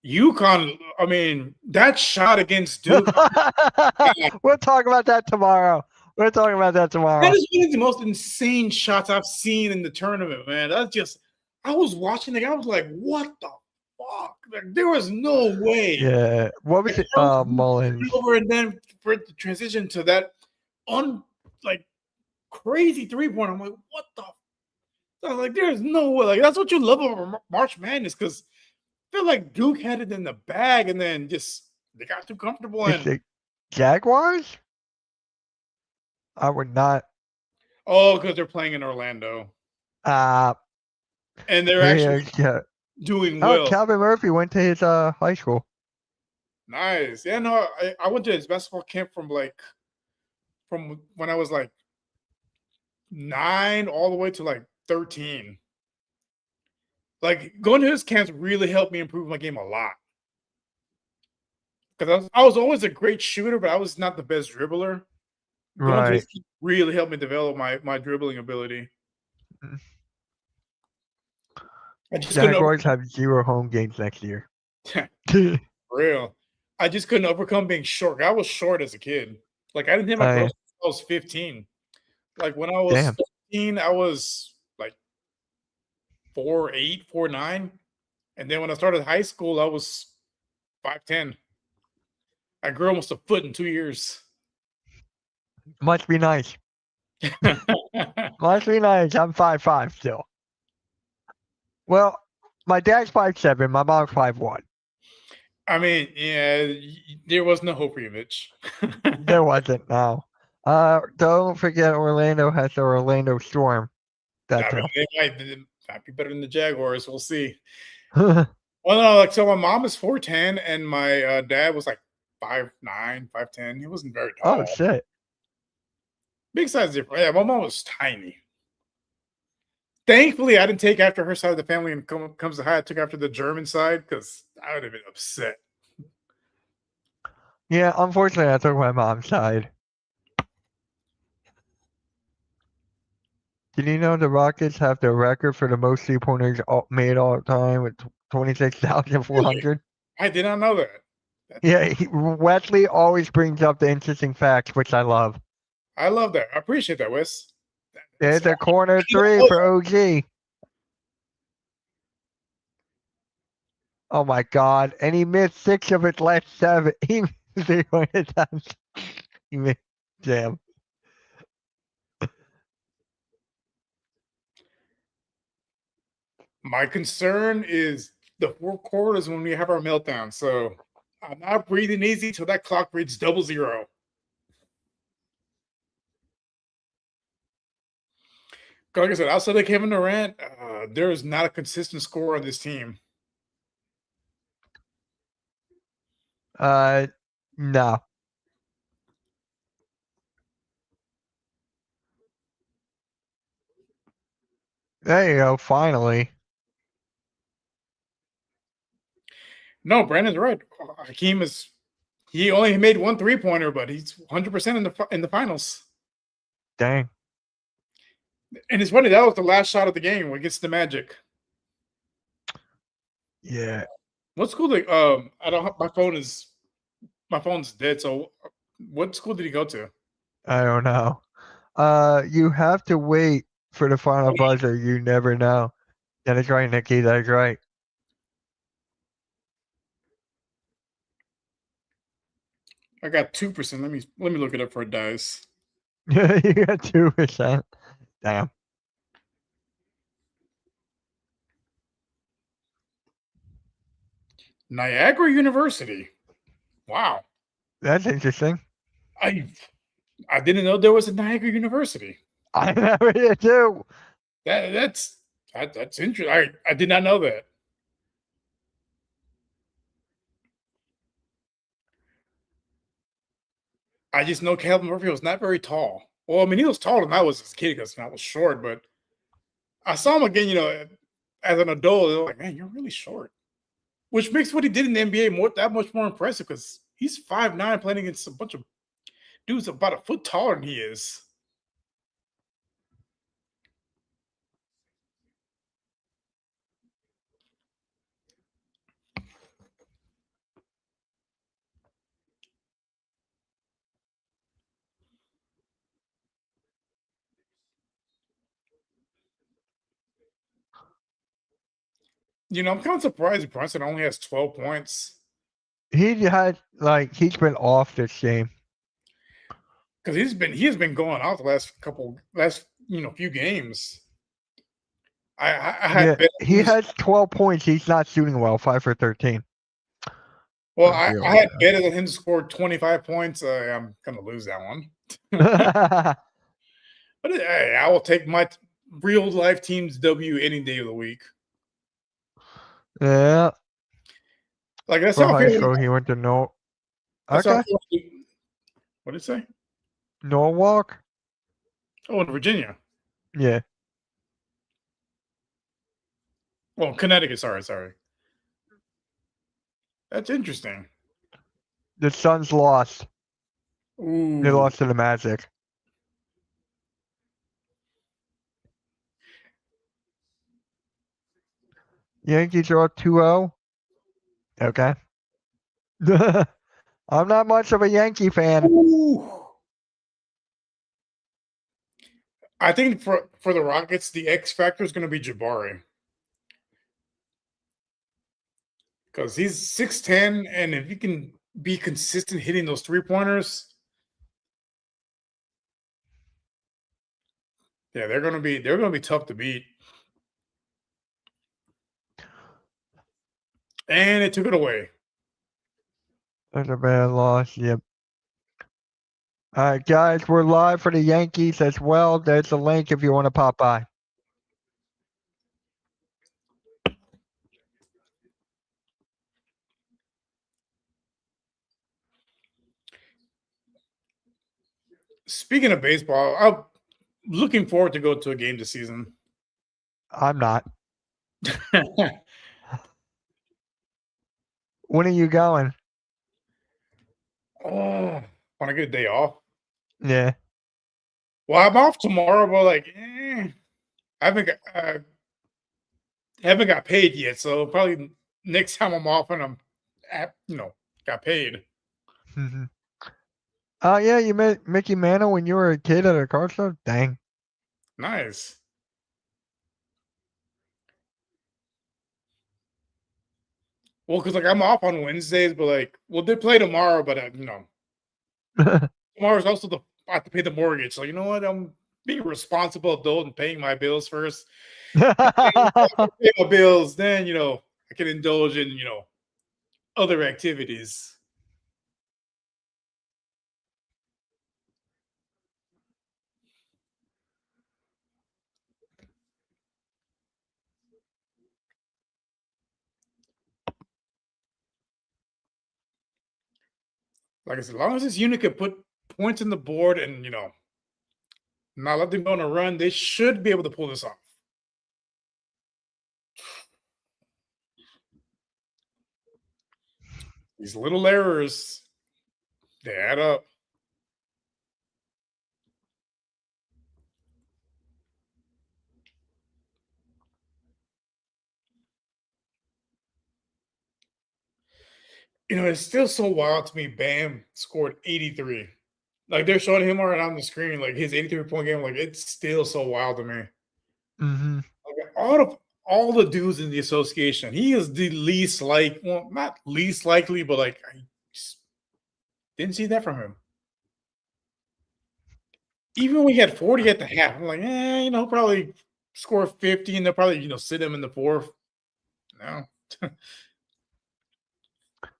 UConn, I mean, that shot against Duke. We'll talk about that tomorrow. That is one of the most insane shots I've seen in the tournament, man. I was watching the game. I was like, what the fuck? Like, there was no way. Yeah. What was it? Mullins. Over and then for it to transition to that like crazy 3-point. I'm like, what the? I was like, there's no way. Like that's what you love over March Madness because I feel like Duke had it in the bag and then just they got too comfortable It's and the Jaguars? I would not. because they're playing in Orlando Uh, and they're actually yeah. doing Oh, well. Calvin Murphy went to his high school. Nice. Yeah, no, I went to his basketball camp from when I was like 9 all the way to like 13. Like going to his camps really helped me improve my game a lot. Because I was always a great shooter, but I was not the best dribbler. Going to Right. his camp really helped me develop my dribbling ability. I just couldn't Jaguars have 0 home games next year. real. I just couldn't overcome being short. I was short as a kid. Like I didn't hit my growth until I was 15. Like when I was 15, I was like 4'8", 4'9". And then when I started high school, I was 5'10". I grew almost a foot in 2 years. Must be nice. Must be nice. I'm 5'5" still. Well, my dad's 5'7", my mom's 5'1". I mean, yeah, there was no hope for you, Mitch. There wasn't, no. Don't forget Orlando has the Orlando Storm. I mean, they might be better than the Jaguars. We'll see. Well, no, like so my mom is 4'10", and my dad was like 5'9", 5'10". He wasn't very tall. Oh shit! Big size difference. Yeah, my mom was tiny. Thankfully, I didn't take after her side of the family and comes to high. I took after the German side because I would have been upset. Yeah, unfortunately, I took my mom's side. Did you know the Rockets have the record for the most 3-pointers made all time with 26,400? I did not know that. Yeah, Wesley always brings up the interesting facts, which I love. I love that. I appreciate that, Wes. There's a corner 3 for OG. Oh my god! And he missed 6 of his last 7. He missed 3-point attempts. He missed, damn. My concern is the 4 quarters when we have our meltdown. So I'm not breathing easy till that clock reads 00. Like I said, outside of Kevin Durant, there is not a consistent scorer on this team. No. There you go, finally. No, Brandon's right. Hakeem he only made 1 3-pointer, but he's 100% in the finals. Dang. And it's funny, that was the last shot of the game against the Magic. Yeah. What school did I don't have, my phone's dead, so what school did he go to? I don't know. You have to wait for the final buzzer. You never know. That is right, Nikki. That is right. I got 2%. Let me look it up for a dice. You got 2%. Damn. Niagara University. Wow. That's interesting. I didn't know there was a Niagara University. I never did too. That's interesting. I did not know that. I just know Calvin Murphy was not very tall. Well, I mean, he was taller than I was as a kid because I was short, but I saw him again, as an adult. They're like, man, you're really short. Which makes what he did in the NBA that much more impressive because he's 5'9", playing against a bunch of dudes about a foot taller than he is. I'm kind of surprised Brunson only has 12 points He's been off this game. because he has been going out the last few games. I had bet he has 12 points. He's not shooting well. 5 for 13. Well, I had better than him to score 25 points. I'm gonna lose that one. But hey, I will take my real life team's W any day of the week. Yeah. Like that's For how I high feel. school, he went to no. That's Okay. how I feel. What did it say? Norwalk. Oh, in Virginia. Yeah. Well, Connecticut. Sorry. That's interesting. The Suns lost. Ooh. They lost to the Magic. Yankees are up 2-0. Okay. I'm not much of a Yankee fan. Ooh. I think for the Rockets, the X factor is going to be Jabari. Because he's 6'10", and if he can be consistent hitting those 3-pointers, yeah, they're gonna be tough to beat. And it took it away. That's a bad loss. Yep. All right, guys, we're live for the Yankees as well. There's a link if you want to pop by. Speaking of baseball, I'm looking forward to go to a game this season. I'm not. When are you going? Oh, want to get a day off? Yeah. Well, I'm off tomorrow, but I haven't got paid yet, so probably next time I'm off and I'm got paid. Mm-hmm. Oh yeah, you met Mickey Mantle when you were a kid at a car show? Dang. Nice. Well, because I'm off on Wednesdays, but they play tomorrow, but tomorrow's also I have to pay the mortgage. So you know what? I'm being a responsible adult and paying my bills first. Pay my bills, then I can indulge in other activities. Like I said, as long as this unit can put points on the board and not let them go on a run, they should be able to pull this off. These little errors, they add up. It's still so wild to me. Bam scored 83. Like they're showing him right on the screen, like his 83-point game. Like it's still so wild to me. Mm-hmm. Like out of all the dudes in the association, he is the least not least likely, but I just didn't see that from him. Even when we had 40 at the half, I'm like, probably score 50 and they'll probably, sit him in the fourth. No.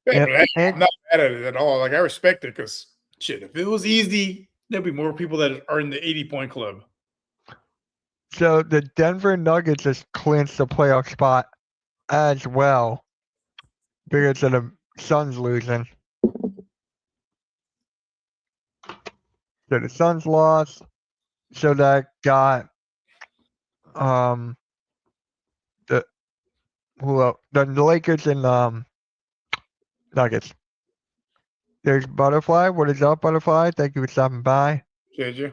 Yep. I'm not mad at it at all. Like I respect it because shit, if it was easy, there'd be more people that are in the 80-point club. So the Denver Nuggets just clinched the playoff spot as well because of the Suns losing. So the Suns lost. So that got the Lakers and Nuggets. There's Butterfly. What is up, Butterfly? Thank you for stopping by. Did you?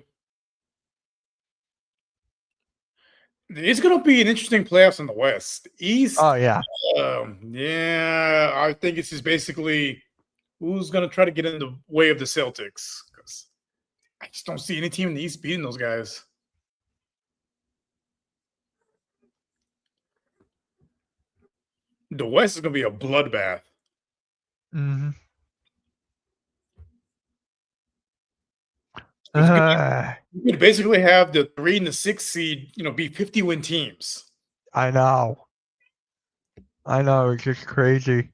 It's going to be an interesting playoffs in the West. East. Oh yeah. Yeah, I think it's just basically who's going to try to get in the way of the Celtics because I just don't see any team in the East beating those guys. The West is going to be a bloodbath. Mm-hmm. You could basically have the 3 and the 6 seed, be 50-win teams. I know. It's just crazy.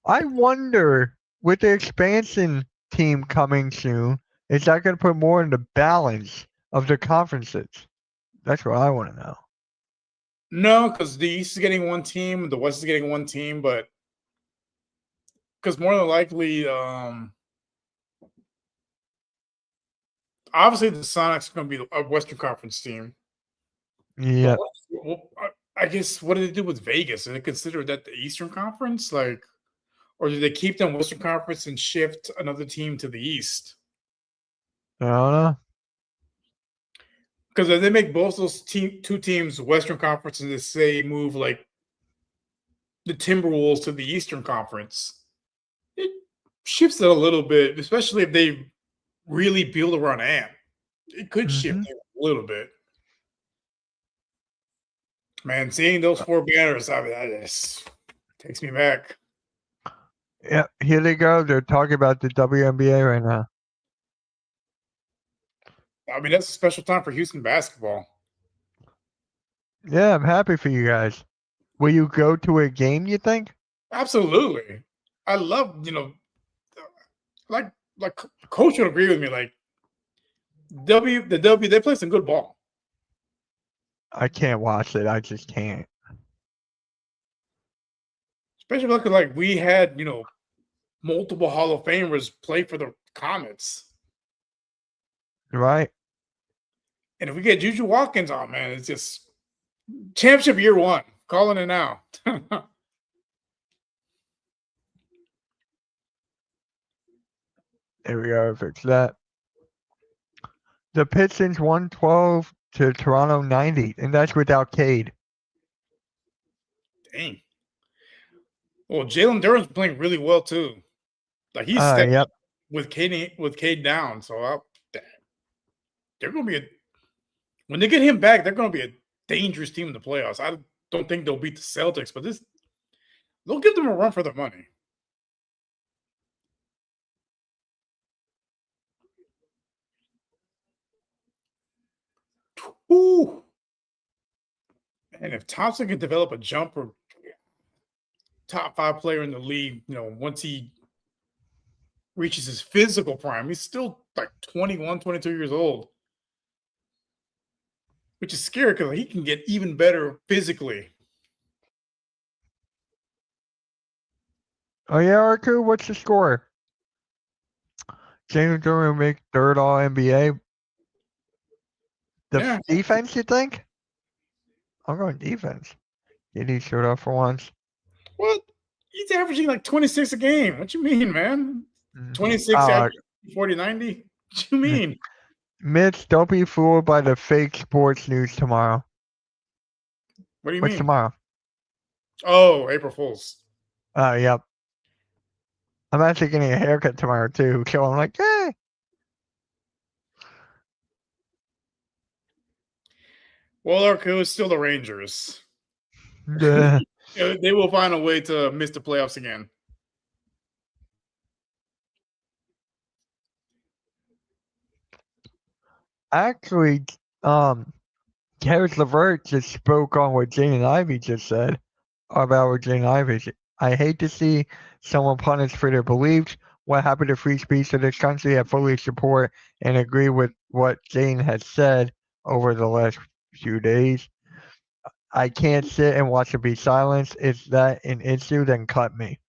I wonder, with the expansion team coming soon, is that going to put more in the balance of the conferences? That's what I want to know. No, because the East is getting one team, the West is getting one team, but because more than likely, obviously the Sonics are going to be a Western Conference team. Yeah. I guess what did they do with Vegas? Did they consider that the Eastern Conference, or did they keep them Western Conference and shift another team to the East? I don't know. Because if they make both those two teams Western Conference and they say move like the Timberwolves to the Eastern Conference, it shifts it a little bit, especially if they really build around Ant. It could shift it a little bit. Man, seeing those 4 banners, that just takes me back. Yeah, here they go. They're talking about the WNBA right now. I mean, that's a special time for Houston basketball. Yeah, I'm happy for you guys. Will you go to a game, you think? Absolutely. I love, like Coach would agree with me. Like they play some good ball. I can't watch it. I just can't. Especially like we had, multiple Hall of Famers play for the Comets. Right. And if we get Juju Watkins on, man, it's just championship year 1. Calling it now. There we go. Fix that. The Pistons 112 to Toronto 90, and that's without Cade. Dang. Well, Jalen Duren's playing really well too. Like he's stepped up with Cade down. So they're going to be when they get him back, they're going to be a dangerous team in the playoffs. I don't think they'll beat the Celtics, but they'll give them a run for their money. Ooh. And if Thompson can develop a jumper, top 5 player in the league, once he reaches his physical prime, he's still like 21, 22 years old, which is scary because he can get even better physically. Oh, yeah, Arku, what's the score? Jalen Duren make 3rd All-NBA. The defense, you think? I'm going defense. Did he showed up for once? What? He's averaging like 26 a game. What you mean, man? 26 40, 90? What you mean? Mitch, don't be fooled by the fake sports news tomorrow. What do you What's mean? tomorrow? Oh, April Fool's. Yep. I'm actually getting a haircut tomorrow too, so I'm like, hey. Well, our coach is still the Rangers. They will find a way to miss the playoffs again. Actually, Harris LeVert just spoke on what Jaden Ivey just said about what Jaden Ivey said. I hate to see someone punished for their beliefs. What happened to free speech in this country? I fully support and agree with what Jaden has said over the last few days. I can't sit and watch it be silenced. Is that an issue? Then cut me.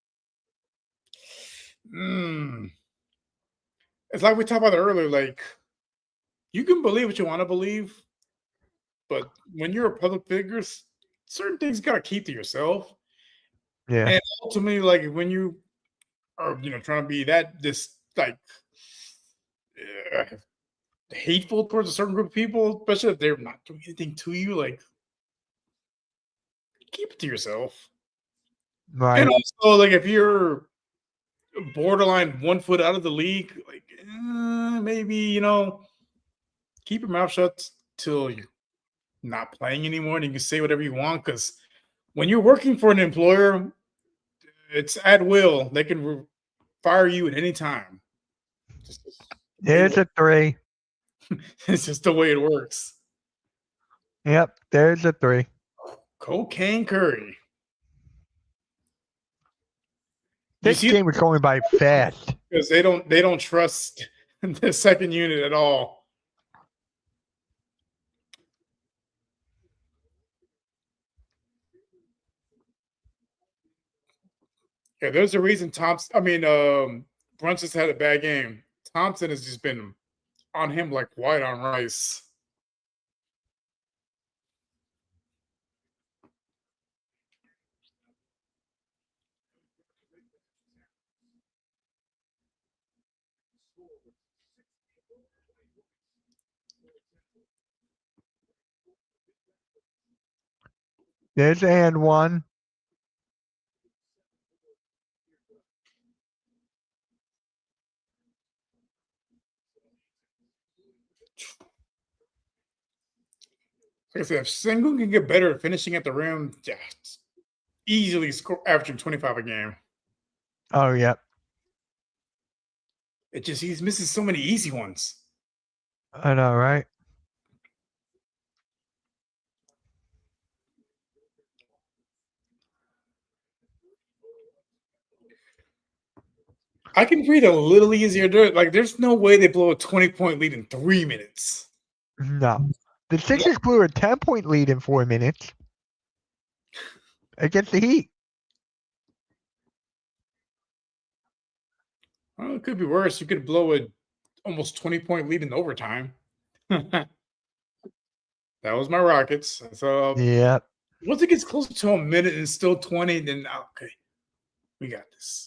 It's like we talked about earlier. Like, you can believe what you want to believe, but when you're a public figure, certain things you gotta keep to yourself. Yeah. And ultimately, like when you are, trying to be hateful towards a certain group of people, especially if they're not doing anything to you, like keep it to yourself. Right. And also, like if you're borderline 1 foot out of the league, like maybe keep your mouth shut till you're not playing anymore, and you can say whatever you want. Because When you're working for an employer, it's at will. They can fire you at any time. There's a 3. It's just the way it works. Yep, there's a 3. Cocaine Curry. This game is going by fast because they don't trust the second unit at all. Yeah, there's a reason Brunson's had a bad game. Thompson has just been on him like white on rice. There's and 1. Like I said, if Sengun can get better at finishing at the rim, yeah, easily averaging 25 a game. Oh, yep. He's missing so many easy ones. I know, right? I can breathe a little easier. Like, there's no way they blow a 20-point lead in 3 minutes. No. The Sixers blew a 10-point lead in 4 minutes against the Heat. Well, it could be worse. You could blow a almost 20-point lead in overtime. That was my Rockets. So Yep. once it gets closer to a minute and still 20, then okay, we got this.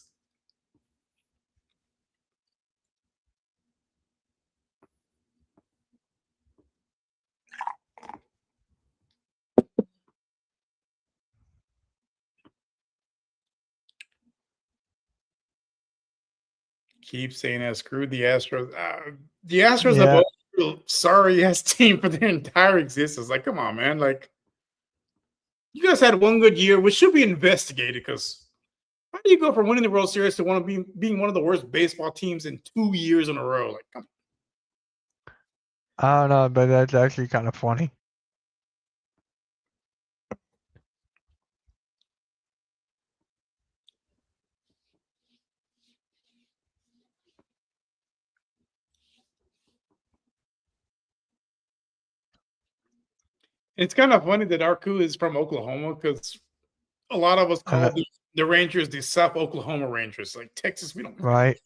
Keep saying that. Screw the Astros. The Astros have always been a sorry ass team for their entire existence. Like, come on, man. Like, you guys had one good year, which should be investigated. Because how do you go from winning the World Series to being one of the worst baseball teams in 2 years in a row? Like, come on. I don't know, but that's actually kind of funny. It's kind of funny that Arku is from Oklahoma because a lot of us call the Rangers the South Oklahoma Rangers. Like Texas, we don't. Right.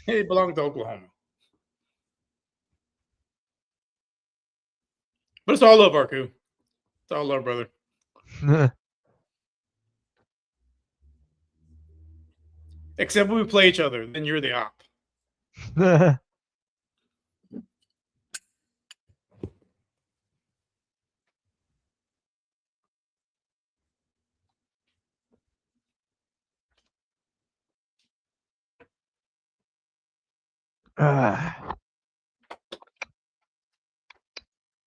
They belong to Oklahoma. But it's all love, Arku. It's all love, brother. Except when we play each other, then you're the op.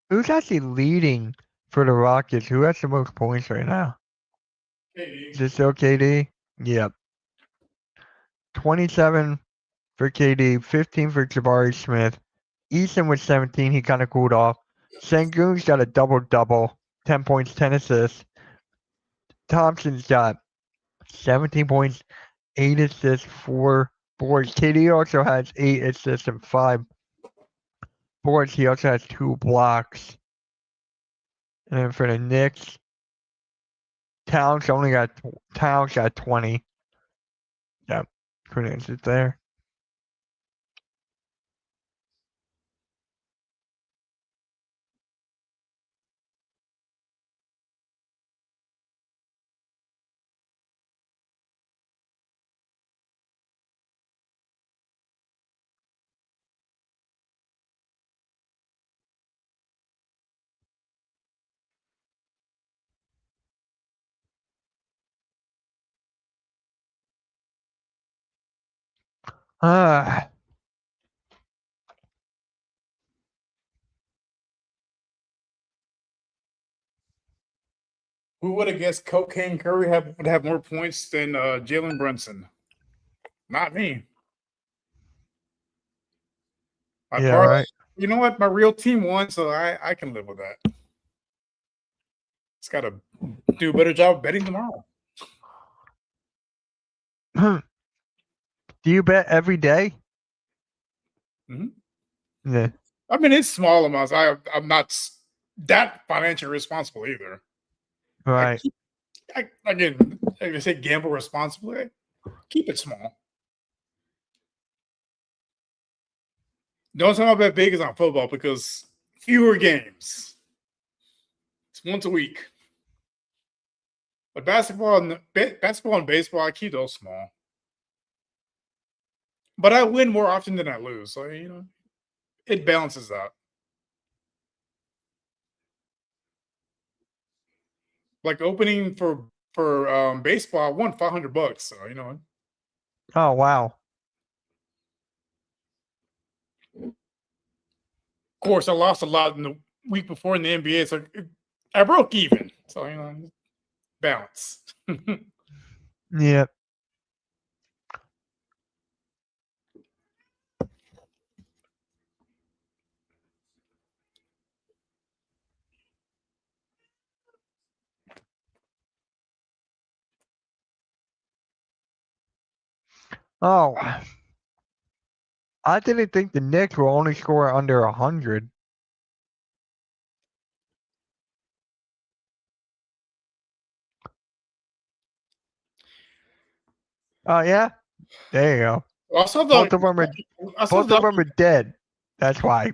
Who's actually leading for the Rockets? Who has the most points right now? KD. Is it still KD? Yep. 27 for KD, 15 for Jabari Smith. Easton with 17. He kind of cooled off. Sengun's got a double-double, 10 points, 10 assists. Thompson's got 17 points, 8 assists, 4 boards. KD also has 8 assists and 5 boards. He also has 2 blocks. And then for the Knicks, Towns got 20. Yep, pretty much it there. Who would have guessed Cocaine Curry would have more points than Jalen Brunson? Not me. Yeah, right. You know what? My real team won, so I can live with that. Just got to do a better job betting tomorrow. Do you bet every day? Mm-hmm. Yeah. I mean, it's small amounts. I'm not that financially responsible either. Right. Again, like I say, gamble responsibly. Keep it small. The only time I bet big is on football because fewer games. It's once a week. But basketball and baseball, I keep those small. But I win more often than I lose, so it balances out. Like opening for baseball, I won $500. So Oh wow. Of course, I lost a lot in the week before in the NBA, so I broke even. So balance. Yep. Oh, I didn't think the Knicks will only score under 100. Oh yeah, there you go. I saw Both of them are dead. That's why.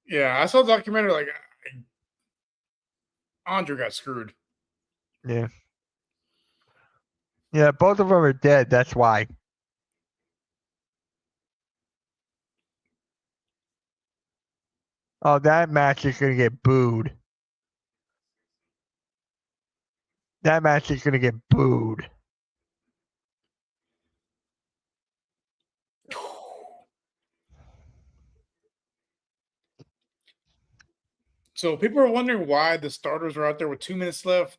Yeah, I saw the documentary. Like Andre got screwed. Yeah. Yeah, both of them are dead. That's why. Oh, that match is gonna get booed. That match is gonna get booed. So people are wondering why the starters are out there with 2 minutes left.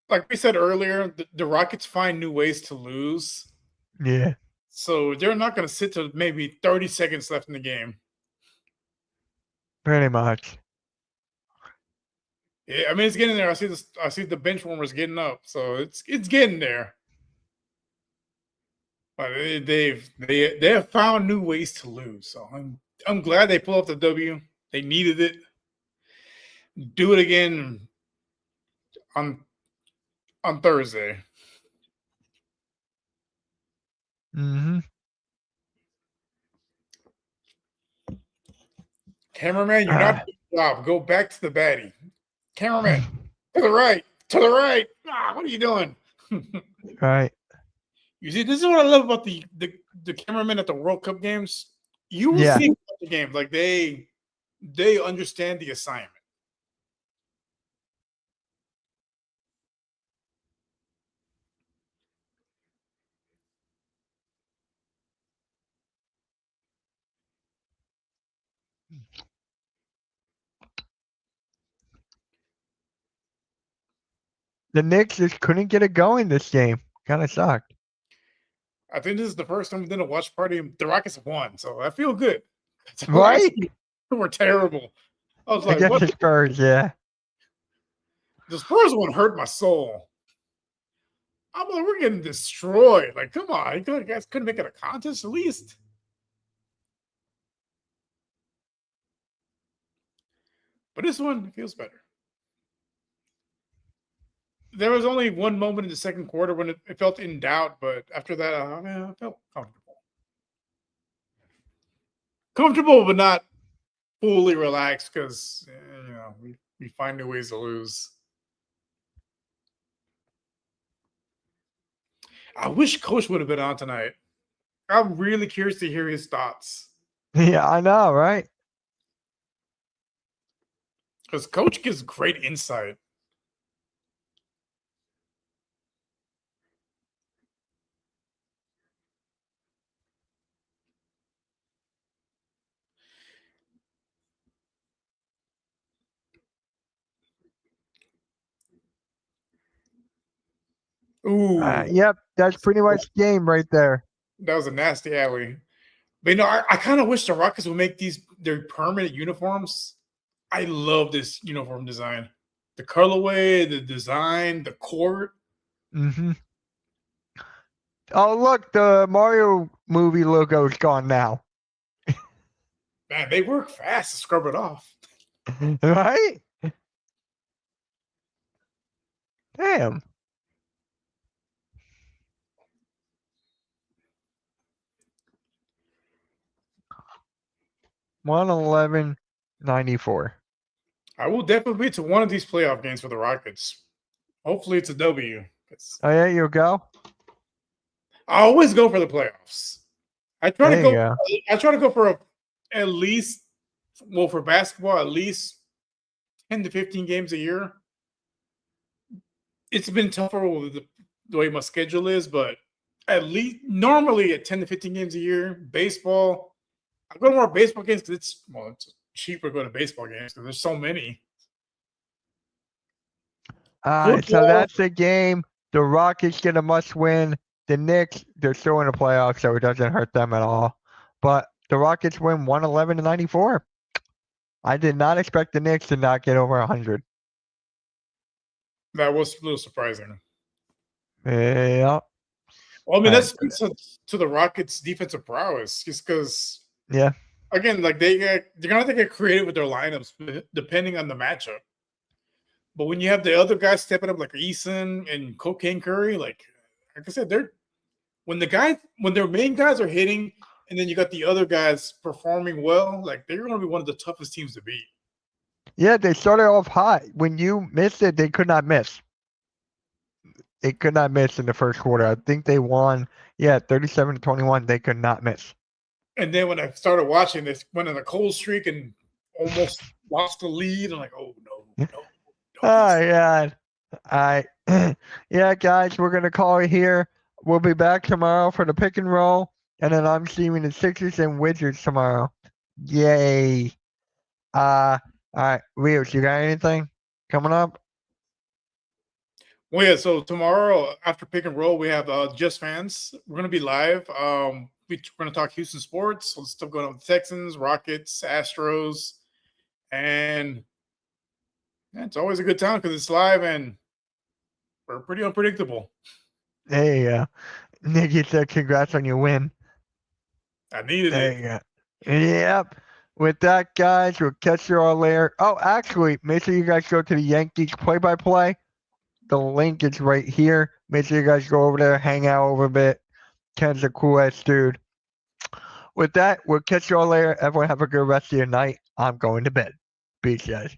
Like we said earlier, the Rockets find new ways to lose. Yeah. So they're not going to sit to maybe 30 seconds left in the game. Pretty much. Yeah, I mean it's getting there. I see the bench warmers getting up, so it's getting there. But they have found new ways to lose. So I'm glad they pulled off the W. They needed it. Do it again on Thursday. Mm-hmm. Cameraman, you're not doing your job. Go back to the baddie. Cameraman, to the right, to the right. What are you doing? Right. You see, this is what I love about the cameramen at the World Cup games. You will Yeah. see the games like they understand the assignment. The Knicks just couldn't get it going this game. Kind of sucked. I think this is the first time within a watch party the Rockets have won, so I feel good. Right? We're terrible. I was like, Against what? the Spurs, yeah. The Spurs one hurt my soul. I'm like, we're getting destroyed. Like, come on, you guys couldn't make it a contest at least. But this one feels better. There was only one moment in the second quarter when it felt in doubt, but after that, I felt comfortable. Comfortable, but not fully relaxed because we find new ways to lose. I wish Coach would have been on tonight. I'm really curious to hear his thoughts Yeah, I know, right? because Coach gives great insight. Ooh, Yep, that's pretty much game right there. that was a nasty alley. But I kind of wish the Rockets would make their permanent uniforms. I love this uniform design. The colorway, the design, the court. Mm-hmm. Oh, look, the Mario movie logo is gone now. Man, they work fast to scrub it off. Right? Damn. $111.94. I will definitely be to one of these playoff games for the Rockets. Hopefully, it's a W. Oh, yeah, you go. I always go for the playoffs. I try There to you go. go. I try to go for at least, well, for basketball, at least 10 to 15 games a year. It's been tougher with the way my schedule is, but at least normally at 10 to 15 games a year. Baseball, I go to more baseball games because it's cheaper to go to baseball games because there's so many. So that's the game. The Rockets get a must win. The Knicks, they're still in the playoffs, so it doesn't hurt them at all. But the Rockets win 111-94. I did not expect the Knicks to not get over 100. That was a little surprising. Yeah. Well, I mean, that speaks to the Rockets' defensive prowess, just because. Yeah. Again, like they're gonna have to get creative with their lineups depending on the matchup. But when you have the other guys stepping up, like Eason and Cocaine Curry, like I said, when their main guys are hitting, and then you got the other guys performing well, like they're going to be one of the toughest teams to beat. Yeah, they started off hot. When you missed it, they could not miss. They could not miss in the first quarter. I think they won, 37-21. They could not miss. And then when I started watching, they went on a cold streak and almost lost the lead. I'm like, oh no. Oh, yeah. All right. Yeah, guys, we're going to call it here. We'll be back tomorrow for the pick and roll. And then I'm seeing the Sixers and Wizards tomorrow. Yay. All right. Rios, you got anything coming up? Well, yeah, so tomorrow after pick and roll, we have Just Fans. We're going to be live. We're going to talk Houston sports. So stuff going on with the Texans, Rockets, Astros. And it's always a good time because it's live and we're pretty unpredictable. Hey, Nick, you said congrats on your win. I needed there it. You go. Yep. With that, guys, we'll catch you all later. Oh, actually, make sure you guys go to the Yankees play-by-play. The link is right here. Make sure you guys go over there, hang out over a bit. Ken's a cool-ass dude. With that, we'll catch you all later. Everyone have a good rest of your night. I'm going to bed. Peace, guys.